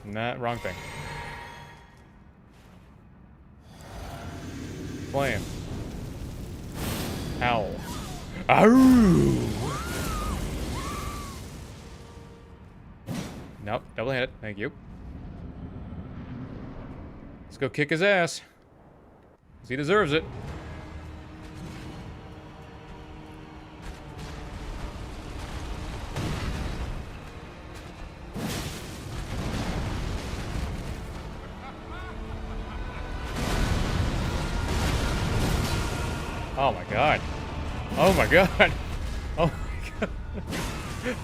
Nah, wrong thing. Flame. Owl. Ow! Double-handed. Thank you. Let's go kick his ass. 'Cause he deserves it. Oh my god. Oh my god. Oh my god.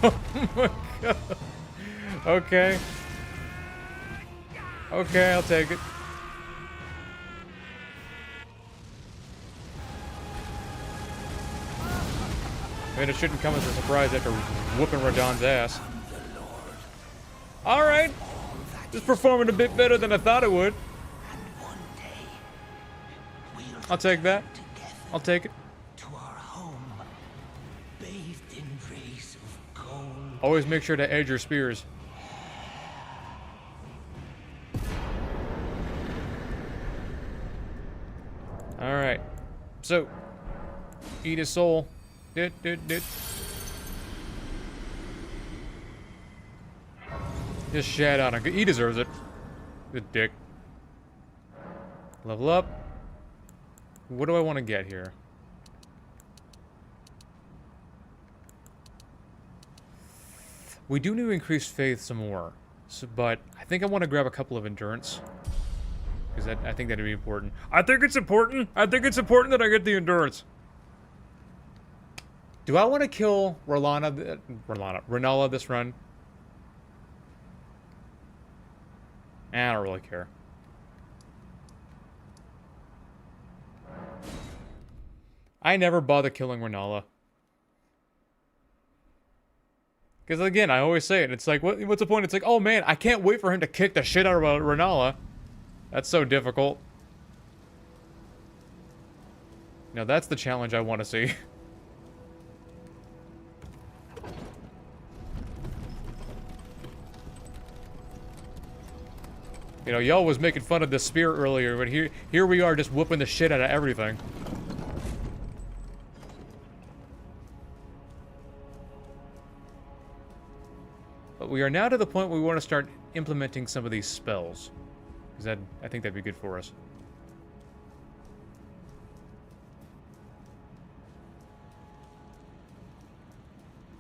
Oh my god. Okay. Okay, I'll take it. I mean, it shouldn't come as a surprise after whooping Radon's ass. Alright. It's performing a bit better than I thought it would. I'll take that. I'll take it. To our home, bathed in rays of gold. Always make sure to edge your spears. Alright. So, eat his soul. Dit. Just shat on him. He deserves it. Good dick. Level up. What do I want to get here? We do need to increase faith some more. So, but I think I want to grab a couple of endurance. Because I think that'd be important. I think it's important. I think it's important that I get the endurance. Do I want to kill Renala this run? I don't really care. I never bother killing Renala. Because again, I always say it. It's like, what's the point? It's like, oh man, I can't wait for him to kick the shit out of Renala. That's so difficult. Now that's the challenge I want to see. You know, y'all was making fun of the spear earlier, but here we are just whooping the shit out of everything. But we are now to the point where we want to start implementing some of these spells. Because I think that'd be good for us.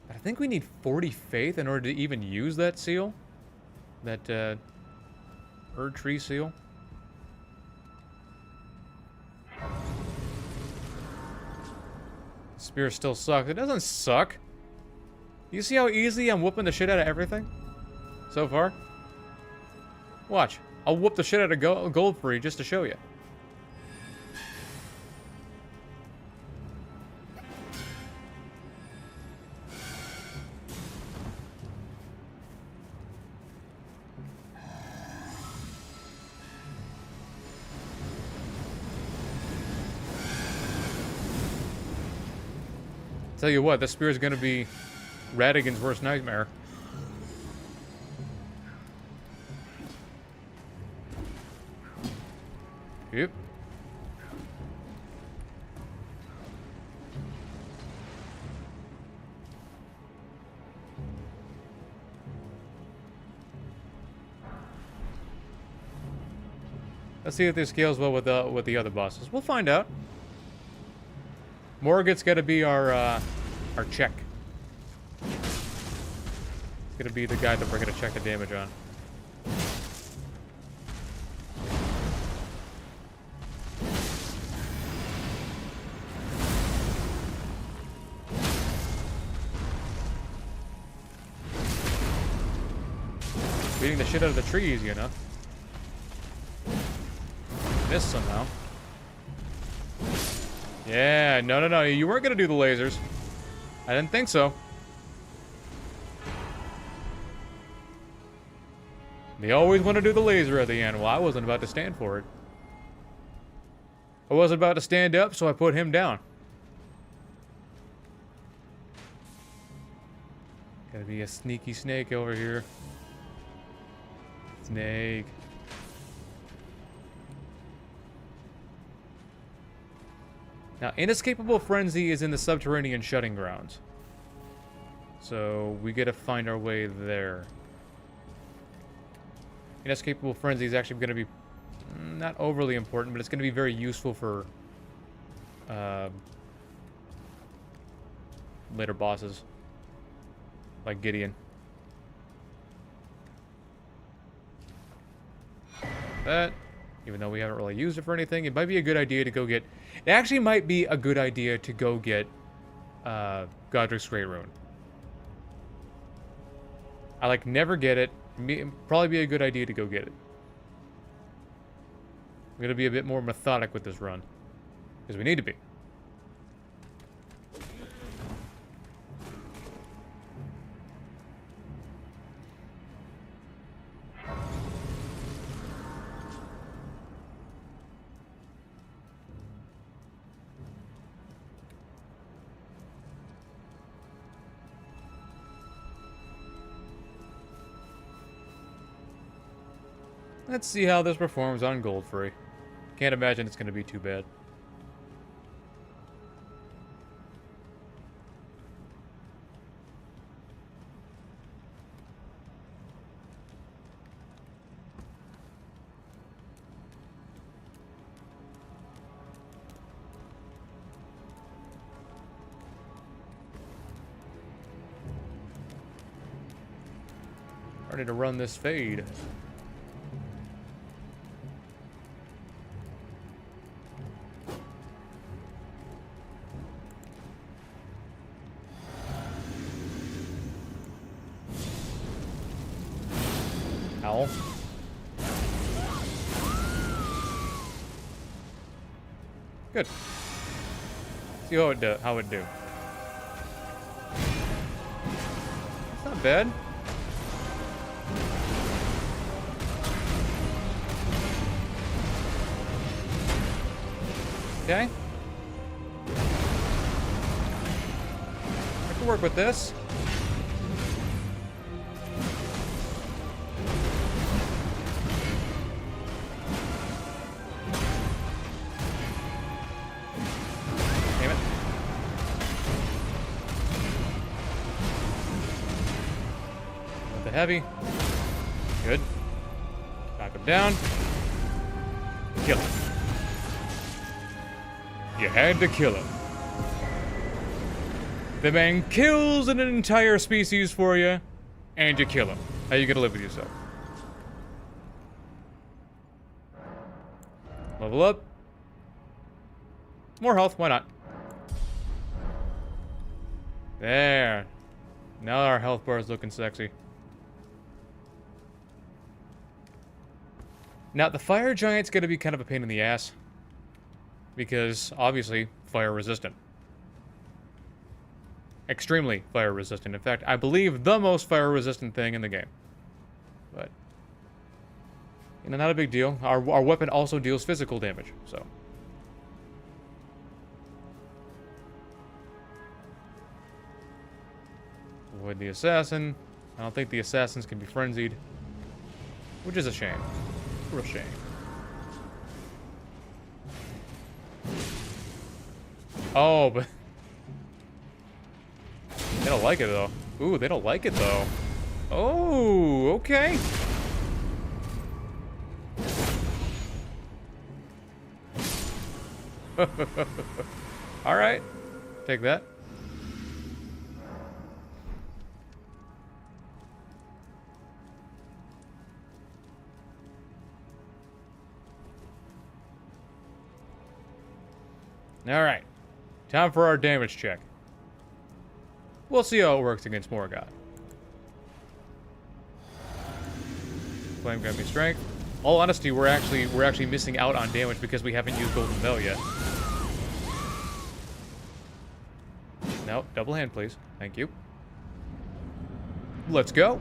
But I think we need 40 faith in order to even use that seal. That, Erd Tree seal. Spear still sucks. It doesn't suck. You see how easy I'm whooping the shit out of everything? So far? Watch. I'll whoop the shit out of gold free just to show you. Tell you what, this spear is gonna be Radigan's worst nightmare. Yep. Let's see if this scales well with the other bosses. We'll find out. Morgut's gotta be our check. It's gonna be the guy that we're gonna check the damage on. Beating the shit out of the trees, you know. Missed somehow. Yeah, no. You weren't gonna do the lasers. I didn't think so. They always want to do the laser at the end. Well, I wasn't about to stand for it. I wasn't about to stand up, so I put him down. Gotta be a sneaky snake over here. Snake. Now, Inescapable Frenzy is in the subterranean shutting grounds. So, we gotta find our way there. Inescapable Frenzy is actually going to be not overly important, but it's going to be very useful for later bosses, like Gideon. That, even though we haven't really used it for anything, it might be a good idea to go get... It actually might be a good idea to go get Godric's Great Rune. I, like, never get it. Probably be a good idea to go get it. I'm going to be a bit more methodic with this run. Because we need to be. Let's see how this performs on Goldfree. Can't imagine it's going to be too bad. Ready to run this fade. Owl. Good. See how it do. It's not bad. Okay. I can work with this. Damn it. With the heavy. Good. Knock him down. Kill him. You had to kill him. The man kills an entire species for you, and you kill him. How you gonna live with yourself? Level up. More health, why not? There. Now our health bar is looking sexy. Now, the fire giant's gonna be kind of a pain in the ass. Because, obviously, fire resistant. Extremely fire resistant. In fact, I believe the most fire resistant thing in the game. But, you know, not a big deal. Our weapon also deals physical damage, so. Avoid the assassin. I don't think the assassins can be frenzied. Which is a shame. Real shame. Oh, but they don't like it, though. Ooh, they don't like it, though. Oh, okay. All right. Take that. All right. Time for our damage check. We'll see how it works against Morgoth. Flame got me strength. All honesty, we're actually missing out on damage because we haven't used Golden Bell yet. No, double hand, please. Thank you. Let's go.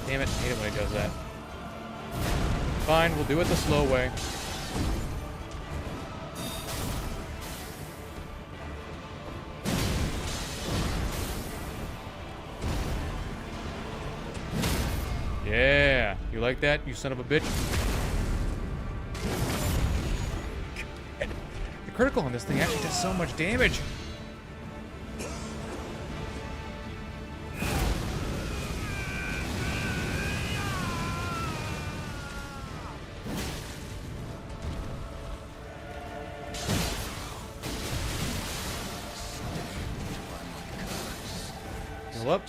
Damn it, I hate it when it does that. Fine, we'll do it the slow way. Yeah, you like that, you son of a bitch? And the critical on this thing actually does so much damage. Heal up.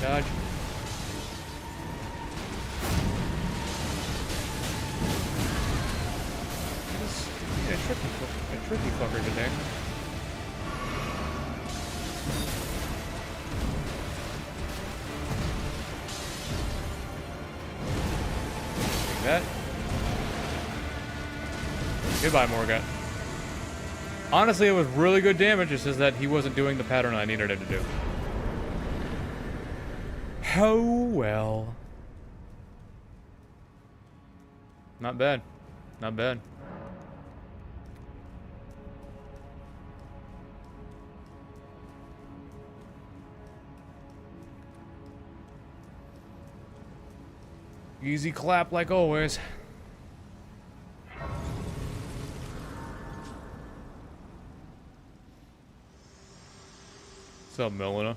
Dodge. A tricky fucker today. Take that. Goodbye, Morgat. Honestly, it was really good damage. It's just that he wasn't doing the pattern I needed him to do. Oh well. Not bad. Not bad. Easy clap like always. What's up, Melina?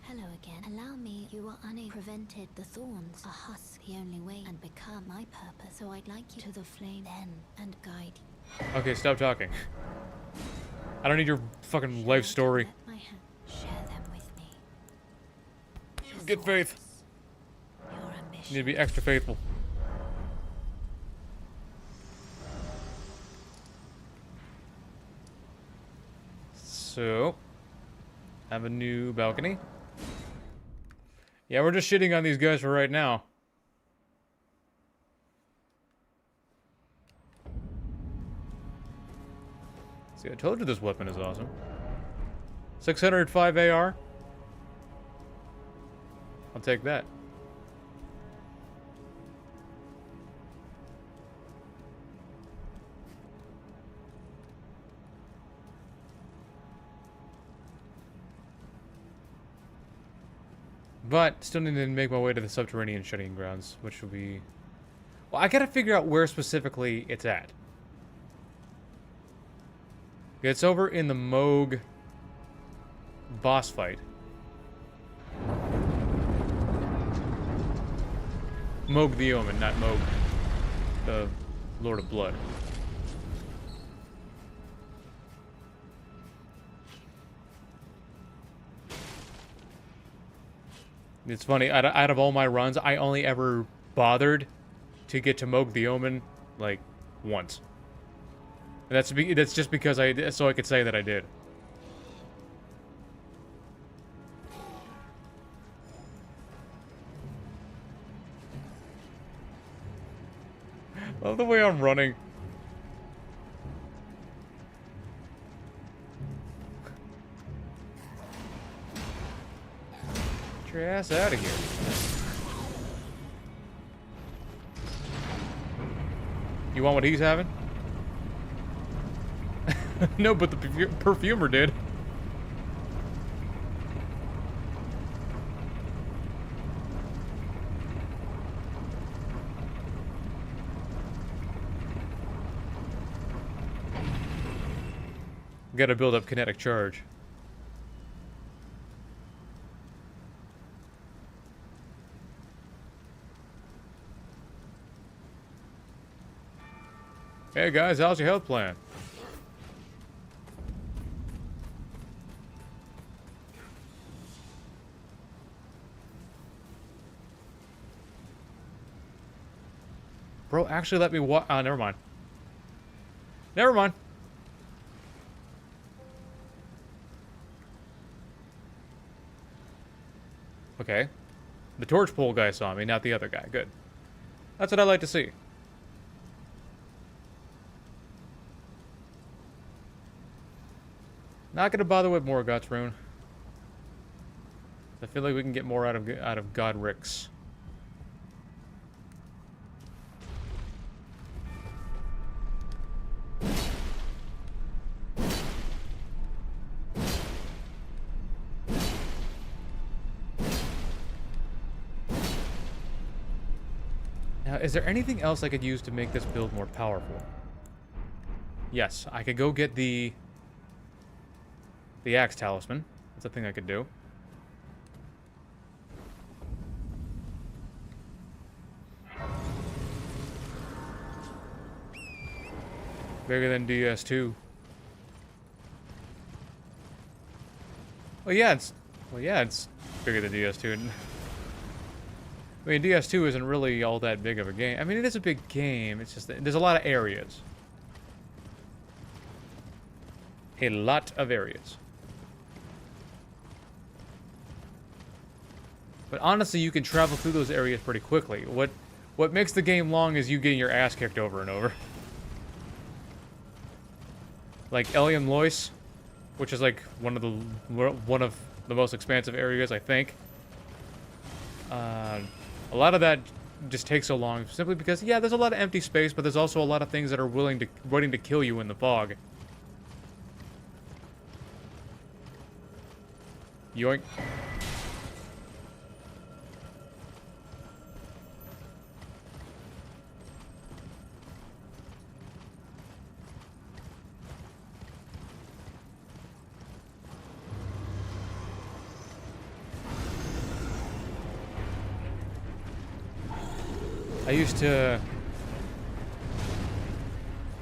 Hello again. Allow me. You are unable prevented the thorns. A husk the only way and become my purpose. So I'd like you to the flame then and guide you. Okay, stop talking. I don't need your fucking life story. Let my hand share them with me. Your Get faith. thoughts, your ambition. You need to be extra faithful. So, have a new balcony. Yeah, we're just shitting on these guys for right now. See, I told you this weapon is awesome. 605 AR. I'll take that. But still need to make my way to the subterranean shutting grounds, which will be... Well, I gotta figure out where specifically it's at. It's over in the Moog boss fight. Moog the Omen, not Moog the Lord of Blood. It's funny, out of all my runs, I only ever bothered to get to Moog the Omen, like, once. And that's just because so I could say that I did. Love the way I'm running. Get your ass out of here. You want what he's having? No, but the perfumer did. Gotta build up kinetic charge. Hey guys, how's your health plan? Bro, actually let me never mind. Never mind. Okay. The torch pole guy saw me, not the other guy. Good. That's what I like to see. Not gonna bother with more Guts Rune. I feel like we can get more out of Godric's. Is there anything else I could use to make this build more powerful? Yes, I could go get the axe talisman. That's a thing I could do. Bigger than DS2. Well, yeah, it's bigger than DS2. I mean, DS2 isn't really all that big of a game. I mean, it is a big game. It's just that there's a lot of areas. A lot of areas. But honestly, you can travel through those areas pretty quickly. What makes the game long is you getting your ass kicked over and over. Like Elden Lois, which is like one of the most expansive areas, I think. A lot of that just takes so long simply because, yeah, there's a lot of empty space, but there's also a lot of things that are waiting to kill you in the fog. Yoink. I used to...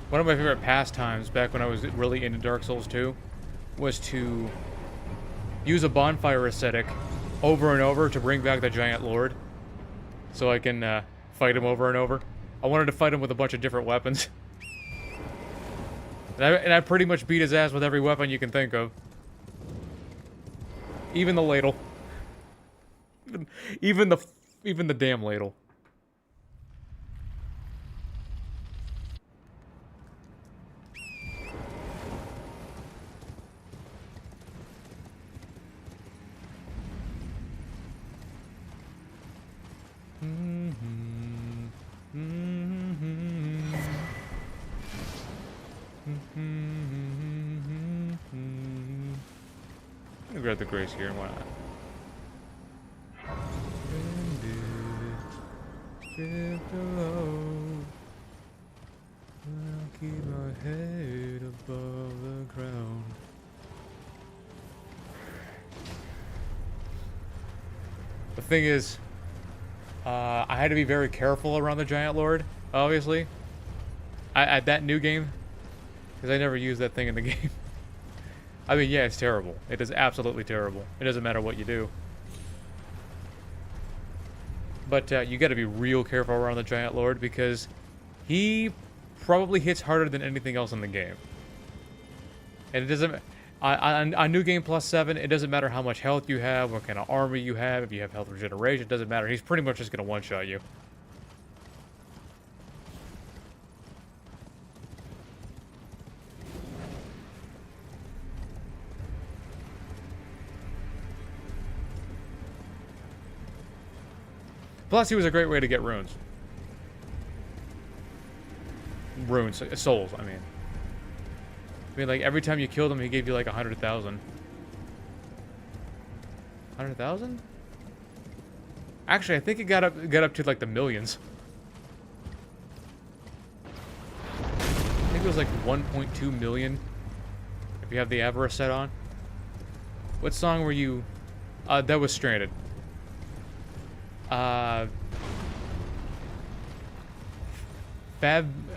One of my favorite pastimes back when I was really into Dark Souls 2 was to use a bonfire aesthetic over and over to bring back the Giant Lord so I can fight him over and over. I wanted to fight him with a bunch of different weapons. And I pretty much beat his ass with every weapon you can think of. Even the ladle. Even the damn ladle. I'm gonna grab the grace here, why not? I'll keep my head above the ground. The thing is, I had to be very careful around the Giant Lord, obviously. At that new game, because I never used that thing in the game. I mean, yeah, it's terrible. It is absolutely terrible. It doesn't matter what you do. But you got to be real careful around the Giant Lord because he probably hits harder than anything else in the game. And it doesn't... On New Game Plus 7, it doesn't matter how much health you have, what kind of armor you have, if you have health regeneration, it doesn't matter. He's pretty much just going to one-shot you. Plus, he was a great way to get runes. Runes, souls, I mean. I mean, like, every time you killed him, he gave you, like, 100,000. 100,000? Actually, I think it got up to, like, the millions. I think it was, like, 1.2 million. If you have the Avarice set on. What song were you... that was Stranded.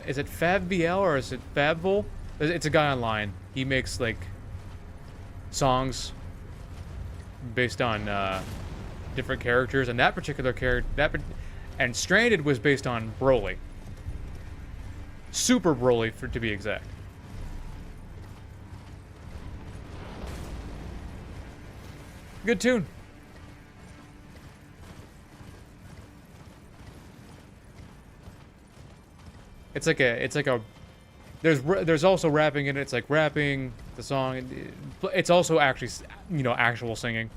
Is it FabVL or is it Fabvol? It's a guy online. He makes like songs based on different characters, and that particular character, and Stranded was based on Broly. Super Broly, to be exact. Good tune. It's like a there's also rapping in it. It's like rapping the song. It's also actually, you know, actual singing.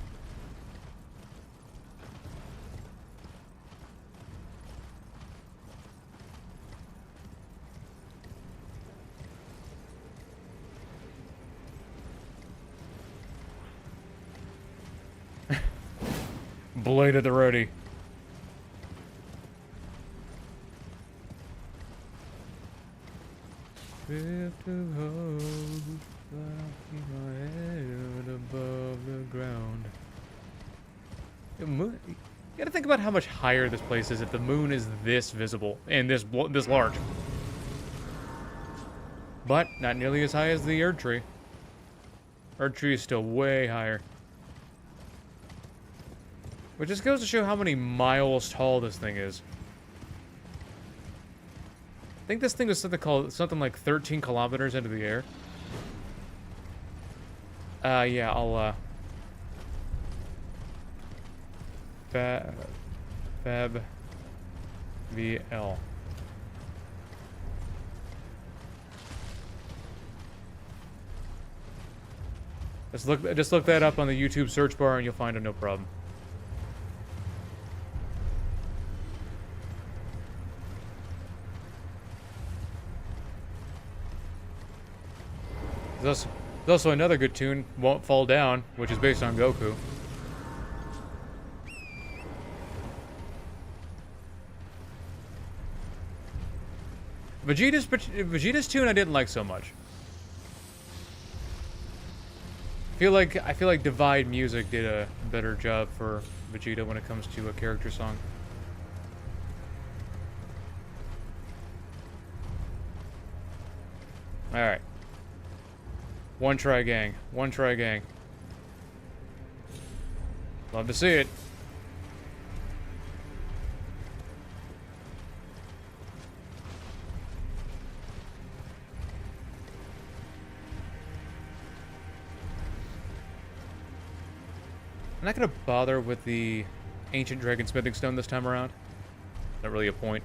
Blade at the ready. to hold, but I'll keep my head above the ground. The moon, you gotta think about how much higher this place is if the moon is this visible and this large. But not nearly as high as the Erd Tree. Erd Tree is still way higher. Which just goes to show how many miles tall this thing is. I think this thing was something like 13 kilometers into the air. Yeah, I'll Fab VL. Just look that up on the YouTube search bar and you'll find it, no problem. There's also another good tune, Won't Fall Down, which is based on Goku. Vegeta's tune I didn't like so much. I feel like Divide Music did a better job for Vegeta when it comes to a character song. Alright. One try gang. One try gang. Love to see it. I'm not gonna bother with the ancient dragon smithing stone this time around. Not really a point.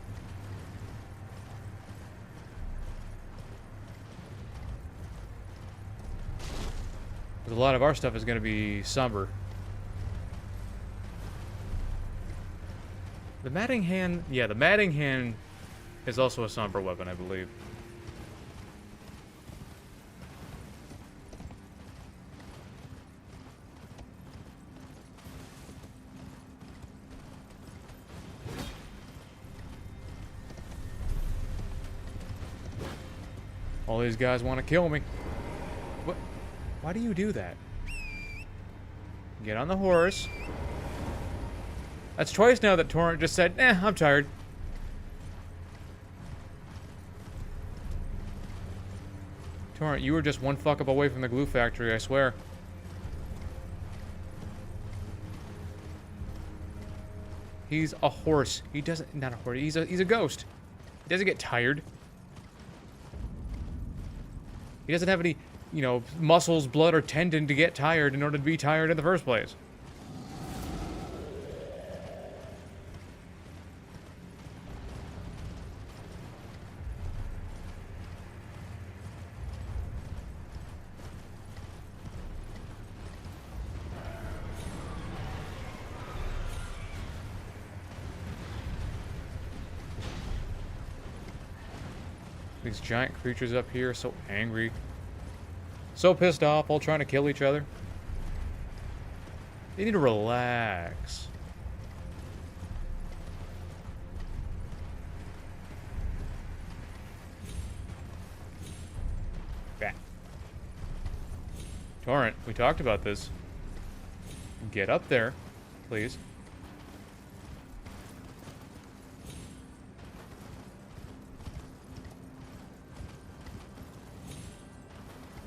Because a lot of our stuff is gonna be somber. The matting hand, yeah, the matting hand is also a somber weapon, I believe. All these guys want to kill me. What? Why do you do that? Get on the horse. That's twice now that Torrent just said, I'm tired. Torrent, you were just one fuck up away from the glue factory, I swear. He's a horse. He doesn't, not a horse, he's a ghost. He doesn't get tired. He doesn't have any, muscles, blood, or tendon to get tired in order to be tired in the first place. These giant creatures up here are so angry. So pissed off, all trying to kill each other. They need to relax. Bat. Torrent, we talked about this. Get up there, please.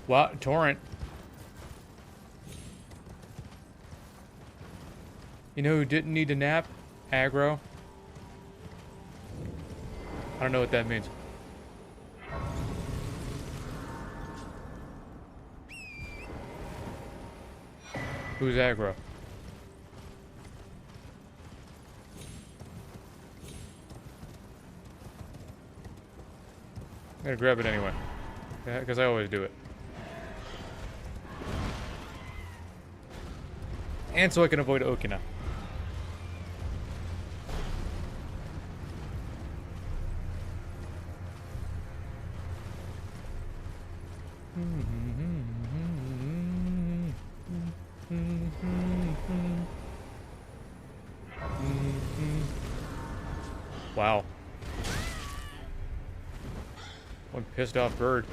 Wow, Torrent. You know who didn't need to nap? Aggro. I don't know what that means. Who's aggro? I'm gonna grab it anyway. Yeah, because I always do it. And so I can avoid Okina. Wow. One pissed off bird.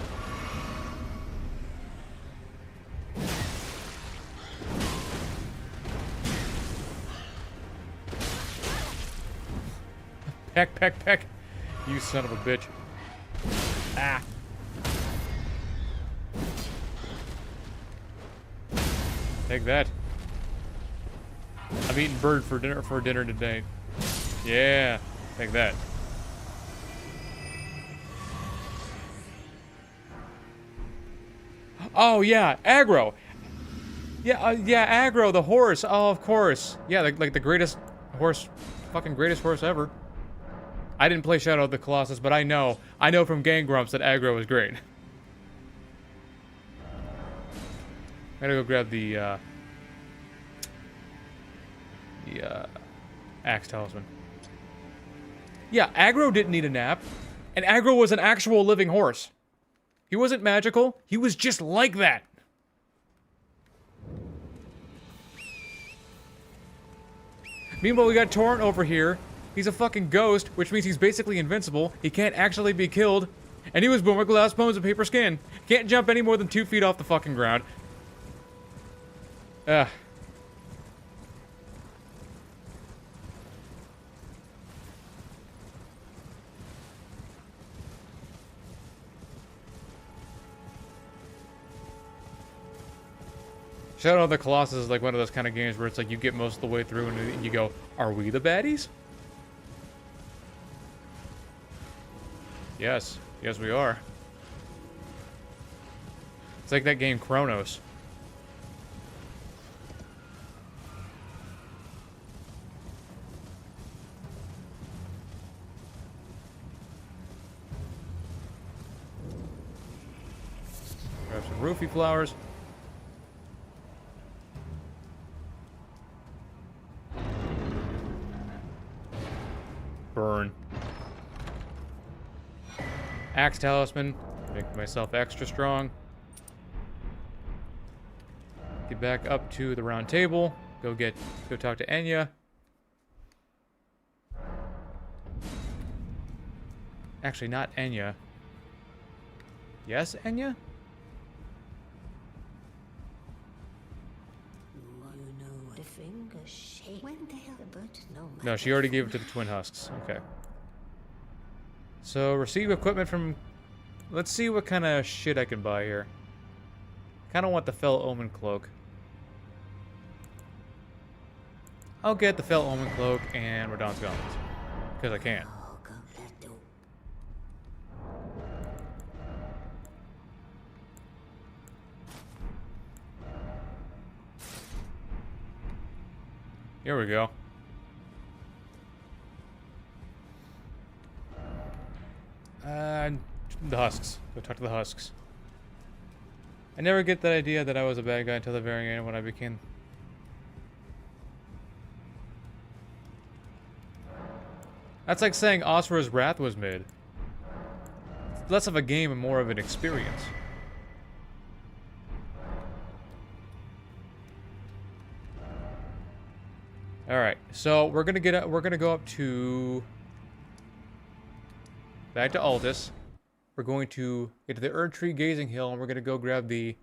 Peck, peck, peck. You son of a bitch. Ah. Take that. I'm eating bird for dinner today. Yeah. Take that. Oh yeah, aggro. Yeah, yeah, aggro, the horse. Oh, of course. Yeah, like the greatest horse, fucking greatest horse ever. I didn't play Shadow of the Colossus, but I know from Gang Grumps that aggro is great. I gotta go grab the Axe Talisman. Yeah, aggro didn't need a nap, and aggro was an actual living horse. He wasn't magical. He was just like that. Meanwhile, we got Torrent over here. He's a fucking ghost, which means he's basically invincible. He can't actually be killed. And he was born with glass bones and paper skin. Can't jump any more than 2 feet off the fucking ground. Ugh. Shadow of the Colossus is like one of those kind of games where it's like you get most of the way through and you go, are we the baddies? Yes. Yes, we are. It's like that game Chronos. Grab some roofie flowers. Burn. Axe Talisman. Make myself extra strong. Get back up to the round table. Go talk to Enya. Actually, not Enya. Yes, Enya? The finger shake. When the hell the bird no No, she already gave it to the Twin Husks. Okay. So, receive equipment from... Let's see what kind of shit I can buy here. Kind of want the Fell Omen Cloak. I'll get the Fell Omen Cloak and Radahn's Gauntlets. Because I can. Oh, God, that do. Here we go. The Husks. Go talk to the Husks. I never get that idea that I was a bad guy until the very end when I became... That's like saying Asura's Wrath was mid. It's less of a game and more of an experience. Alright, so we're gonna go up to... Back to Altus. We're going to get to the Erdtree Gazing Hill, and we're going to go grab the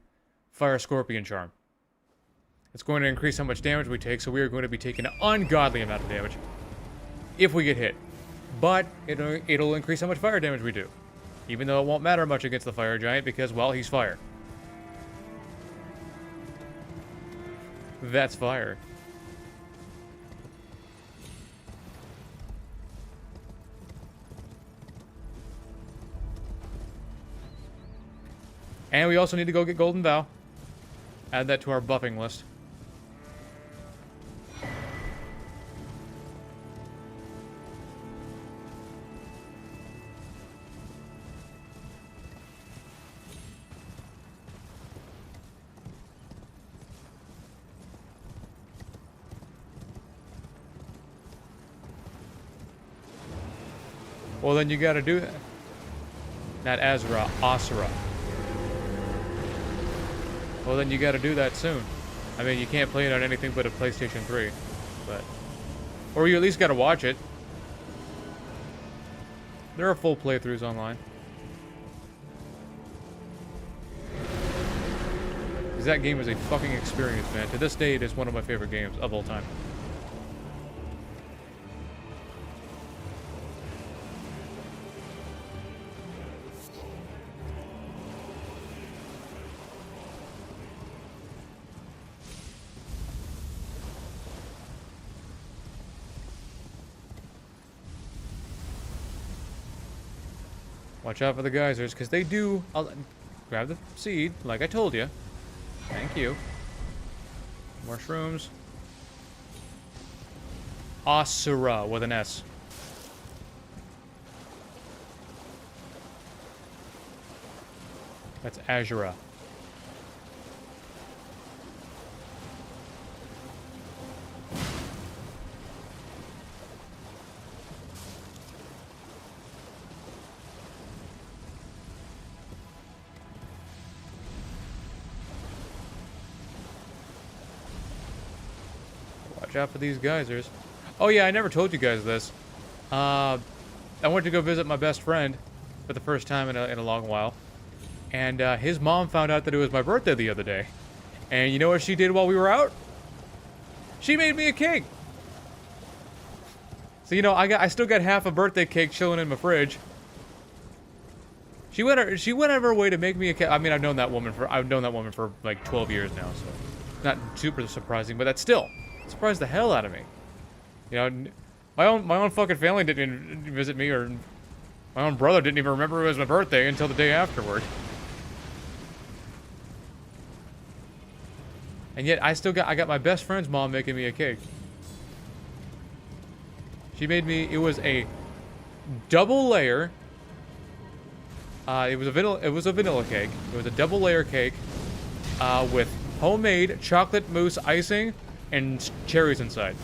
Fire Scorpion Charm. It's going to increase how much damage we take, so we are going to be taking an ungodly amount of damage if we get hit. But it'll increase how much fire damage we do. Even though it won't matter much against the Fire Giant, because, well, he's fire. That's fire. And we also need to go get Golden Vow. Add that to our buffing list. Well, then you gotta do that. Not Azura, Asura. Well, then you gotta do that soon. I mean, you can't play it on anything but a PlayStation 3. But... Or you at least gotta watch it. There are full playthroughs online. Because that game is a fucking experience, man. To this day, it is one of my favorite games of all time. Watch out for the geysers, because they do... I'll grab the seed, like I told you. Thank you. More shrooms. Asura with an S. That's Azura. Watch out for these geysers. Oh yeah, I never told you guys this. I went to go visit my best friend for the first time in a long while. And his mom found out that it was my birthday the other day. And you know what she did while we were out? She made me a cake. So you know, I still got half a birthday cake chilling in my fridge. She went out of her way to make me a cake. I mean, I've known that woman for like 12 years now, so not super surprising, but that still surprised the hell out of me. You know, my own fucking family didn't even visit me, or my own brother didn't even remember it was my birthday until the day afterward. And yet I got my best friend's mom making me a cake. She made me, it was a double layer. It was a vanilla cake. It was a double layer cake with homemade chocolate mousse icing and cherries inside.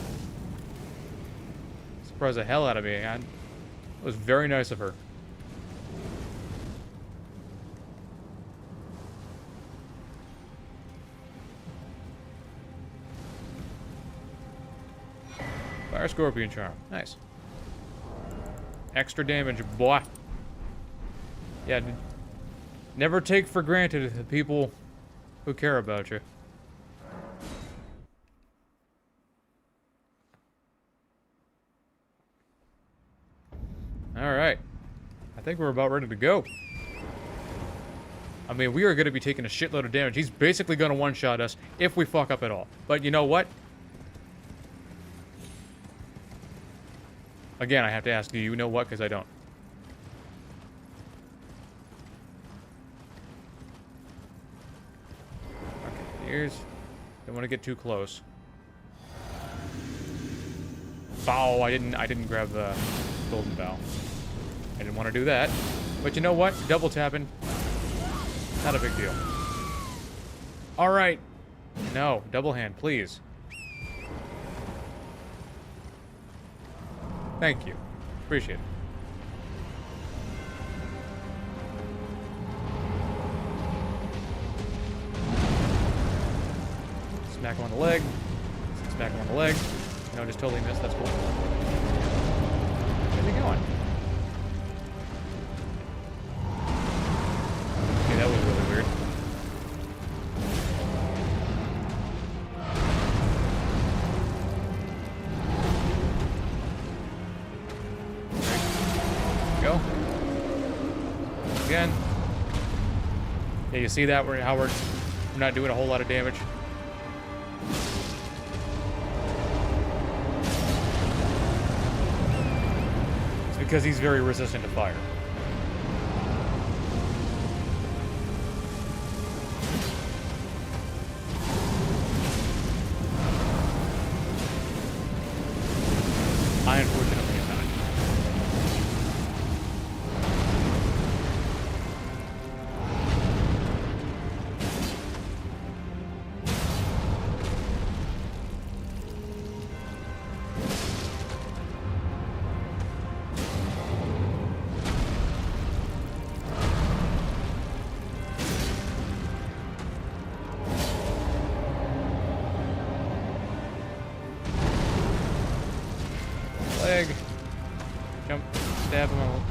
Surprised the hell out of me. It was very nice of her. Fire Scorpion Charm. Nice. Extra damage, boy. Yeah, never take for granted the people who care about you. Alright. I think we're about ready to go. I mean, we are going to be taking a shitload of damage. He's basically going to one-shot us if we fuck up at all. But you know what? Again, I have to ask, do you know what? Because I don't. Okay, here's... Don't want to get too close. Bow! I didn't grab the golden bow. I didn't want to do that. But you know what? Double tapping. Not a big deal. Alright. No, double hand, please. Thank you. Appreciate it. Smack him on the leg. Smack him on the leg. No, just totally missed. That's cool. Where's he going? Okay, that was really weird. Go. Again. Yeah, you see that? How we're not doing a whole lot of damage. It's because he's very resistant to fire. I unfortunately am not. Leg. Jump. Stab him.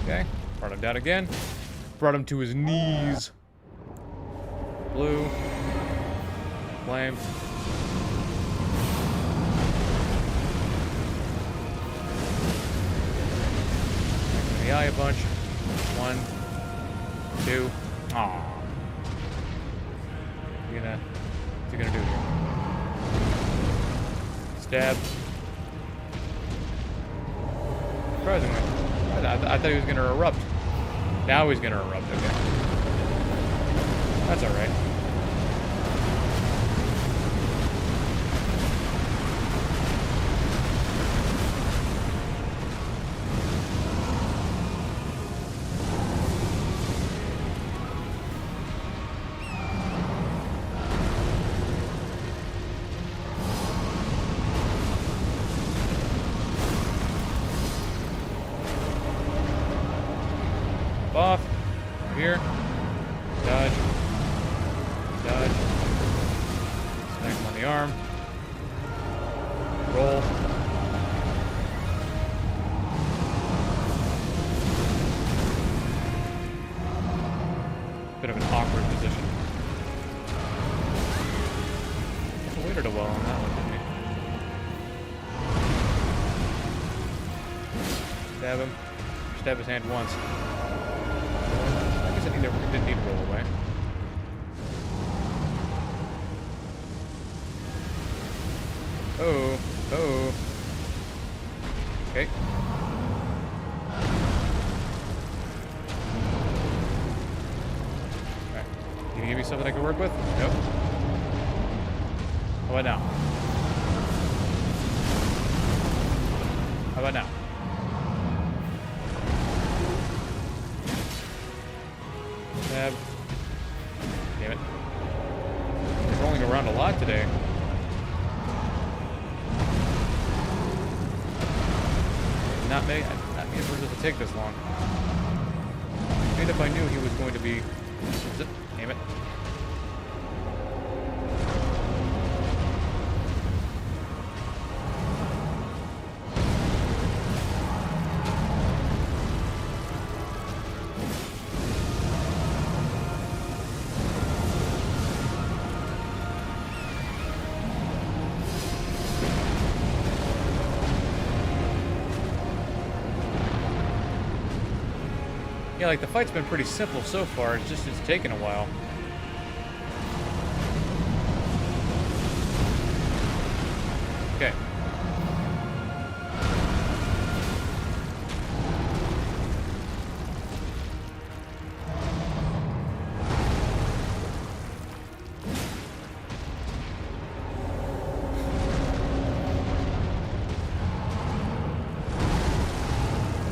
Okay. Brought him down again. Brought him to his knees. Blue. Flame. In the eye a bunch. 1, 2. Aww. What's he gonna do here? Stab. Surprisingly. I thought he was going to erupt. Now he's gonna erupt, okay. That's alright. Off. Here. Dodge. Dodge. Smack him on the arm. Roll. Bit of an awkward position. Waited a while on that one, didn't he? Stab him. Stab his hand once. I guess I didn't need to roll away. Oh, oh. Okay. Alright. Can you give me something I can work with? Nope. How about now? How about now? Stab. Damn it. We're rolling around a lot today. Not me for it to take this long. Even if I knew he was going to be... Damn it. Yeah, like the fight's been pretty simple so far. It's just it's taken a while. Okay.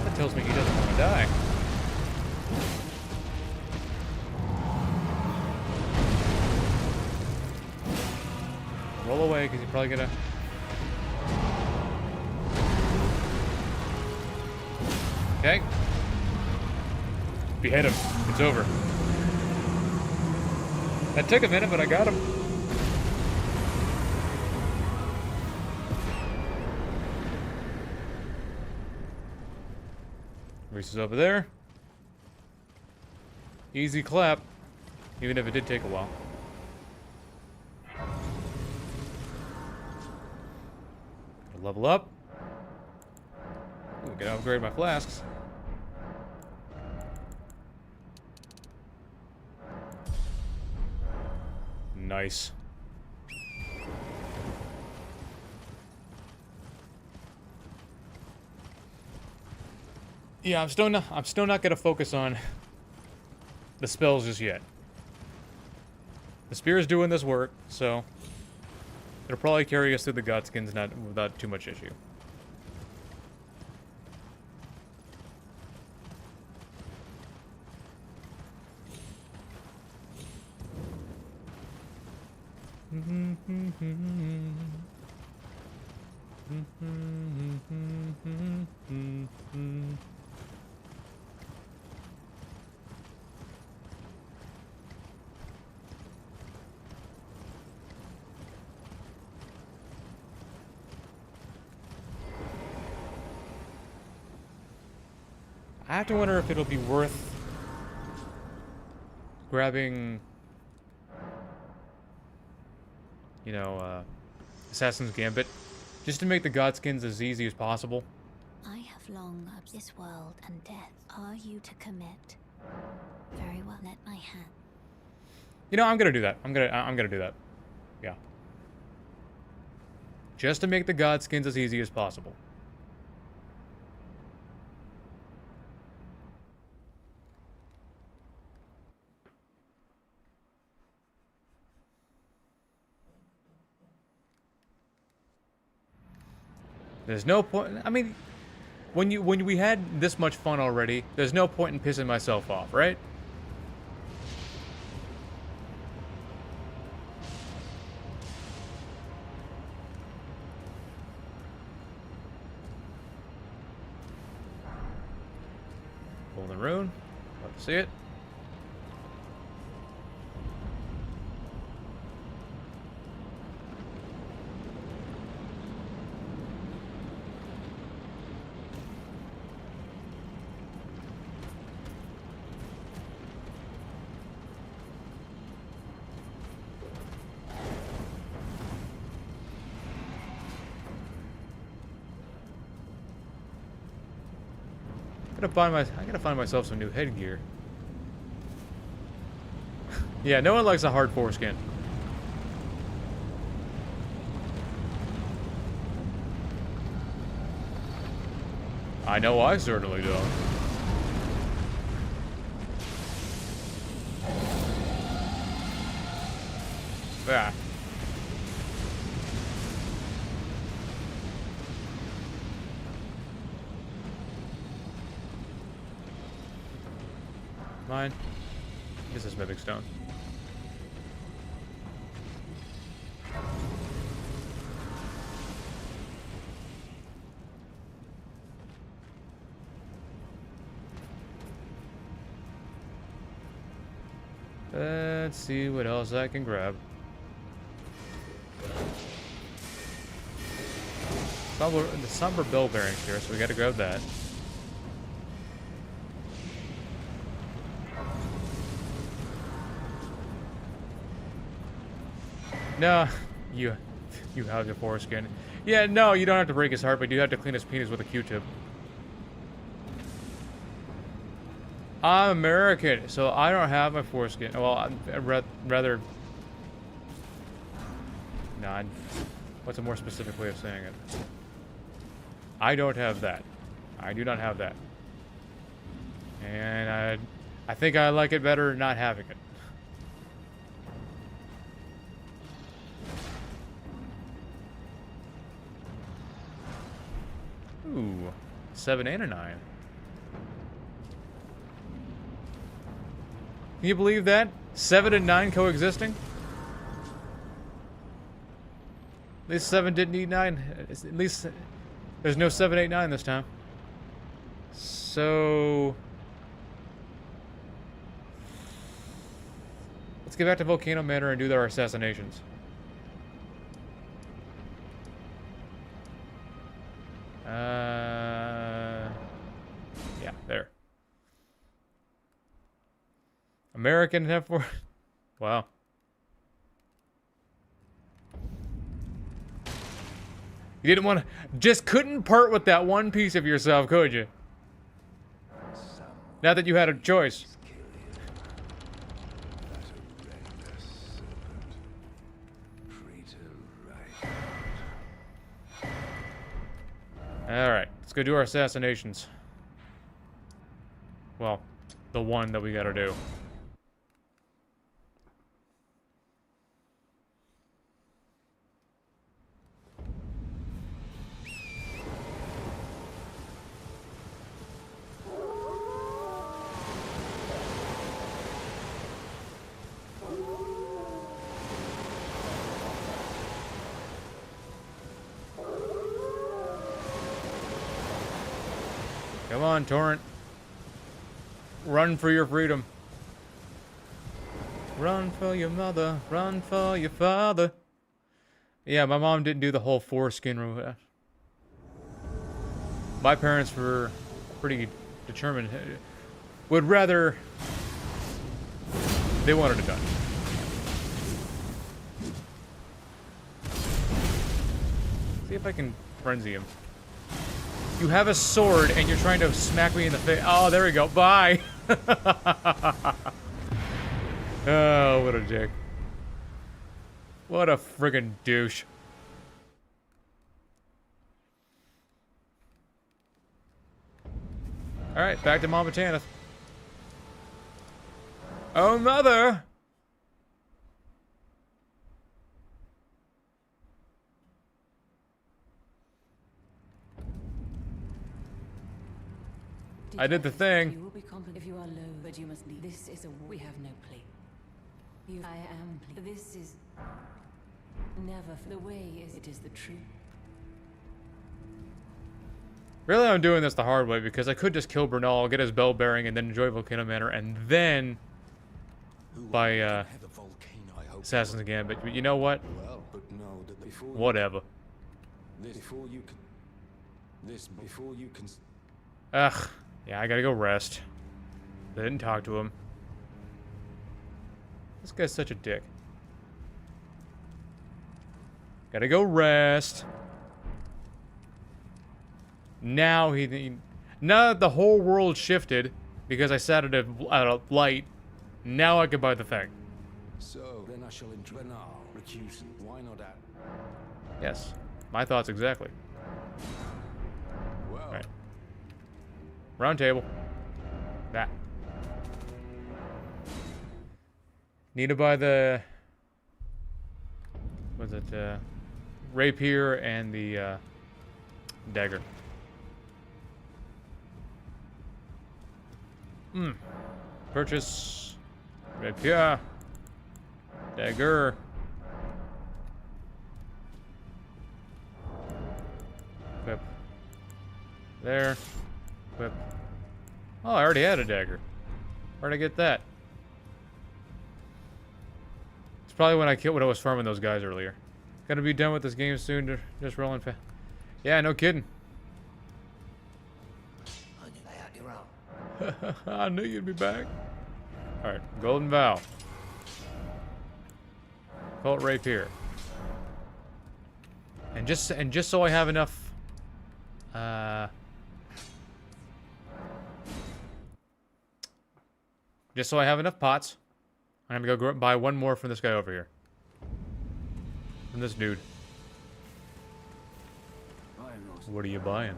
That tells me he doesn't want to die. Roll away, because you're probably gonna... Okay. Behead him. It's over. That took a minute, but I got him. Reese is over there. Easy clap. Even if it did take a while. Level up. Ooh, gotta upgrade my flasks. Nice. Yeah, I'm still not gonna focus on the spells just yet. The spear is doing this work, so it'll probably carry us through the Godskins without too much issue. I have to wonder if it'll be worth grabbing, you know, Assassin's Gambit, just to make the Godskins as easy as possible. I have long loved this world and death. Are you to commit? Very well, let my hand. You know, I'm gonna do that. I'm gonna do that. Yeah. Just to make the Godskins as easy as possible. There's no point. I mean, when we had this much fun already, there's no point in pissing myself off, right? Pull the rune. Love to see it. I gotta find myself some new headgear. Yeah, no one likes a hard foreskin. I know I certainly don't. Ah. Mine. This is Mythic Stone. Let's see what else I can grab. The somber bell bearings here, so we gotta grab that. No, you have your foreskin. Yeah, no, you don't have to break his heart, but you have to clean his penis with a Q-tip. I'm American, so I don't have my foreskin. Well, I'd rather... Nah, what's a more specific way of saying it? I don't have that. I do not have that. And I think I like it better not having it. Ooh, 7 and a 9. Can you believe that? 7 and 9 coexisting? At least 7 didn't eat 9. At least there's no 7, 8, 9 this time. So... let's get back to Volcano Manor and do our assassinations. Yeah, there. American F4. Wow. You didn't want to, just couldn't part with that one piece of yourself, could you? Not that you had a choice. Alright, let's go do our assassinations. Well, the one that we gotta do. Come on, Torrent. Run for your freedom. Run for your mother. Run for your father. Yeah, my mom didn't do the whole foreskin rule. My parents were pretty determined. Would rather... they wanted it done. See if I can frenzy him. You have a sword and you're trying to smack me in the face. Oh, there we go. Bye. Oh, what a dick. What a friggin' douche. Alright, back to Mama Tanith. Oh, mother! I did the thing. You will be if you are low, but you must leave. This is a we have no plea. I am this is never the way is it is the truth. Really, I'm doing this the hard way because I could just kill Bernal, get his bell bearing, and then enjoy Volcano Manor, and then by Have the volcano, I hope. Assassin's Gambit. But you know what? Well, but no, that before Whatever. before you can Ugh. Yeah, I gotta go rest. I didn't talk to him. This guy's such a dick. Gotta go rest. Now now that the whole world shifted because I sat at a light, now I can buy the thing. So then I shall now recuse. Why not that? Yes. My thoughts exactly. Well, Alright. Round table. That. Need to buy the... Was it, rapier and the, dagger. Purchase. Rapier. Dagger. Equip. There. Equip. Oh, I already had a dagger. Where'd I get that? It's probably when I was farming those guys earlier. Gotta be done with this game soon. Just rolling fast. Yeah, no kidding. I knew they had your own. I knew you'd be back. Alright, Golden Vow. Cult Rapier. And just so I have enough just so I have enough pots, I'm gonna go buy one more from this guy over here. From this dude. What are you buying?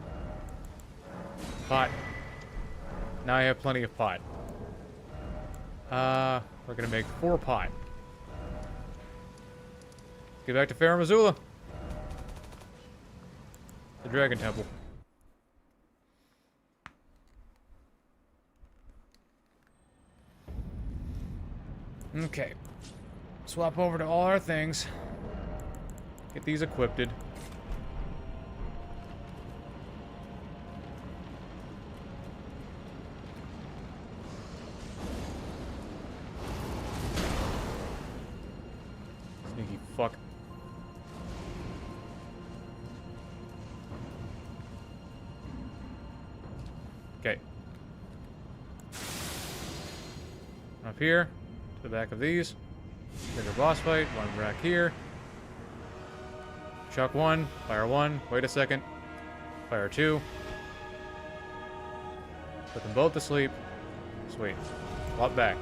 Pot. Now I have plenty of pot. We're gonna make 4 pot. Get back to Farum Azula. The Dragon Temple. Okay. Swap over to all our things. Get these equipped. Sneaky fuck. Okay. Up here. To the back of these. Bigger boss fight. One rack here. Chuck 1. Fire 1. Wait a second. Fire 2. Put them both to sleep. Sweet. Swap back.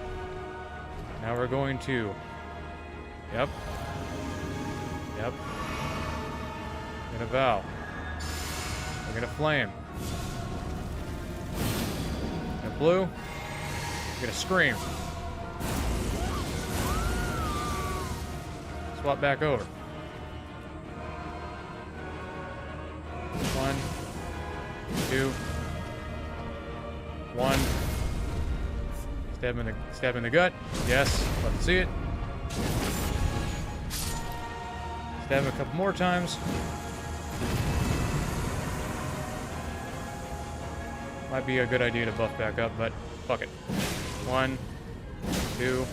Now we're going to... Yep. Yep. We're gonna vow. We're gonna flame. We're gonna blue. We're gonna scream. Swap back over. 1, 2, 1. Stab in the gut. Yes, let's see it. Stab him a couple more times. Might be a good idea to buff back up, but fuck it. 1, 2,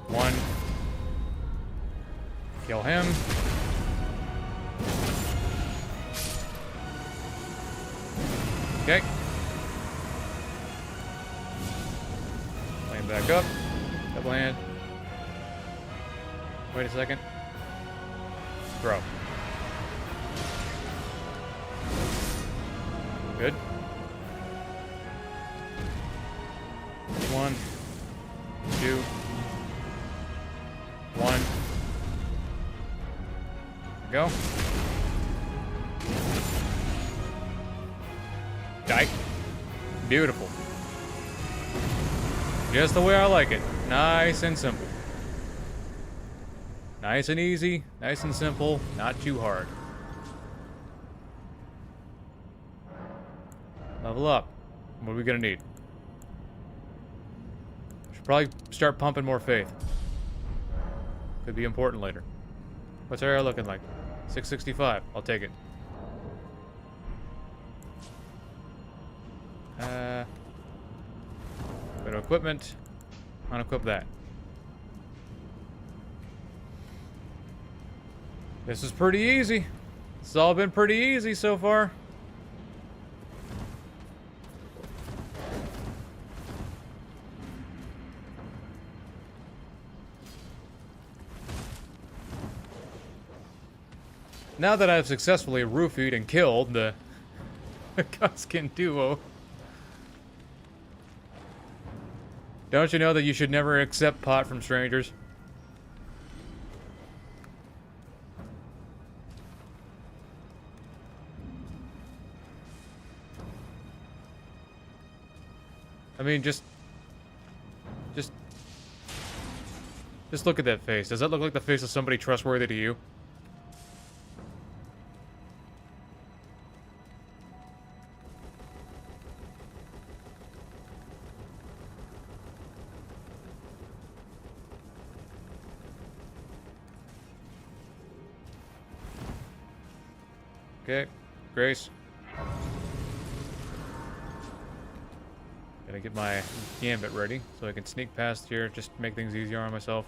1. Kill him. Okay. Flame back up. Double hand. Wait a second. Throw. Good. 1, 2, 1. Go. Die. Beautiful. Just the way I like it. Nice and simple. Nice and easy. Nice and simple. Not too hard. Level up. What are we gonna need? Should probably start pumping more faith. Could be important later. What's our air looking like? 665. I'll take it. Go to equipment. Unequip that. This is pretty easy. It's all been pretty easy so far. Now that I've successfully roofied and killed the Gutskin duo, don't you know that you should never accept pot from strangers? I mean, just look at that face. Does that look like the face of somebody trustworthy to you? Okay, Grace. Gotta get my gambit ready so I can sneak past here, just make things easier on myself.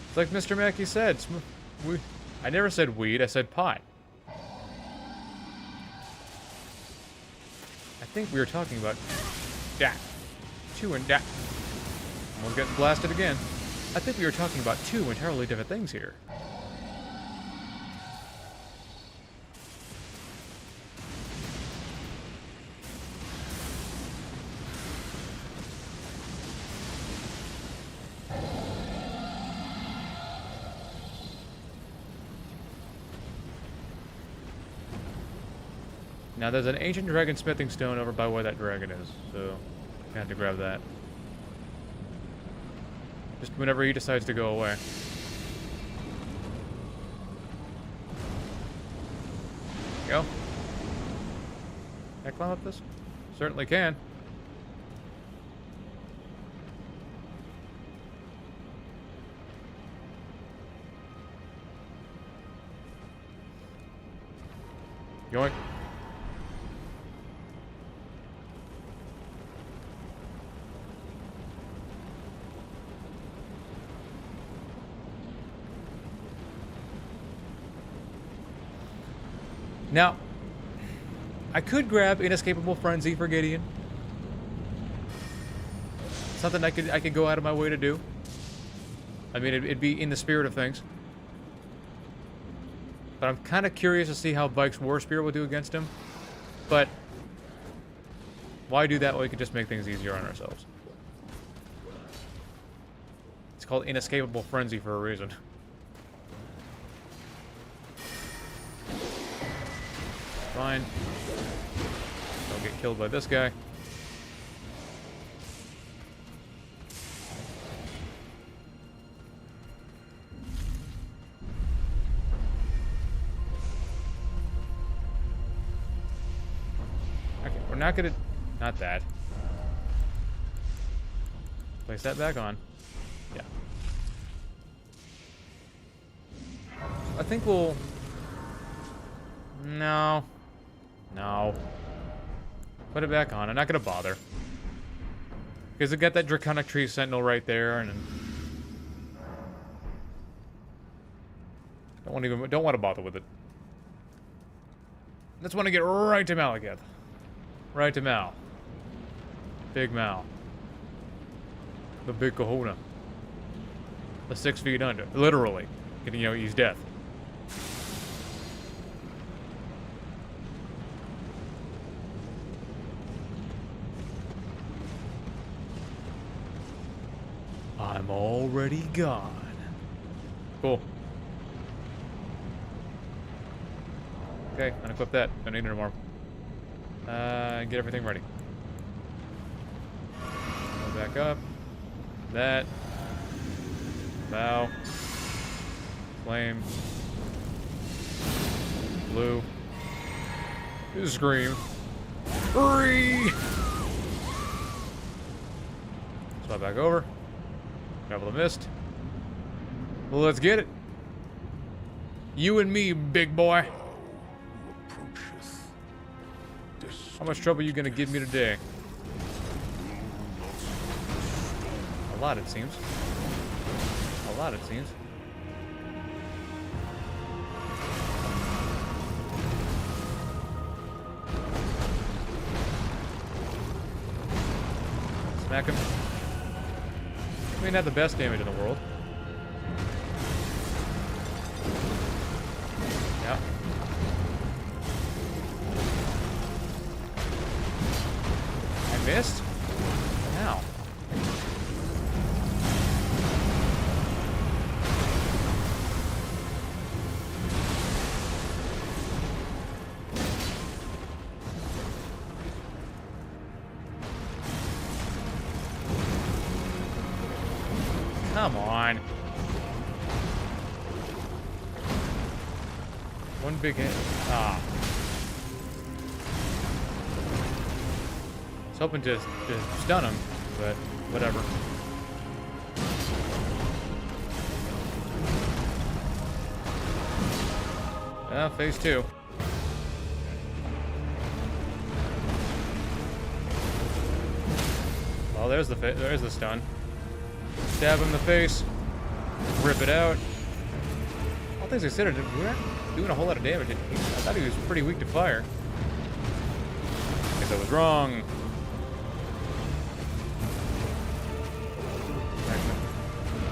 It's like Mr. Mackey said, I never said weed, I said pot. I think we were talking about that. Two and that. We're getting blasted again. I think we were talking about two entirely different things here. Now there's an ancient dragon smithing stone over by where that dragon is, so I have to grab that. Just whenever he decides to go away. Go. Can I climb up this? Certainly can. Yoink. Now, I could grab Inescapable Frenzy for Gideon. Something I could go out of my way to do. I mean, it'd be in the spirit of things. But I'm kind of curious to see how Vike's War Spear will do against him. But why do that when we could just make things easier on ourselves? It's called Inescapable Frenzy for a reason. Fine. Don't get killed by this guy. Okay, we're not gonna... Not that. Place that back on. Yeah. I think we'll... No. No. Put it back on. I'm not gonna bother. Because I got that Draconic Tree Sentinel right there, and don't want to bother with it. Just want to get right to Malekith. Right to Mal. Big Mal. The big kahuna. The 6 feet under. Literally. You know, he's death. I'm already gone. Cool. Okay, unequip that. Don't need it anymore. Get everything ready. back up. That. Bow. Flame. Blue. Scream. Hurry! Swap back over. Travel the mist. Well, let's get it. You and me, big boy. How much trouble you gonna give me today? A lot, it seems. A lot, it seems. Smack him. I mean, not the best damage in the world. Yeah. I missed? How? Come on. One big hit. Ah. I was hoping to stun him, but whatever. Phase 2. Well, there's the stun. Stab him in the face. Rip it out. All things considered, we weren't doing a whole lot of damage. I thought he was pretty weak to fire. Guess I was wrong.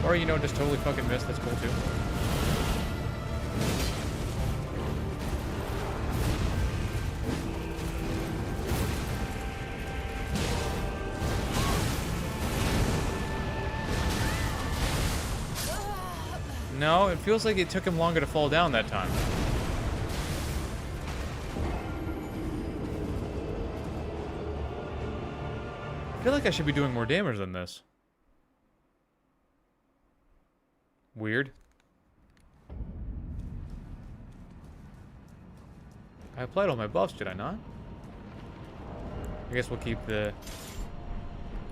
Or, you know, just totally fucking missed. That's cool, too. No, it feels like it took him longer to fall down that time. I feel like I should be doing more damage than this. Weird. I applied all my buffs, did I not? I guess we'll keep the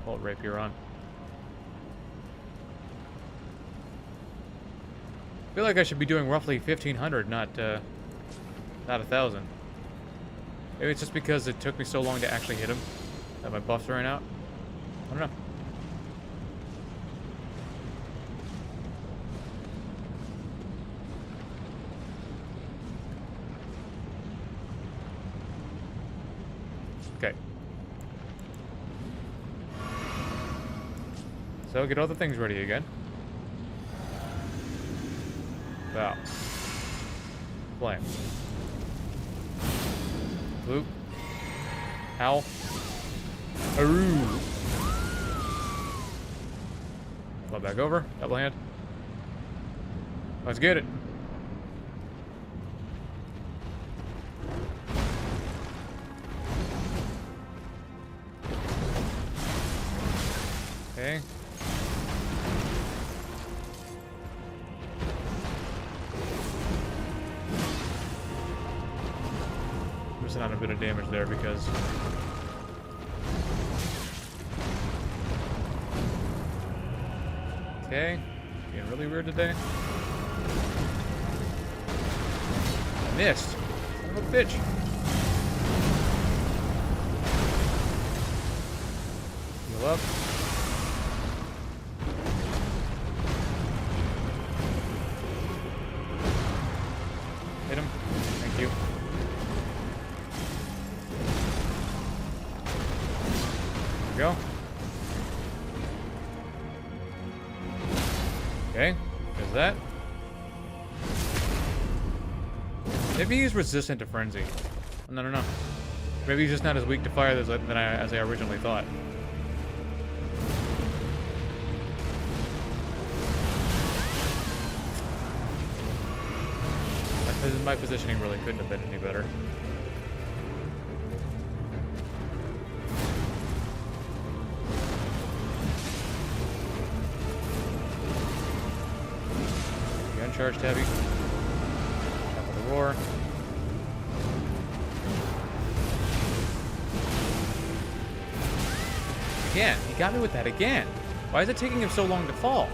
Bolt Rapier on. I feel like I should be doing roughly 1,500, not 1,000. Maybe it's just because it took me so long to actually hit him that my buffs ran out. I don't know. Okay. So get all the things ready again. Wow. Flame. Loop. Howl. Aroo. Flip back over. Double hand. Let's get it. Okay. Not a bit of damage there because okay, being really weird today. I missed. Son of a bitch. Heal up. Hit him. Thank you. Go. Okay, there's that. Maybe he's resistant to frenzy. I don't know. Maybe he's just not as weak to fire as I originally thought. My positioning really couldn't have been any better. charge tabby. Top of the roar. Again, he got me with that again. Why is it taking him so long to fall?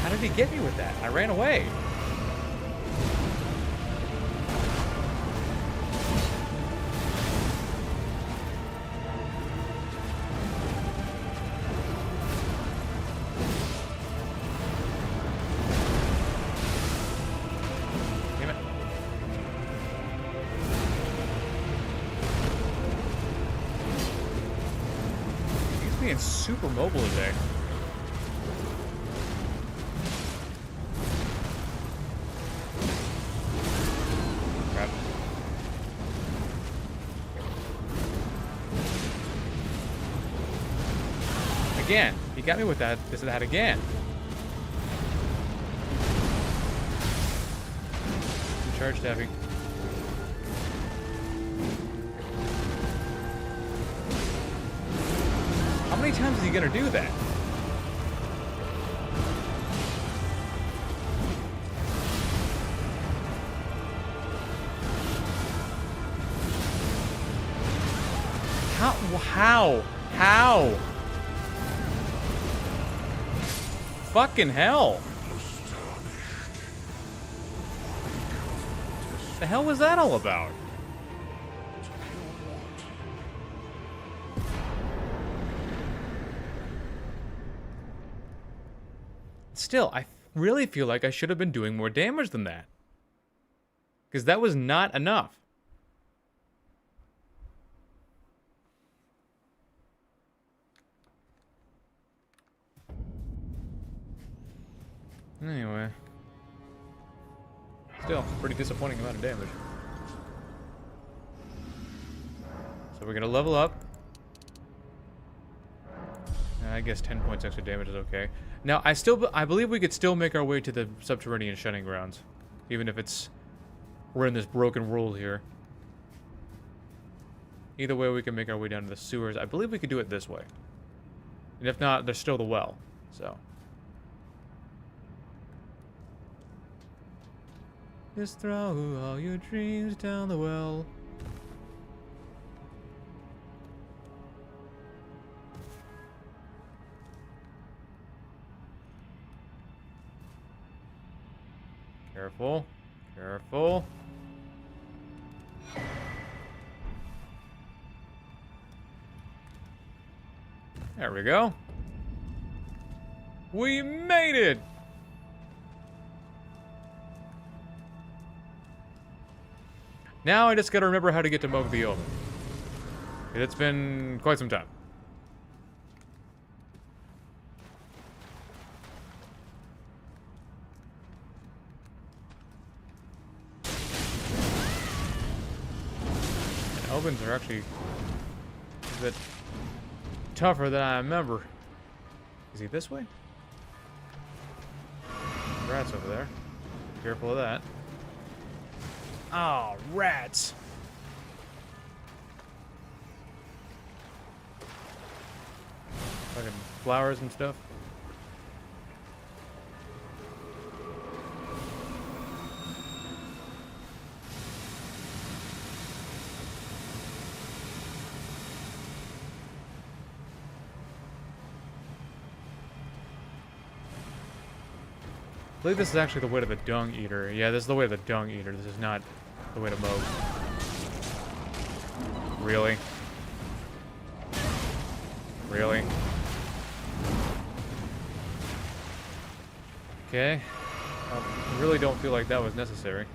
How did he get me with that? I ran away. Damn it. He's being super mobile today. Crap. Again, he got me with that. This and that again. Charge tabby. How many times is he gonna do that? How? Fucking hell. The hell was that all about? Still, I really feel like I should have been doing more damage than that. Because that was not enough. Anyway. Still, pretty disappointing amount of damage. So we're gonna level up. I guess 10 points extra damage is okay. Now, I believe we could still make our way to the subterranean shedding grounds. Even if we're in this broken world here. Either way, we can make our way down to the sewers. I believe we could do it this way. And if not, there's still the well. So. Just throw all your dreams down the well. Careful. Careful. There we go. We made it! Now I just gotta remember how to get to Moog the Omen. It's been quite some time. And Omens are actually a bit tougher than I remember. Is he this way? Rats over there. Careful of that. Oh, rats. Fucking flowers and stuff. I believe this is actually the way to the Dung Eater. Yeah, this is the way to the Dung Eater. This is not the way to Moog. Really? Really? Okay. I really don't feel like that was necessary.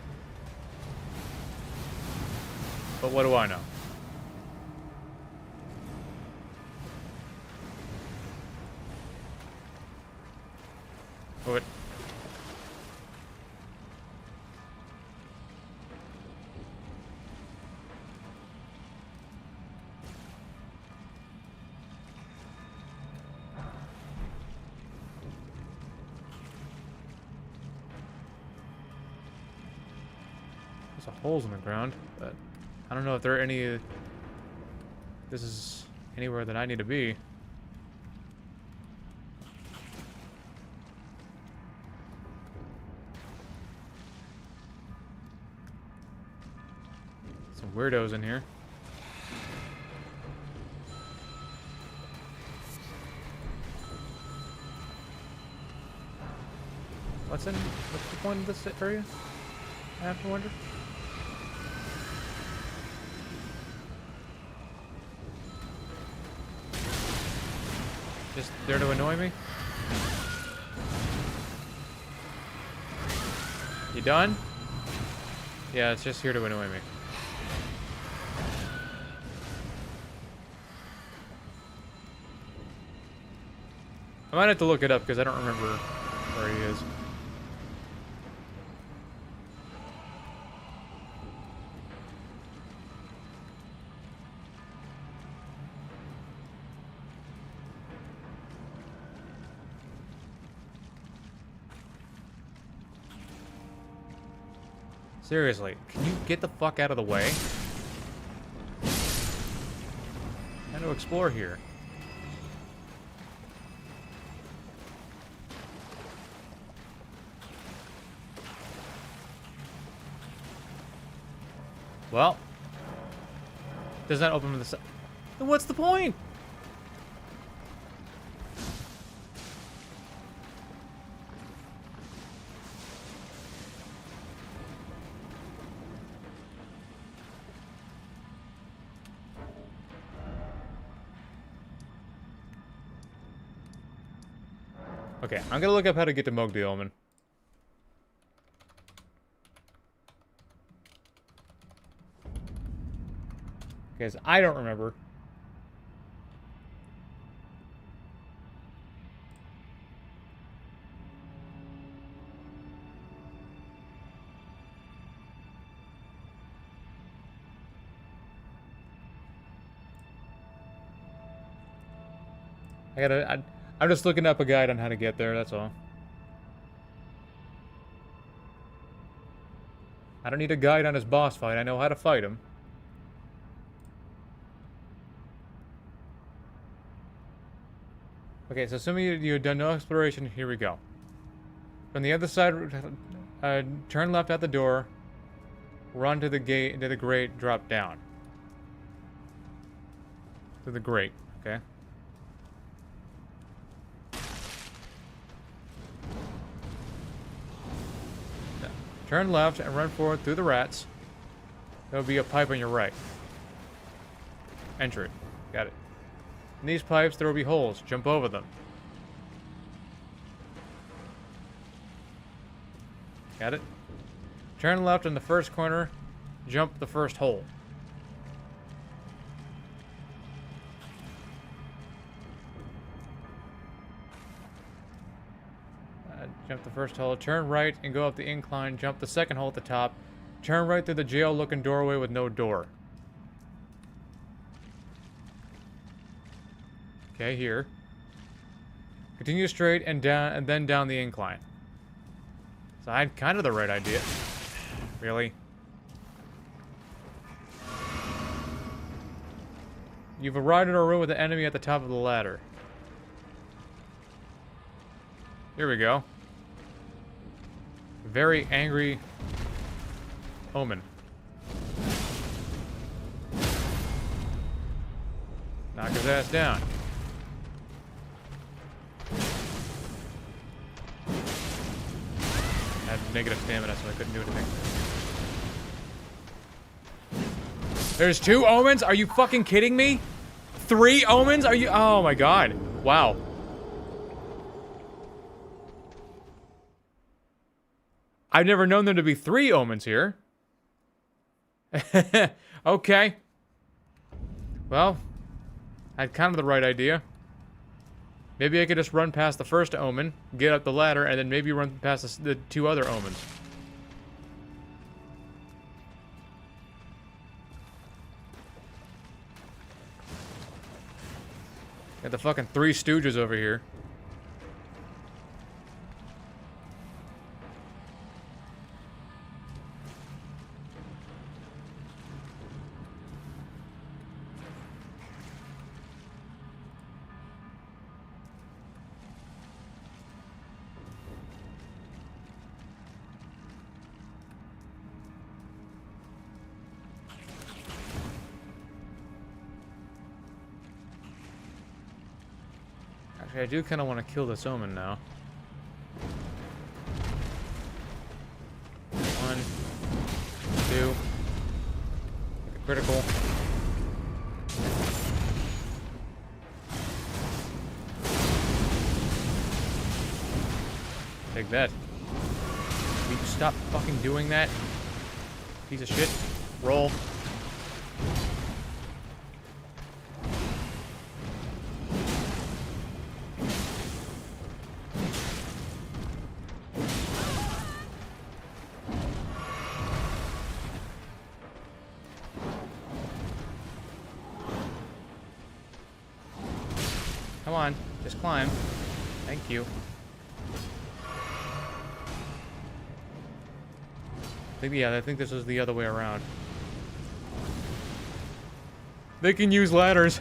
But what do I know? What? There's holes in the ground, but I don't know if there are any. This is anywhere that I need to be. Some weirdos in here. What's the point of this area? I have to wonder. Just there to annoy me? You done? Yeah, it's just here to annoy me. I might have to look it up because I don't remember where he is. Seriously, can you get the fuck out of the way? Trying to explore here. Well, does that open the side? Then what's the point? Okay, I'm gonna look up how to get to Moog the Omen. Because I don't remember. I'm just looking up a guide on how to get there, that's all. I don't need a guide on his boss fight, I know how to fight him. Okay, so assuming you've done no exploration, here we go. From the other side, turn left at the door, run to the gate, to the grate, drop down. To the grate, okay? Turn left and run forward through the rats. There'll be a pipe on your right. Enter it. Got it. In these pipes, there will be holes. Jump over them. Got it? Turn left in the first corner. Jump the first hole. Jump the first hole. Turn right and go up the incline. Jump the second hole at the top. Turn right through the jail-looking doorway with no door. Okay, here. Continue straight and down, and then down the incline. So I had kind of the right idea. Really? You've arrived in a room with the enemy at the top of the ladder. Here we go. Very angry omen. Knock his ass down. I had negative stamina, so I couldn't do anything. There's 2 omens? Are you fucking kidding me? 3 omens? Are you? Oh my god. Wow. I've never known there to be 3 omens here. Okay. Well, I had kind of the right idea. Maybe I could just run past the first omen, get up the ladder, and then maybe run past the 2 other omens. Got the fucking 3 stooges over here. Actually, I do kind of want to kill this omen now. 1, 2. Critical. Take that. Will you stop fucking doing that? Piece of shit. Roll. Come on, just climb. Thank you. I think this was the other way around. They can use ladders.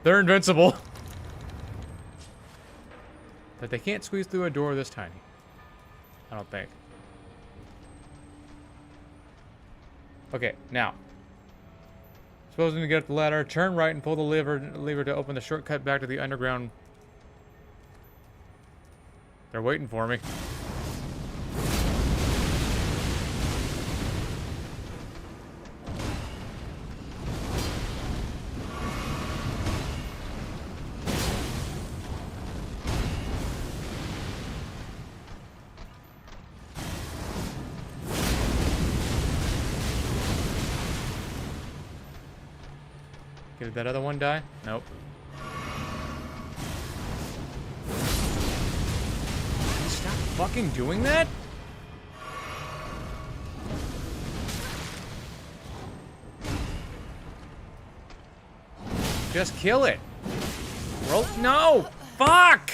They're invincible. But they can't squeeze through a door this tiny. I don't think. Okay, now. Supposing to get up the ladder, turn right and pull the lever to open the shortcut back to the underground. They're waiting for me. Did that other one die? Nope. Can you stop fucking doing that? Just kill it. Roll. No! Fuck!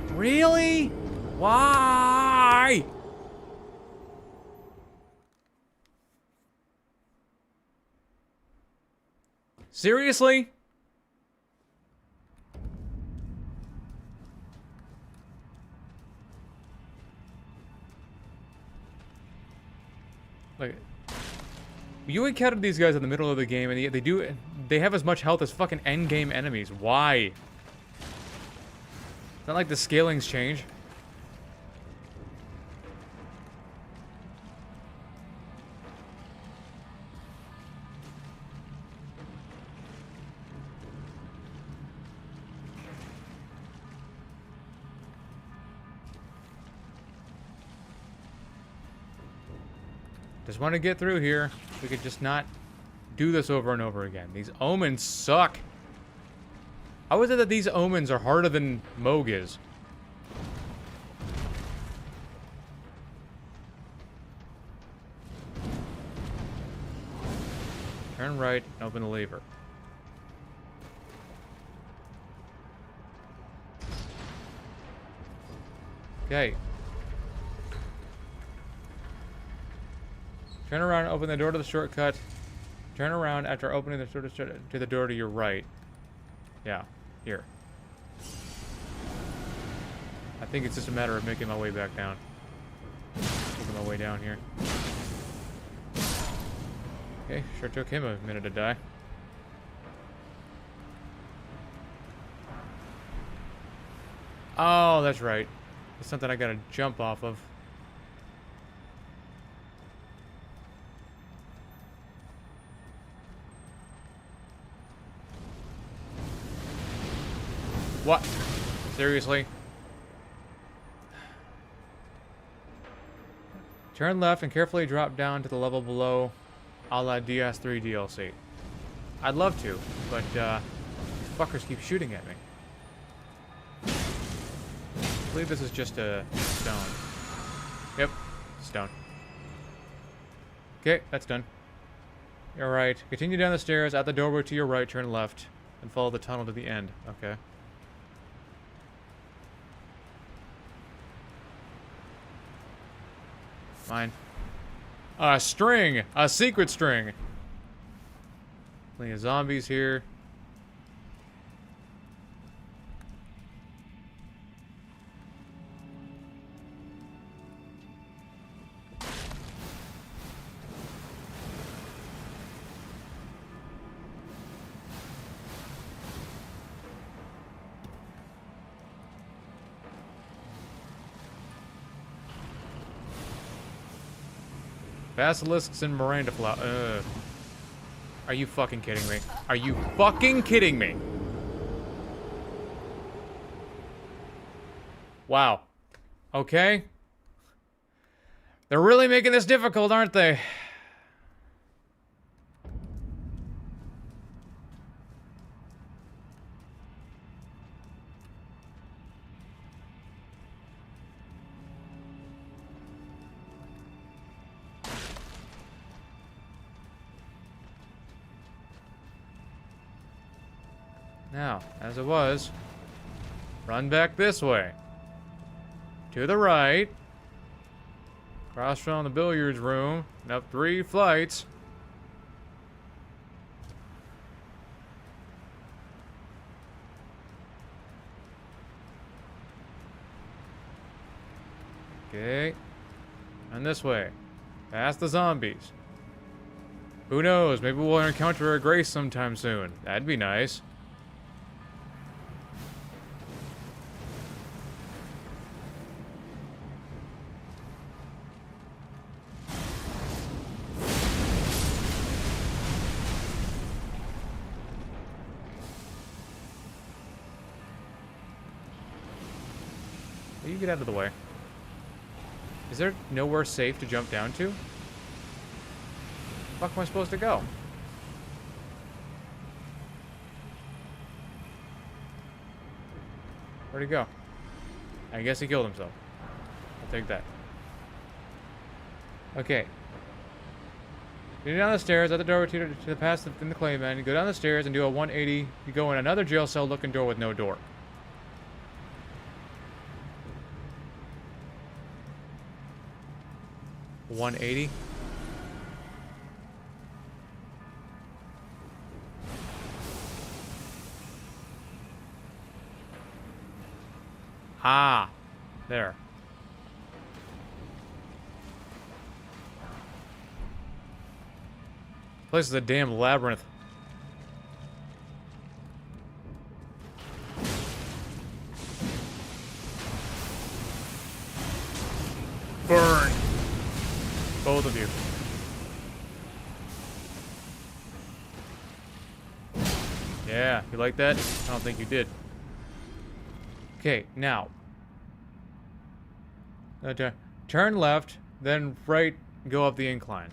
Really? Why? Seriously? Like, you encountered these guys in the middle of the game, and they have as much health as fucking endgame enemies. Why? It's not like the scaling's change. Just want to get through here. We could just not do this over and over again. These omens suck. How is it that these omens are harder than Moog is? Turn right and open the lever. Okay. Turn around and open the door to the shortcut. Turn around after opening the door to the door to your right. Yeah, here. I think it's just a matter of making my way back down. Making my way down here. Okay, sure took him a minute to die. Oh, that's right. It's something I gotta jump off of. What? Seriously? Turn left and carefully drop down to the level below, a la DS3 DLC. I'd love to, but these fuckers keep shooting at me. I believe this is just a stone. Yep, stone. Okay, that's done. You're right. Continue down the stairs, out the doorway to your right, turn left, and follow the tunnel to the end. Okay. Fine. A string! A secret string! Plenty of zombies here. Basilisks and Miranda flower. Are you fucking kidding me? Are you fucking kidding me? Wow. Okay. They're really making this difficult, aren't they? Now, as it was, run back this way. To the right. Across from the billiards room. And up 3 flights. Okay. And this way. Past the zombies. Who knows? Maybe we'll encounter a Grace sometime soon. That'd be nice. You get out of the way. Is there nowhere safe to jump down to? Fuck am I supposed to go? Where'd he go? I guess he killed himself. I'll take that. Okay. Go down the stairs, at the door to the past in the Clayman. You go down the stairs and do a 180. You go in another jail cell looking door with no door. $180. Ah, there. This place is a damn labyrinth. Burn! Both of you. Yeah, you like that? I don't think you did. Okay, now. Turn left, then right, go up the incline.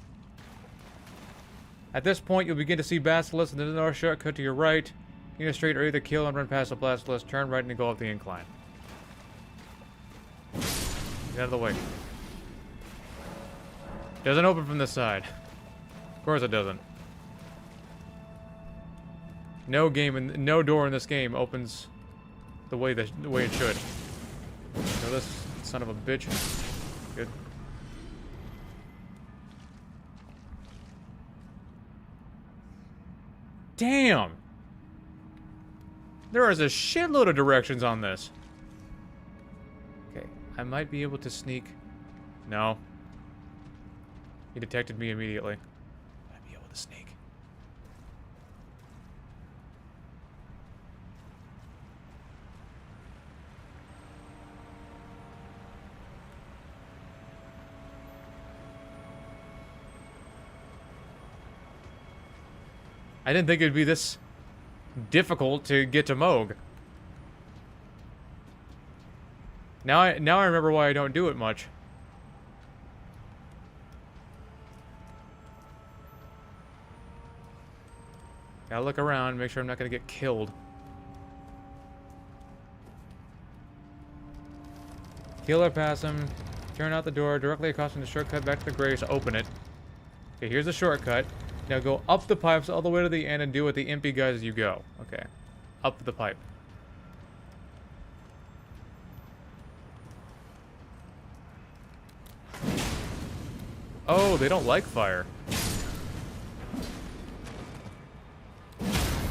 At this point, you'll begin to see basilisks and the north shortcut to your right. Either straight or either kill and run past the basilisk, turn right and go up the incline. Get out of the way. Doesn't open from this side. Of course it doesn't. No door in this game opens the way it should. So this son of a bitch. Good. Damn! There is a shitload of directions on this. Okay, I might be able to sneak. No. He detected me immediately. Might be able to sneak. I didn't think it'd be this difficult to get to Moog. Now I remember why I don't do it much. Gotta look around, make sure I'm not gonna get killed. Kill or pass him. Turn out the door, directly across from the shortcut back to the graves, open it. Okay, here's the shortcut. Now go up the pipes all the way to the end and do with the impy guys as you go. Okay. Up the pipe. Oh, they don't like fire.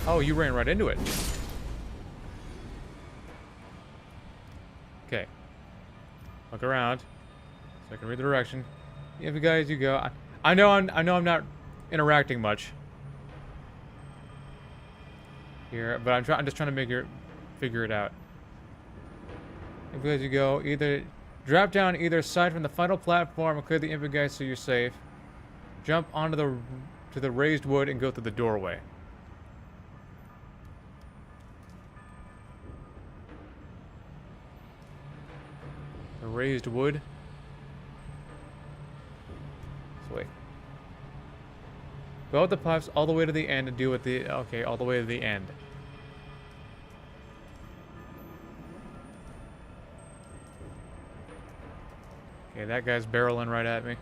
Oh, you ran right into it. Okay. Look around. So I can read the direction. If you guys, you go. I know I'm not interacting much here, but I'm just trying to figure it out. If you guys, you go either drop down either side from the final platform and clear the input guys so you're safe. Jump onto the raised wood and go through the doorway. The raised wood. This way. Go up the pipes all the way to the end and deal with the... Okay, all the way to the end. Okay, that guy's barreling right at me.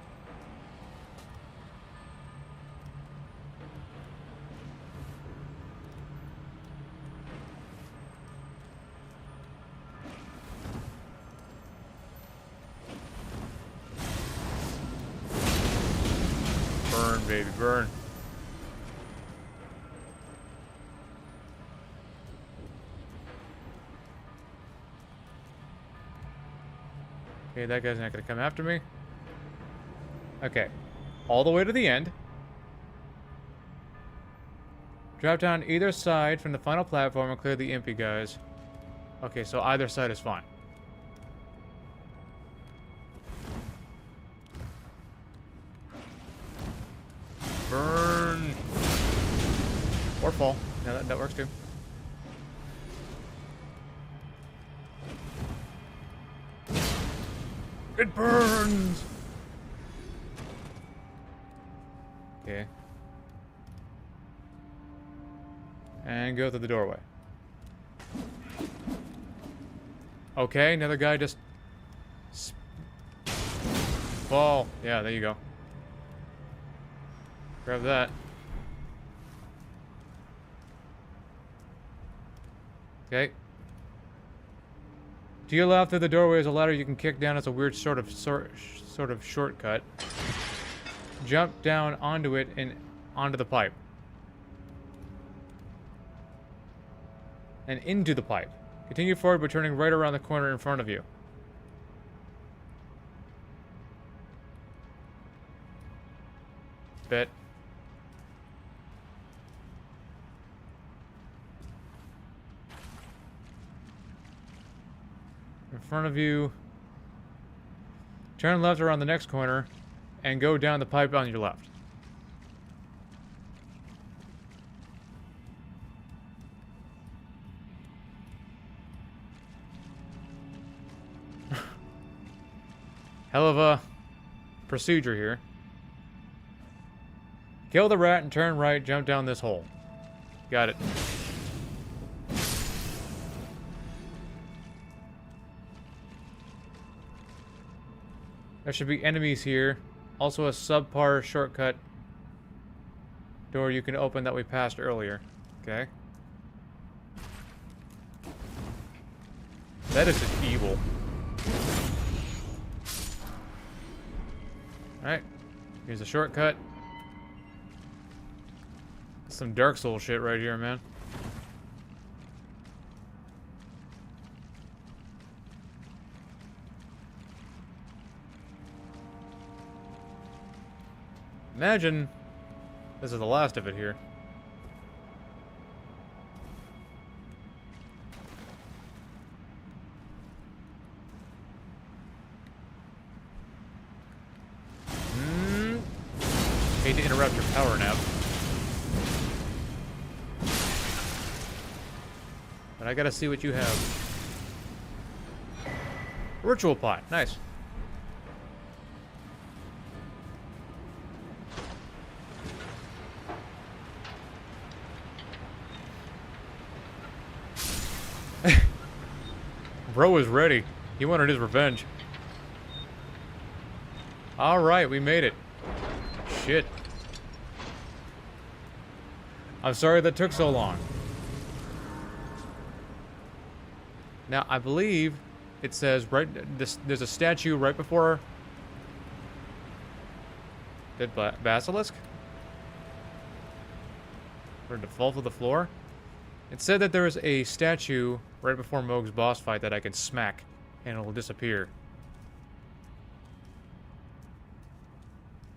Burn, baby, burn. Okay, that guy's not gonna come after me. Okay. All the way to the end. Drop down either side from the final platform and clear the impy guys. Okay, so either side is fine. Burn. Or fall. No, that works too. It burns! Okay. And go through the doorway. Okay, another guy just... fall. Yeah, there you go. Grab that. Okay. To your left through the doorway is a ladder you can kick down. It's a weird sort of shortcut. Jump down onto it and onto the pipe. And into the pipe. Continue forward by turning right around the corner in front of you. Bet. In front of you. Turn left around the next corner and go down the pipe on your left. Hell of a procedure here. Kill the rat and turn right, jump down this hole. Got it. There should be enemies here. Also a subpar shortcut door you can open that we passed earlier. Okay. That is just evil. Alright. Here's a shortcut. Some Dark Souls shit right here, man. Imagine this is the last of it here. Hate to interrupt your power nap. But I gotta see what you have. Ritual pot, nice. Bro is ready. He wanted his revenge. Alright, we made it. Shit. I'm sorry that took so long. Now, I believe it says there's a statue right before that basilisk. Or to fall to the floor. It said that there is a statue right before Mohg's boss fight that I can smack and it'll disappear.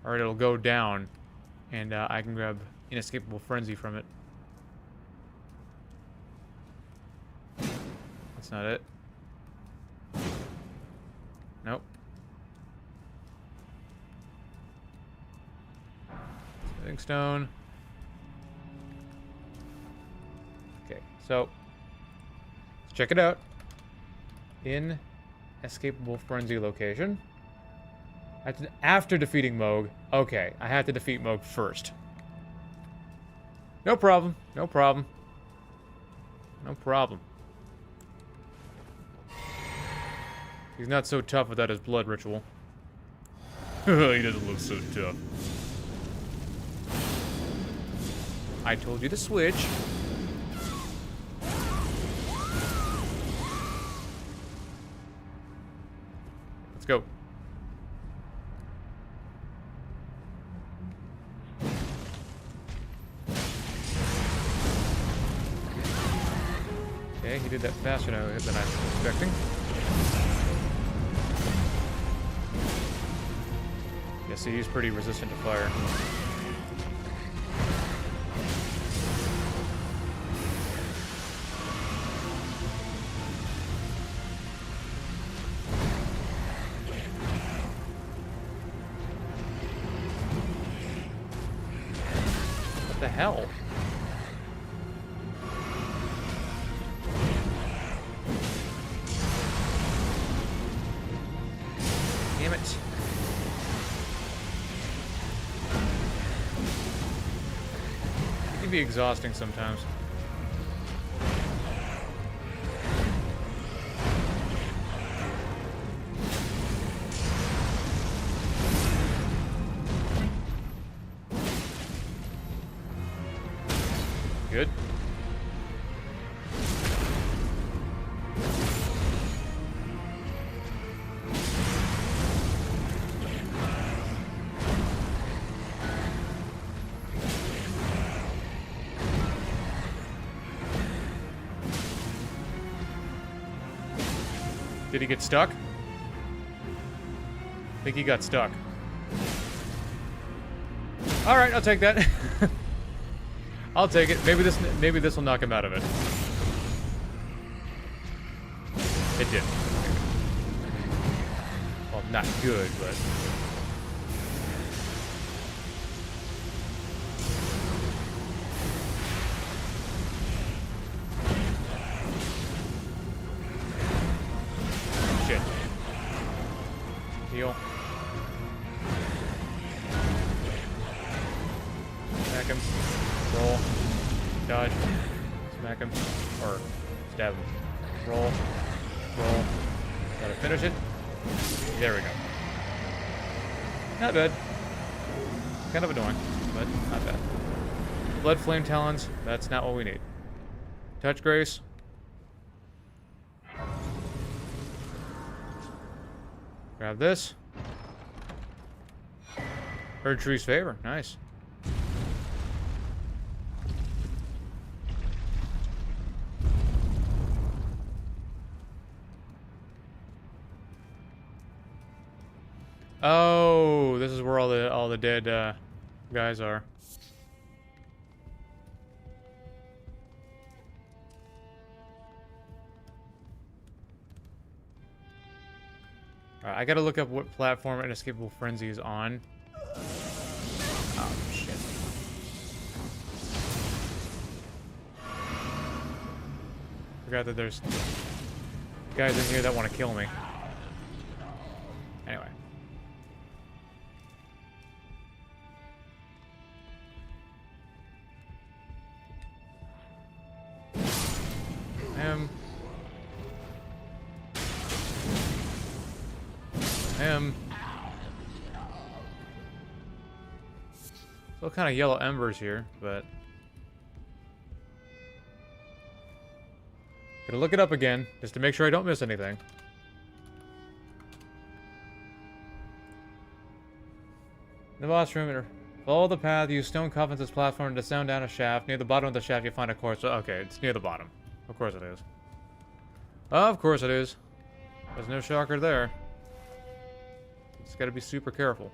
Or it'll go down and I can grab Inescapable Frenzy from it. That's not it. Nope. Stepping stone. Okay, so let's check it out. Inescapable frenzy location. After defeating Moog. Okay, I had to defeat Moog first. No problem. No problem. No problem. He's not so tough without his blood ritual. He doesn't look so tough. I told you to switch. Let's go. Okay, he did that faster than I was expecting. Yeah, see, he's pretty resistant to fire. What the hell? Damn it. It can be exhausting sometimes. Good. Did he get stuck? I think he got stuck. All right, I'll take that. I'll take it. Maybe this will knock him out of it. It did. Well, not good, but shit. Heal. Smack him. Roll. Dodge. Smack him. Or stab him. Roll. Roll. Gotta finish it. There we go. Not bad. Kind of annoying, but not bad. Blood Flame Talons. That's not what we need. Touch Grace. Grab this. Heard Tree's favor. Nice. Oh, this is where all the dead guys are. Alright, I gotta look up what platform Inescapable Frenzy is on. Oh, shit. Forgot that there's guys in here that want to kill me. Anyway. Still kind of yellow embers here, but gotta look it up again just to make sure I don't miss anything. The boss room. Follow the path. Use stone coffins as platform to descend down a shaft. Near the bottom of the shaft, you'll find a course. Okay, it's near the bottom. Of course it is. Of course it is. There's no shocker there. Just gotta be super careful.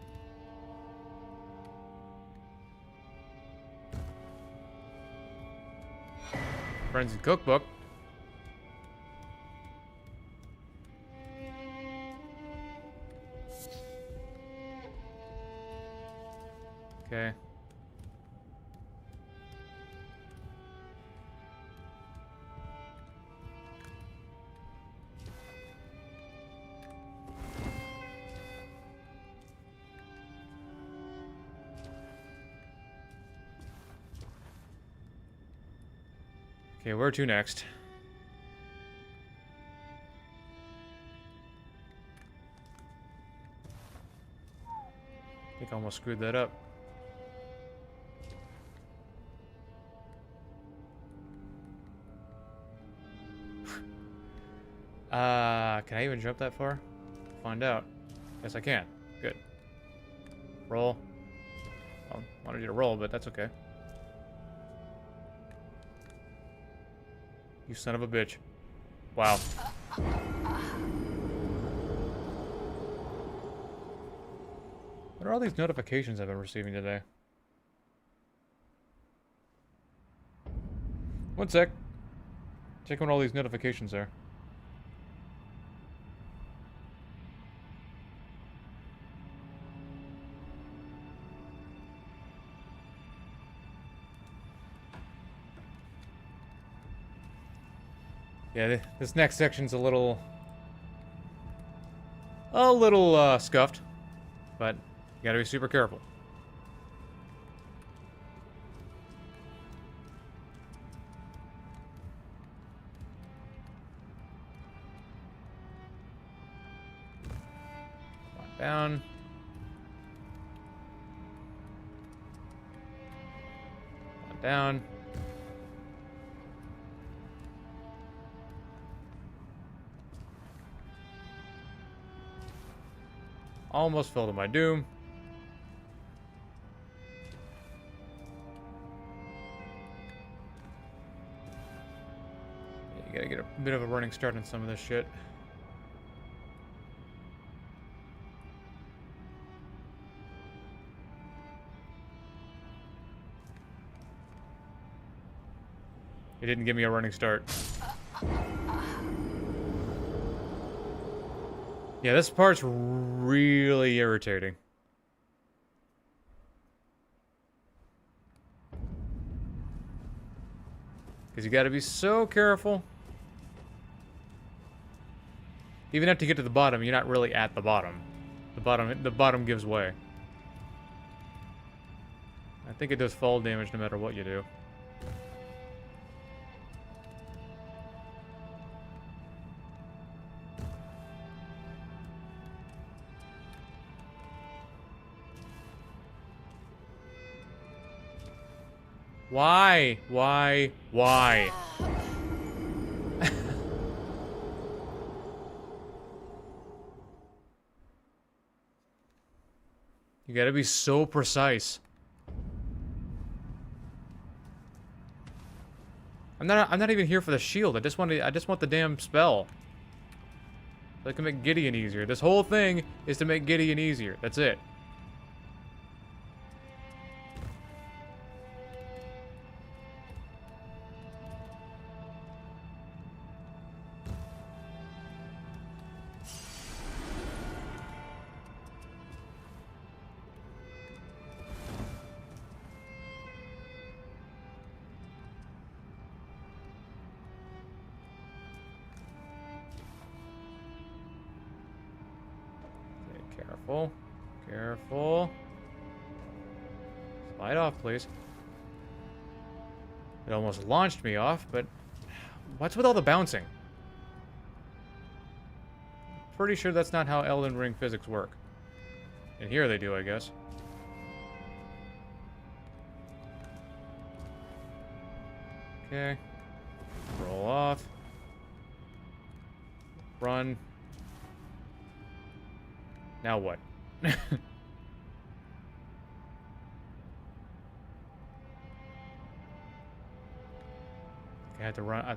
Frenzied Cookbook. Okay. Okay, where to next? I think I almost screwed that up. Can I even jump that far? Find out. Yes, I can. Good. Roll. I wanted you to roll, but that's okay. You son of a bitch. Wow. What are all these notifications I've been receiving today? One sec. Check what all these notifications are. Yeah, this next section's a little scuffed, but you gotta be super careful. Come on, down. Come on, down. Almost fell to my doom. Yeah, you gotta get a bit of a running start on some of this shit. It didn't give me a running start. Yeah, this part's really irritating. Because you gotta be so careful. Even after you get to the bottom, you're not really at the bottom. The bottom gives way. I think it does fall damage no matter what you do. Why? Why? Why? You gotta be so precise. I'm not even here for the shield. I just want the damn spell. So I can make Gideon easier. This whole thing is to make Gideon easier. That's it. Careful. Careful. Slide off, please. It almost launched me off, but what's with all the bouncing? Pretty sure that's not how Elden Ring physics work. And here they do, I guess. Okay. Roll off. Run. Now what? I had to run.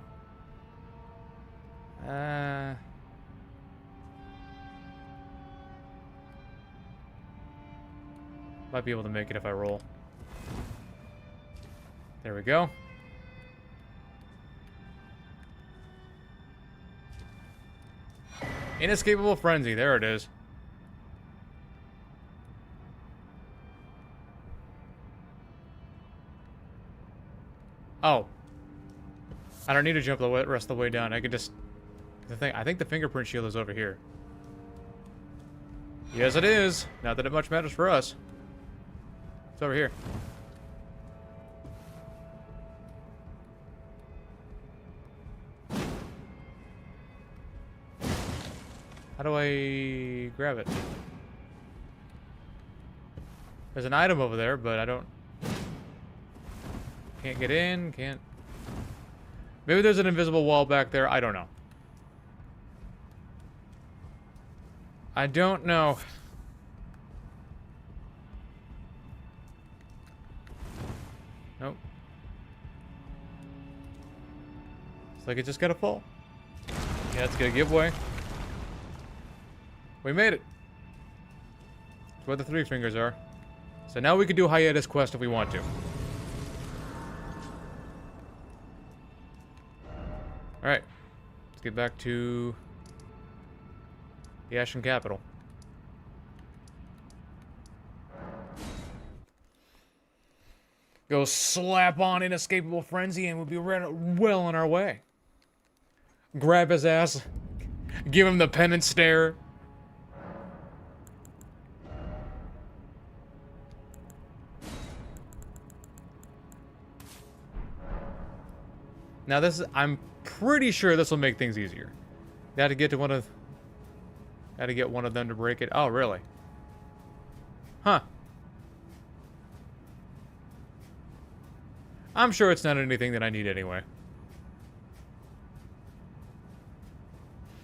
Might be able to make it if I roll. There we go. Inescapable frenzy. There it is. Oh. I don't need to jump the rest of the way down. I could just... I think the fingerprint shield is over here. Yes, it is. Not that it much matters for us. It's over here. How do I grab it? There's an item over there, but I don't... Can't get in, can't... Maybe there's an invisible wall back there, I don't know. I don't know. Nope. It's like it just gotta fall. Yeah, it's gonna give way. We made it. That's where the 3 fingers are. So now we can do Hiatus Quest if we want to. Alright. Let's get back to the Ashen Capital. Go slap on Inescapable Frenzy and we'll be well on our way. Grab his ass. Give him the penance stare. Now this is, I'm pretty sure this will make things easier. Got to get to gotta get one of them to break it. Oh, really? Huh. I'm sure it's not anything that I need anyway.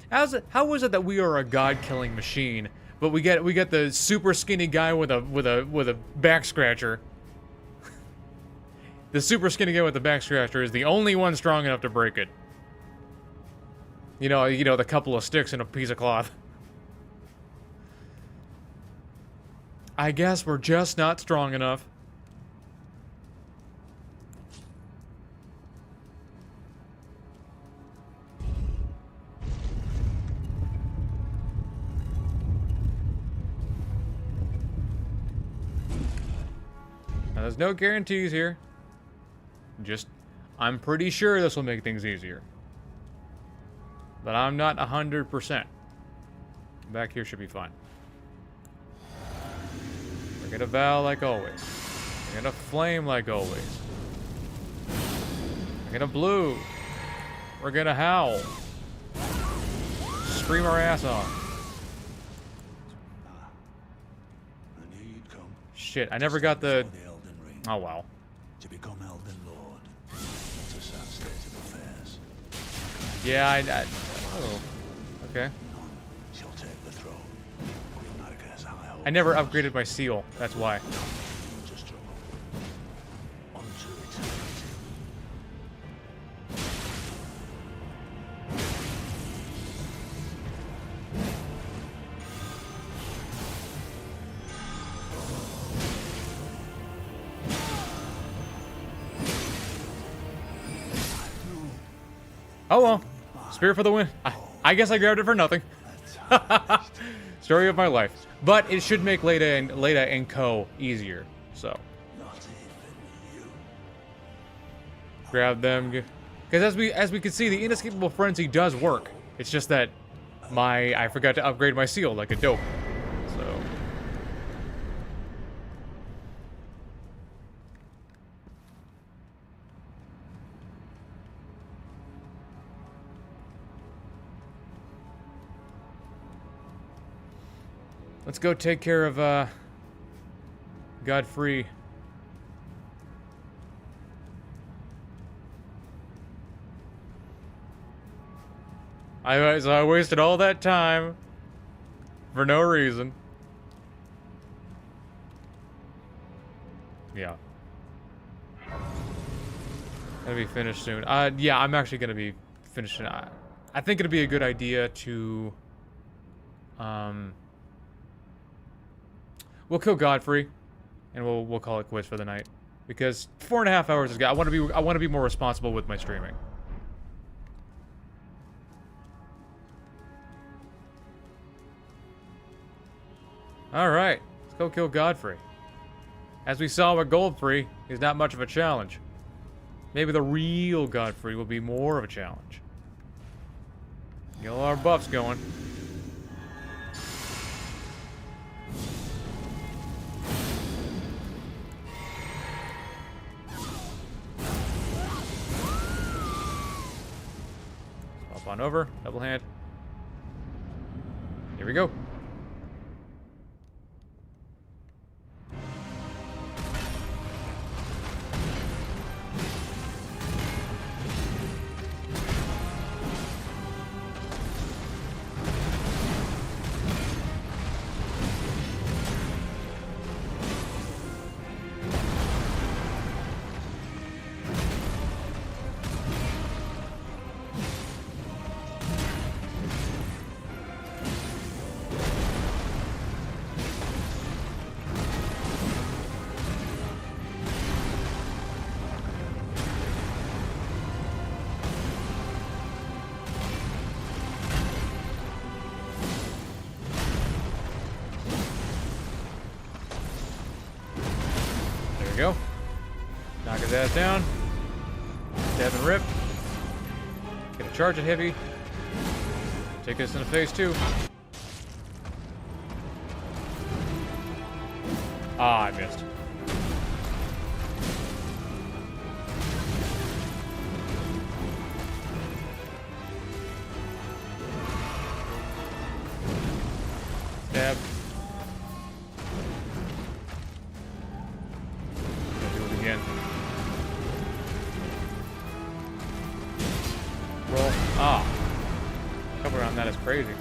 How is it that we are a god-killing machine, but we get the super skinny guy with a back scratcher? The super skinny guy with the back scratcher is the only one strong enough to break it. You know, the couple of sticks and a piece of cloth. I guess we're just not strong enough. Now, there's no guarantees here. Just, I'm pretty sure this will make things easier. But I'm not 100%. Back here should be fine. We're gonna vow like always. We're gonna flame like always. We're gonna blue. We're gonna howl. Scream our ass off. I knew you'd come. Shit, I never got the... For the Elden Ring. Oh, wow. To become Elden Lord. That's a sad state of affairs. Yeah, oh, okay. None shall take the throne. Queen Marika's high hope. I never upgraded my seal, that's why. To struggle. Unto eternity. Oh well. Spirit for the win. I guess I grabbed it for nothing. Story of my life. But it should make Leda and Co. easier. So. Not even you. Grab them. Because as we can see, the Inescapable Frenzy does work. It's just that I forgot to upgrade my seal like a dope. So. Let's go take care of, Godfrey. I wasted all that time for no reason. Yeah. Gonna be finished soon. Yeah, I'm actually gonna be finishing. I think it'd be a good idea to, we'll kill Godfrey, and we'll call it quits for the night, because 4.5 hours is good. I want to be more responsible with my streaming. All right, let's go kill Godfrey. As we saw with Goldfrey, he's not much of a challenge. Maybe the real Godfrey will be more of a challenge. Get all our buffs going. On over, double hand. Here we go. There we go. Knock his ass down. Stab and rip. Gonna charge it heavy. Take this in the face too. Ah, I missed. Stab. Gonna do it again. Roll. Ah. Cover around that is crazy.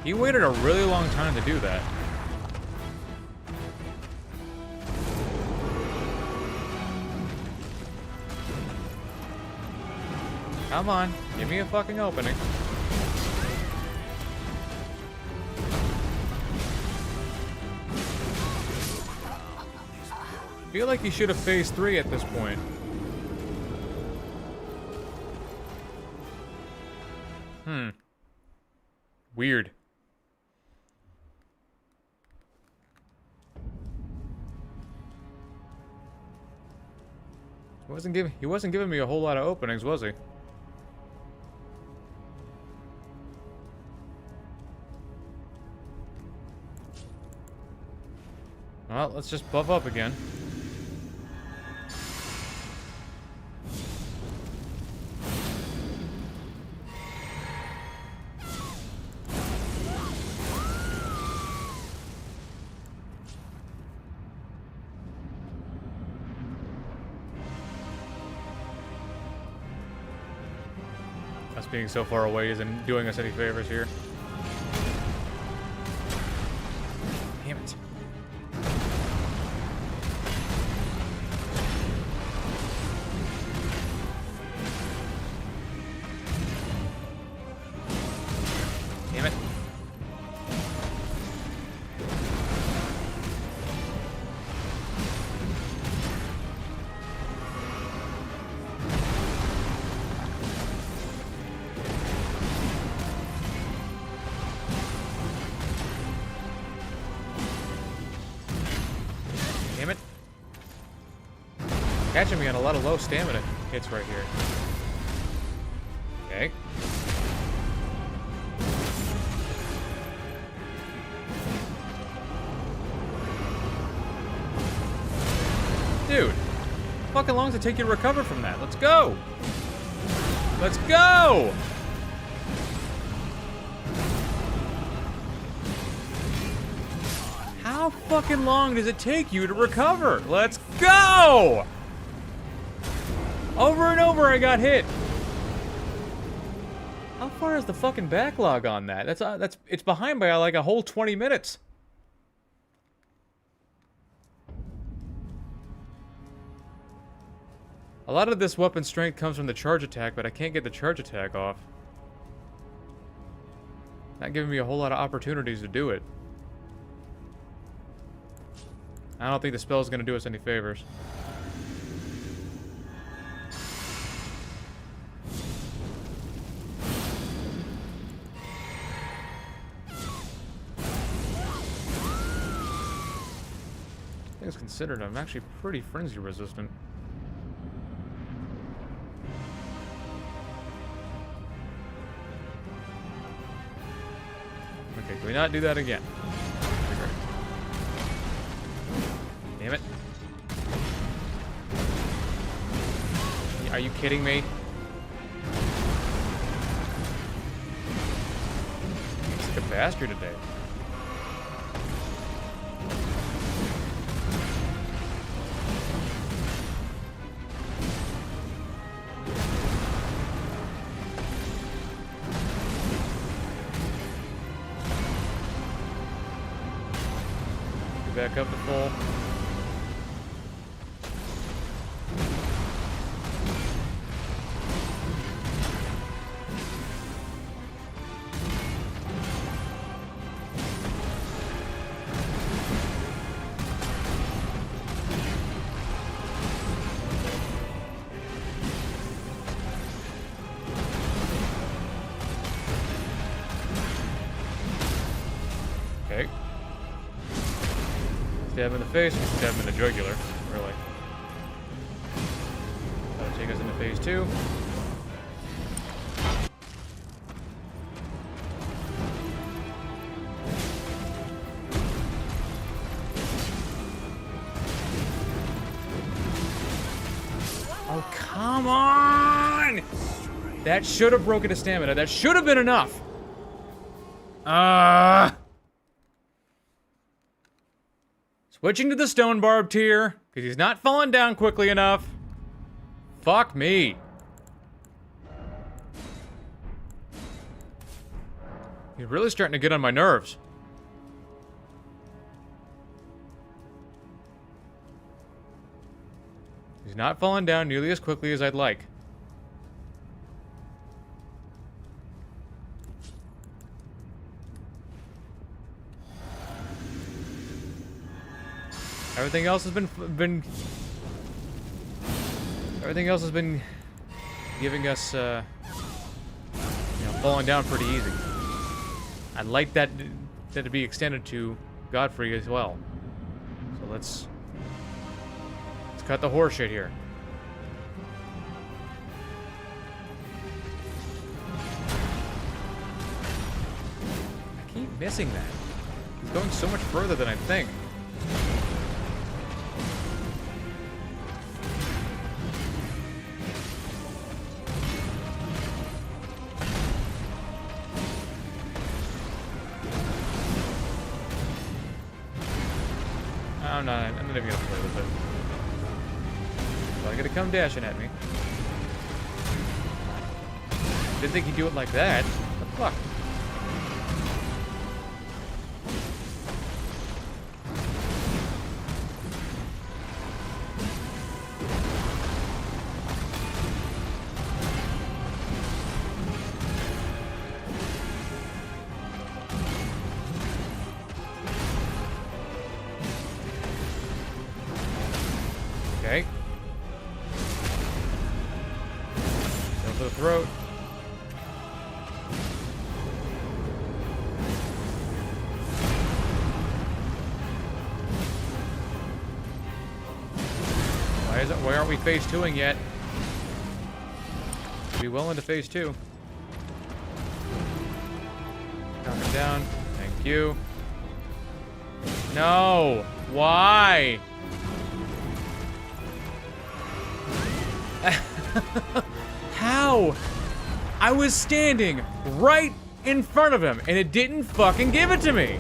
He waited a really long time to do that. Come on, give me a fucking opening. Feel like he should have phase 3 at this point. Weird. He wasn't giving me a whole lot of openings, was he? Well, let's just buff up again. Us being so far away isn't doing us any favors here. Damn it. Damn it. Damn it. Catching me on a lot of low stamina hits right here. Okay. Dude, fucking long does it take you to recover from that? Let's go! Let's go! How fucking long does it take you to recover? Let's go! Over and over I got hit. How far is the fucking backlog on that? It's behind by like a whole 20 minutes. A lot of this weapon strength comes from the charge attack, but I can't get the charge attack off. Not giving me a whole lot of opportunities to do it. I don't think the spell is going to do us any favors. Things considered, I'm actually pretty frenzy resistant. Okay, can we not do that again? Damn it. Are you kidding me? He's like a bastard today. Back up to full. Okay. Stab him in the face, stab him in the jugular, really. That'll take us into phase 2. Oh, come on! That should have broken his stamina. That should have been enough. Switching to the stone barbed tier, because he's not falling down quickly enough. Fuck me. He's really starting to get on my nerves. He's not falling down nearly as quickly as I'd like. Everything else has been giving us falling down pretty easy. I'd like that to be extended to Godfrey as well. So let's cut the horse shit here. I keep missing that. He's going so much further than I think. I'm not even gonna play with it. Well, gonna come dashing at me. Didn't think he'd do it like that. What the fuck? Okay. Go for the throat. Why aren't we phase 2ing yet? Be well into phase 2. Knock him down. Thank you. No! Why? How? I was standing right in front of him and it didn't fucking give it to me.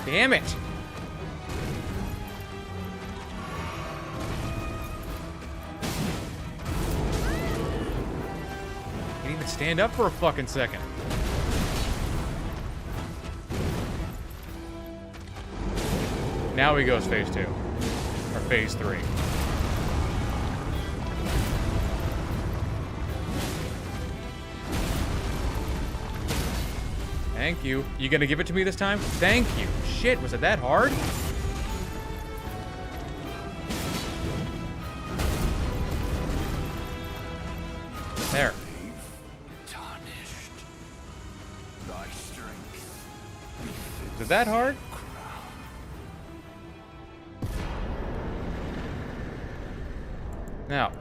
Damn it. Can't even stand up for a fucking second. Now he goes phase 2. Or phase 3. Thank you. You gonna give it to me this time? Thank you. Shit, was it that hard? There. Tarnished. Thy strength. Is it that hard? Now,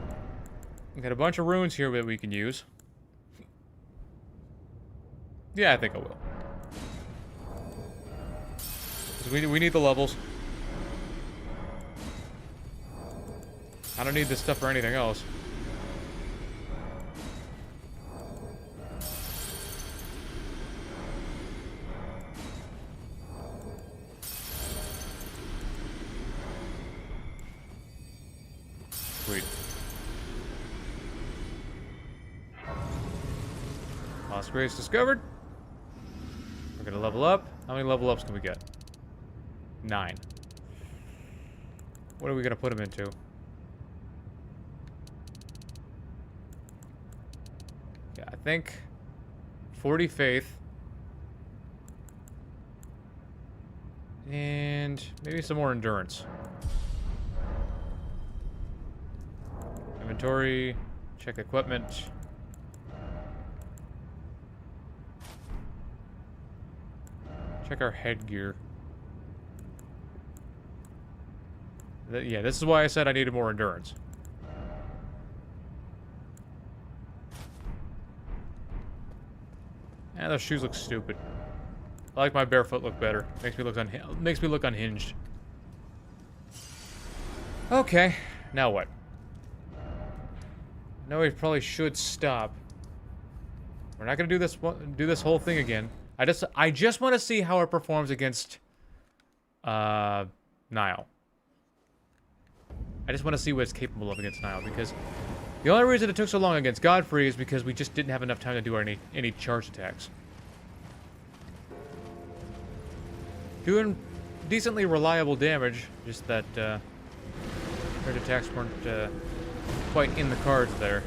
we got a bunch of runes here that we can use. Yeah, I think I will. 'Cause we need the levels. I don't need this stuff for anything else. Sweet. Lost Grace discovered. We're gonna level up. How many level ups can we get? 9. What are we gonna put him into? Yeah, I think 40 faith. And maybe some more endurance. Inventory, check equipment. Check our headgear. Yeah, this is why I said I needed more endurance. Yeah, those shoes look stupid. I like my barefoot look better. Makes me look unhinged. Okay, now what? No, we probably should stop. We're not gonna do this whole thing again. I just want to see how it performs against Nile. I just want to see what it's capable of against Nile, because the only reason it took so long against Godfrey is because we just didn't have enough time to do any charge attacks. Doing decently reliable damage, just that charge attacks weren't quite in the cards there.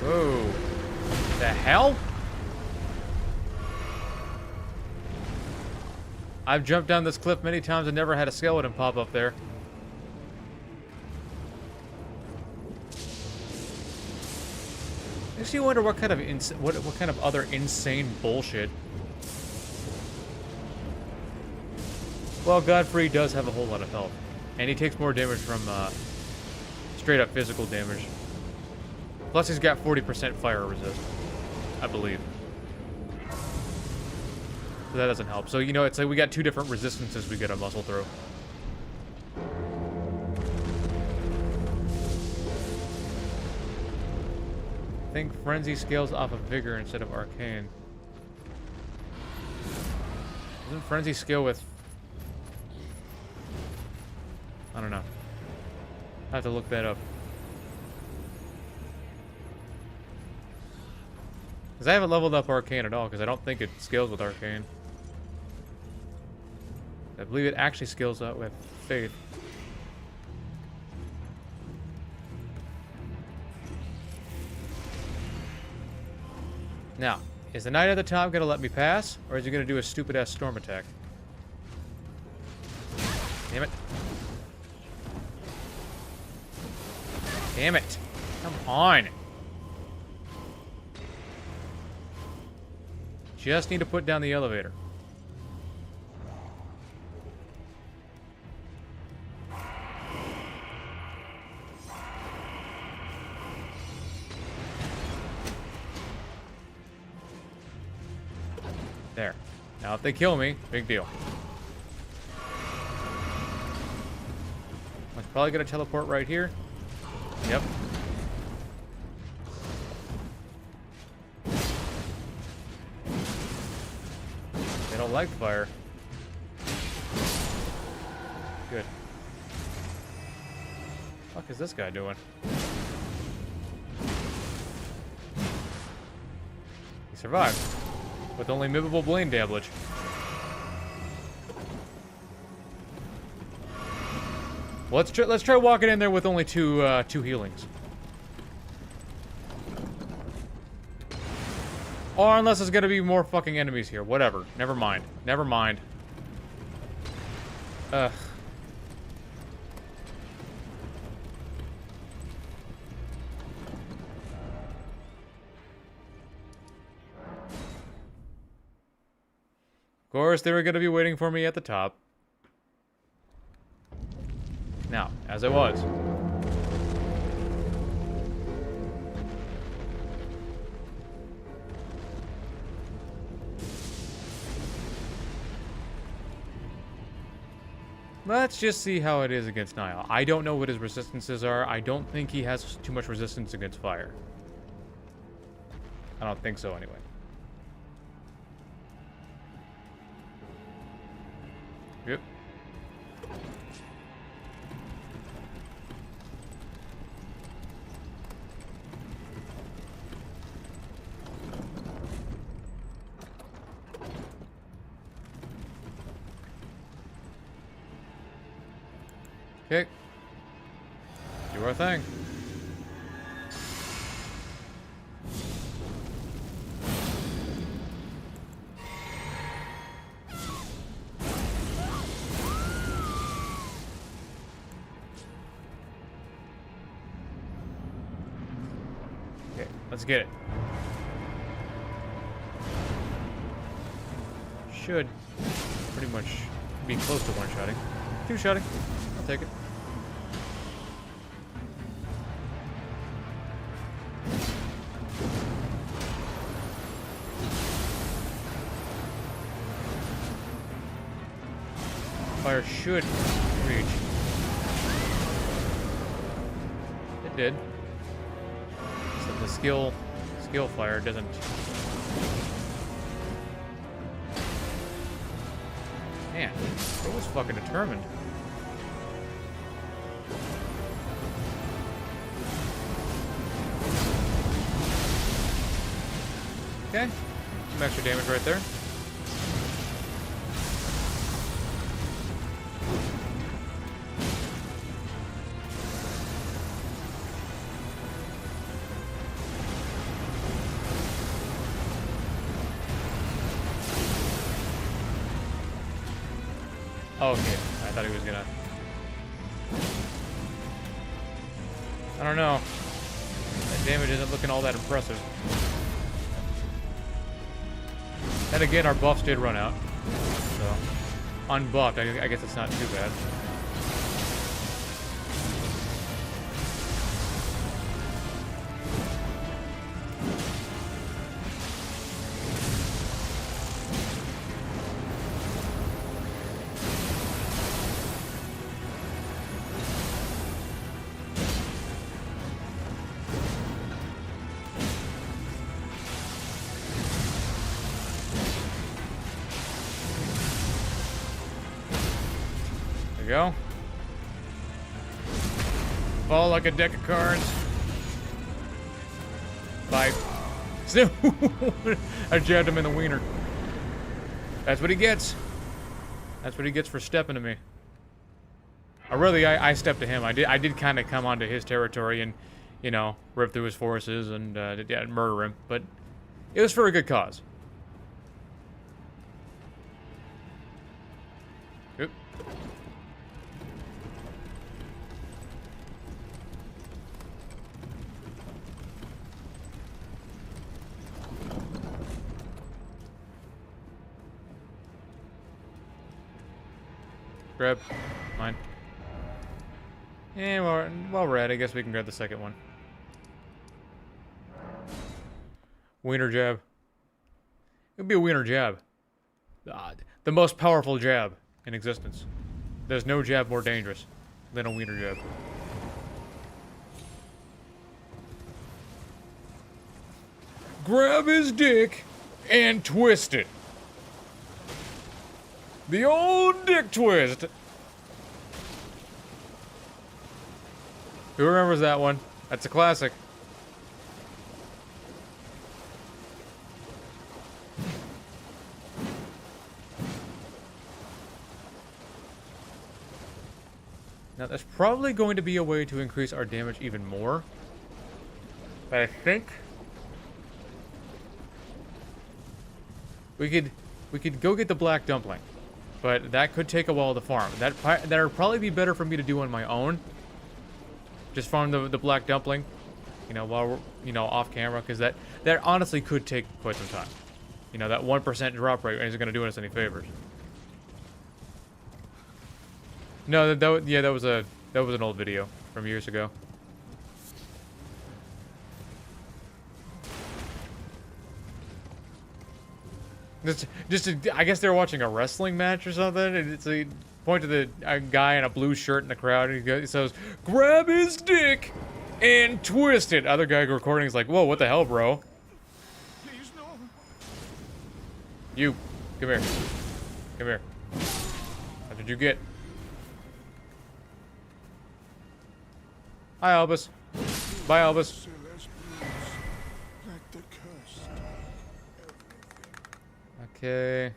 Whoa. The hell? I've jumped down this cliff many times and never had a skeleton pop up there. Makes you wonder what kind of other insane bullshit. Well, Godfrey does have a whole lot of health, and he takes more damage from straight up physical damage. Plus, he's got 40% fire resist, I believe. So that doesn't help. So, you know, it's like we got 2 different resistances we get a muscle through. I think Frenzy scales off of Vigor instead of Arcane. Doesn't Frenzy scale with... I don't know. I have to look that up. Because I haven't leveled up Arcane at all, because I don't think it scales with Arcane. I believe it actually scales out with Faith. Now, is the knight at the top going to let me pass, or is he going to do a stupid-ass storm attack? Damn it. Damn it. Come on. Just need to put down the elevator. There. Now if they kill me, big deal. I'm probably gonna teleport right here. Yep. They don't like fire. Good. What the fuck is this guy doing? He survived. With only movable blade damage. Well, let's try walking in there with only two healings. Or unless there's gonna be more fucking enemies here. Whatever. Never mind. Never mind. Ugh. Of course, they were going to be waiting for me at the top. Now, as I was. Let's just see how it is against Niall. I don't know what his resistances are. I don't think he has too much resistance against fire. I don't think so, anyway. Yep. Okay. Do our thing. Okay, let's get it. Should pretty much be close to one-shotting. Two-shotting. I'll take it. Fire should reach. It did. So the skill fire doesn't. Man, it was fucking determined. Okay, some extra damage right there. Oh, okay. I thought he was gonna. I don't know. That damage isn't looking all that impressive. And again, our buffs did run out. So, unbuffed, I guess it's not too bad. Go. Fall like a deck of cards. Bye. I jabbed him in the wiener. That's what he gets. That's what he gets for stepping to me. I stepped to him. I did kind of come onto his territory and, you know, rip through his forces and yeah, murder him. But it was for a good cause. Oop. Grab mine. And while we're at it, I guess we can grab the second one. Wiener jab. It would be a wiener jab. The most powerful jab in existence. There's no jab more dangerous than a wiener jab. Grab his dick and twist it. The old dick twist. Who remembers that one? That's a classic. Now, there's probably going to be a way to increase our damage even more. But I think we could go get the black dumpling. But that could take a while to farm. That'd probably be better for me to do on my own. Just farm the black dumpling, you know, while we're, you know, off camera, because that honestly could take quite some time. You know, that 1% drop rate isn't going to do us any favors. No, yeah, that was an old video from years ago. I guess they were watching a wrestling match or something, and it's a point to the guy in a blue shirt in the crowd, and he says, "Grab his dick and twist it." Other guy recording is like, "Whoa, what the hell, bro?" Please, no. You, come here. Come here. How did you get? Hi, Albus. Bye, Albus. Celeste like the curse. Okay.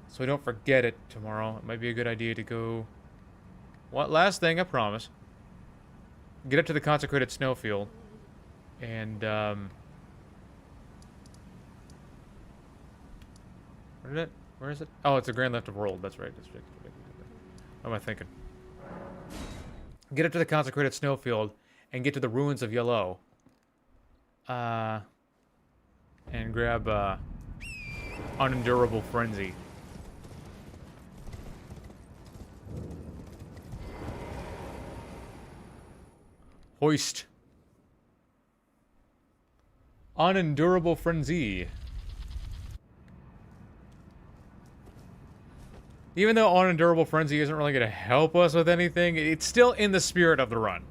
So we don't forget it tomorrow. It might be a good idea to go... What? Last thing, I promise. Get up to the consecrated snowfield. And, Where is it? Oh, it's the Grand Lift of World. That's right. What am I thinking? Get up to the consecrated snowfield and get to the ruins of Yellow. And grab, Unendurable Frenzy. Hoist. Unendurable Frenzy. Even though Unendurable Frenzy isn't really going to help us with anything, it's still in the spirit of the run.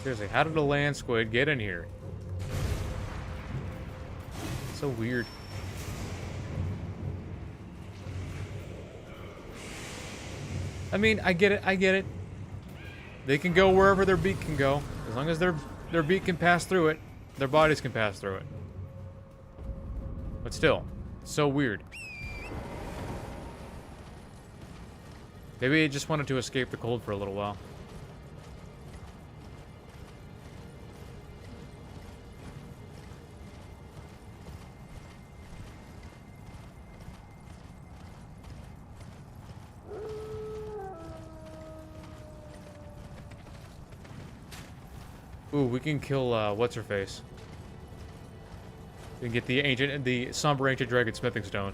Seriously, how did a land squid get in here? So weird. I mean, I get it. They can go wherever their beak can go. As long as their beak can pass through it, their bodies can pass through it. But still, so weird. Maybe it just wanted to escape the cold for a little while. Ooh, we can kill, what's-her-face. We can get the Somber Ancient Dragon Smithing Stone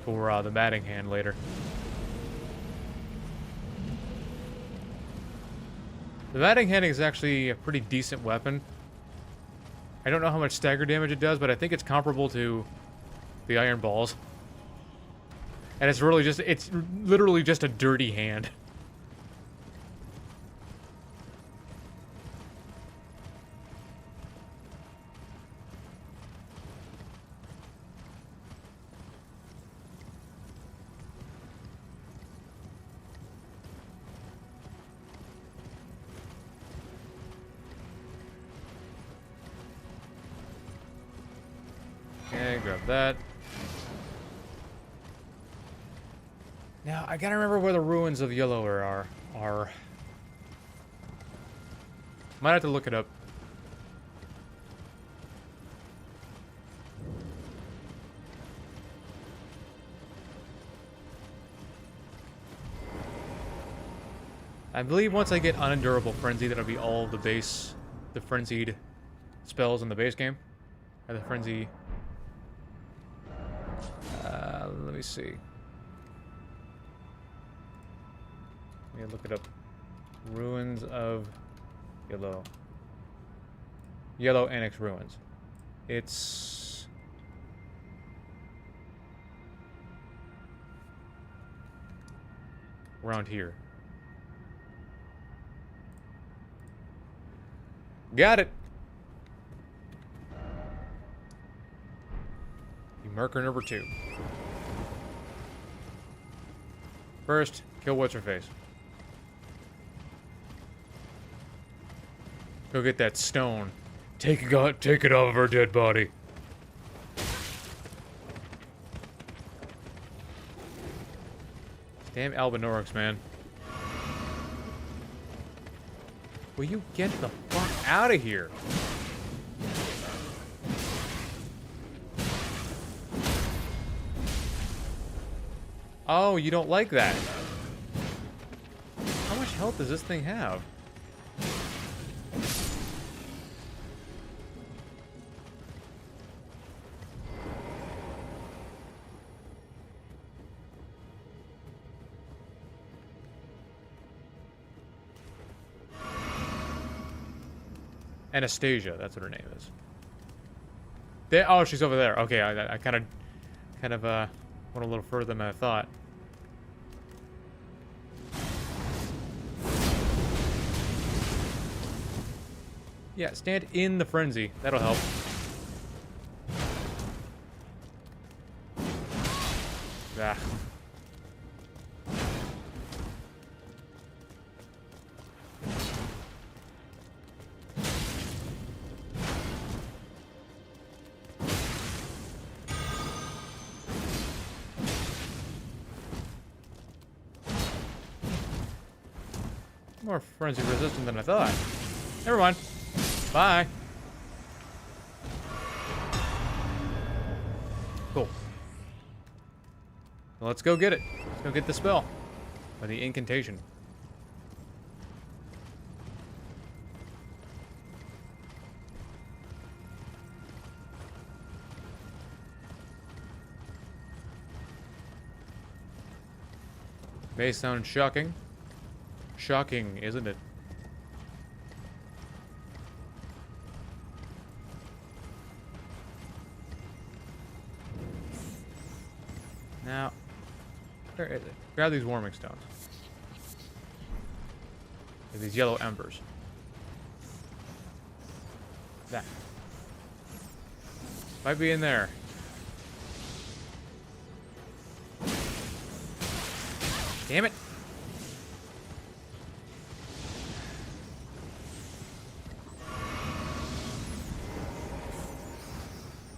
for, the Matting Hand later. The Matting Hand is actually a pretty decent weapon. I don't know how much stagger damage it does, but I think it's comparable to the Iron Balls. And it's literally just a dirty hand. Okay, grab that. Now, I gotta remember where the ruins of Yellow are. Might have to look it up. I believe once I get Unendurable Frenzy, that'll be all of the frenzied spells in the base game. Or the frenzy... let me see. Let me look it up. Ruins of Yellow. Yellow Annex Ruins. It's... around here. Got it! Marker number 2. First, kill what's-her-face. Go get that stone. Take it off of her dead body. Damn Albinorics, man. Will you get the fuck out of here? Oh, you don't like that. How much health does this thing have? Anastasia, that's what her name is. There, oh, she's over there. Okay, I kind of went a little further than I thought. Yeah, stand in the frenzy. That'll help. Ah. More frenzy resistant than I thought. Never mind. Bye. Cool. Well, let's go get it. Let's go get the spell. Or the incantation. May sound shocking. Shocking, isn't it? Now, where is it? Grab these warming stones. These yellow embers. That. Might be in there. Damn it!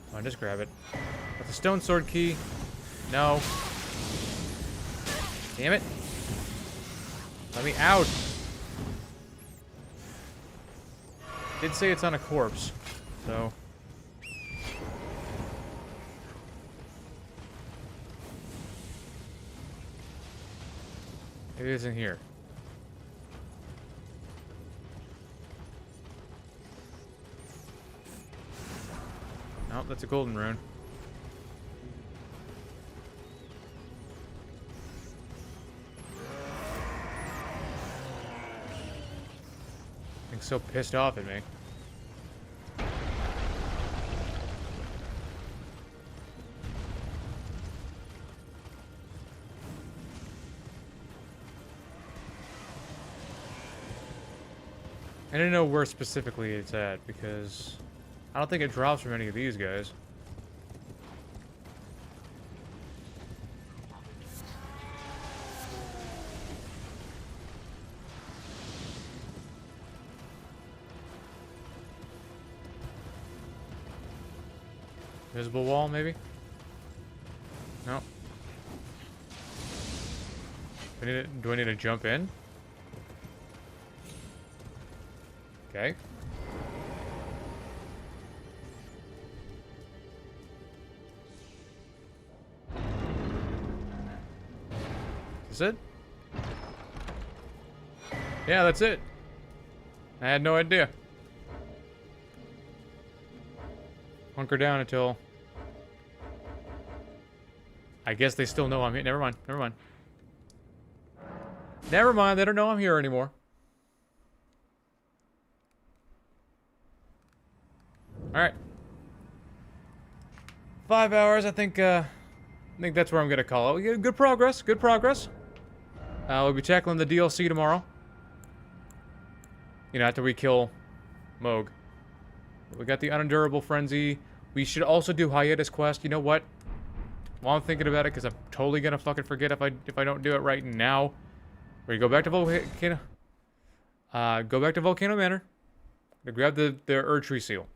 Come on, just grab it. Got the stone sword key. No. Damn it. Let me out. Did say it's on a corpse, so. It isn't here. Nope, that's a golden rune. Thing's so pissed off at me. I didn't know where specifically it's at because I don't think it drops from any of these guys. Visible wall, maybe? No. Do I need to jump in? Okay. Is it? Yeah, that's it. I had no idea. Hunker down until... I guess they still know I'm here. Never mind. Never mind. Never mind. They don't know I'm here anymore. Alright. 5 hours, I think that's where I'm gonna call it. We get good progress, good progress. We'll be tackling the DLC tomorrow. You know, after we kill Moog. We got the unendurable frenzy. We should also do hiatus quest. You know what? While I'm thinking about it, because I'm totally gonna fucking forget if I don't do it right now. We go back to Volcano. Go back to Volcano Manor. To grab the Erd Tree Seal.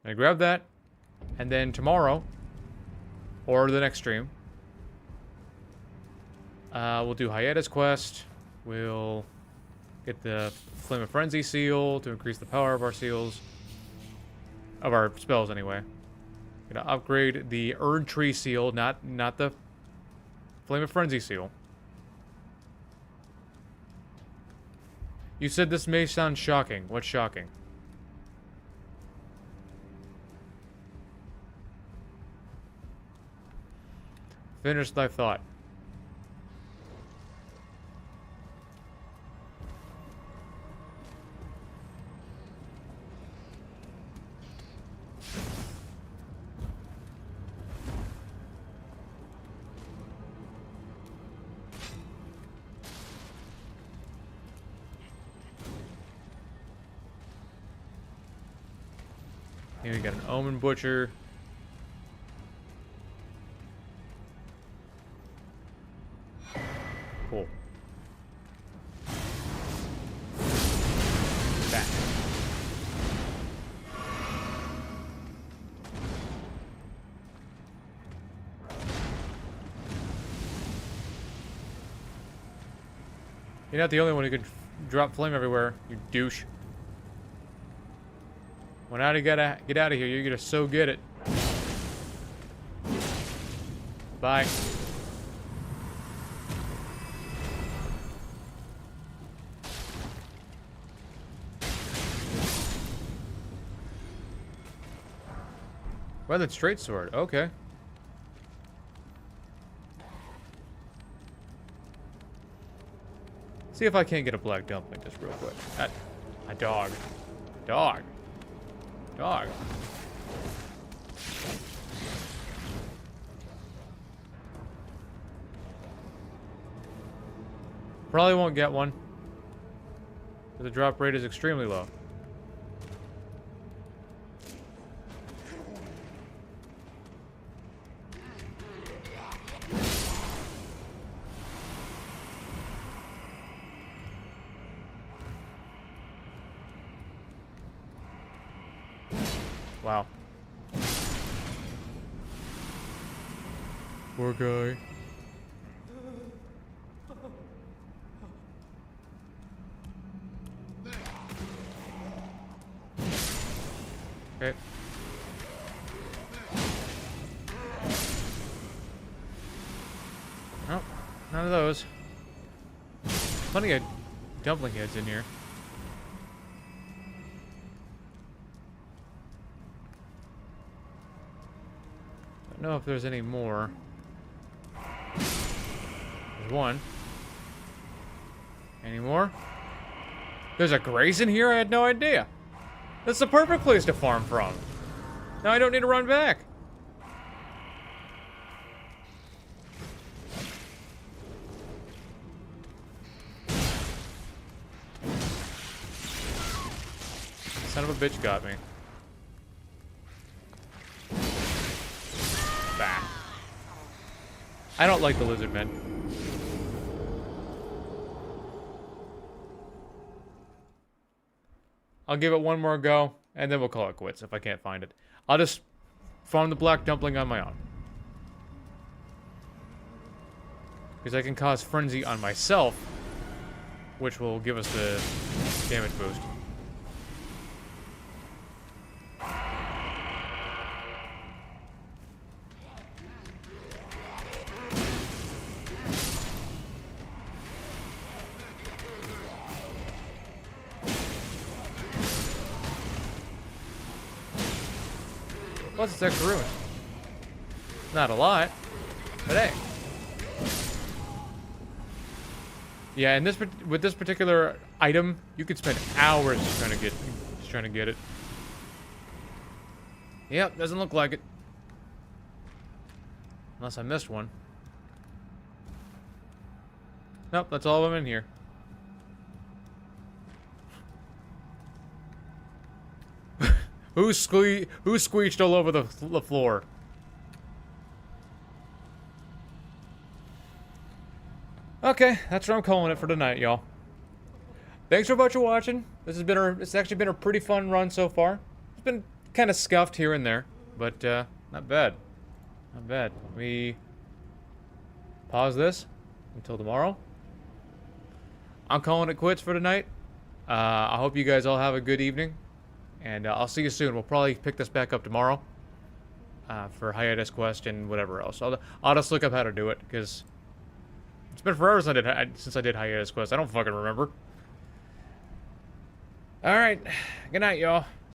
I grab that, and then tomorrow, or the next stream, we'll do Hiatus Quest. We'll get the Flame of Frenzy seal to increase the power of our seals. Of our spells, anyway. Gonna upgrade the Erd Tree seal, not the Flame of Frenzy seal. You said this may sound shocking. What's shocking? Finish thy thought. Here we got an Omen Butcher. Cool. Back. You're not the only one who can drop flame everywhere, you douche. When I gotta get out of here, you're gonna so get it. Bye. Weathered straight sword. Okay. See if I can't get a black dumpling just real quick. A dog. Dog. Dog. Probably won't get one. The drop rate is extremely low. Wow. Poor guy. Okay. Nope, none of those. Plenty of dumpling heads in here. I don't know if there's any more. There's one. Any more? There's a graze in here? I had no idea. That's the perfect place to farm from. Now I don't need to run back. Son of a bitch got me. Bah. I don't like the lizard men. I'll give it one more go, and then we'll call it quits if I can't find it. I'll just farm the black dumpling on my own. Because I can cause frenzy on myself, which will give us the damage boost. What's this extra ruin? Not a lot, but hey. Yeah, and with this particular item, you could spend hours just trying to get it. Yep, doesn't look like it. Unless I missed one. Nope, that's all of them in here. Who squeaked all over the floor? Okay, that's what I'm calling it for tonight, y'all. Thanks so much for watching. It's actually been a pretty fun run so far. It's been kind of scuffed here and there, but not bad. Not bad. Let me pause this until tomorrow. I'm calling it quits for tonight. I hope you guys all have a good evening, and I'll see you soon. We'll probably pick this back up tomorrow for hiatus quest and whatever else. I'll just look up how to do it because it's been forever since I did hiatus quest. I don't fucking remember. All right, good night, y'all.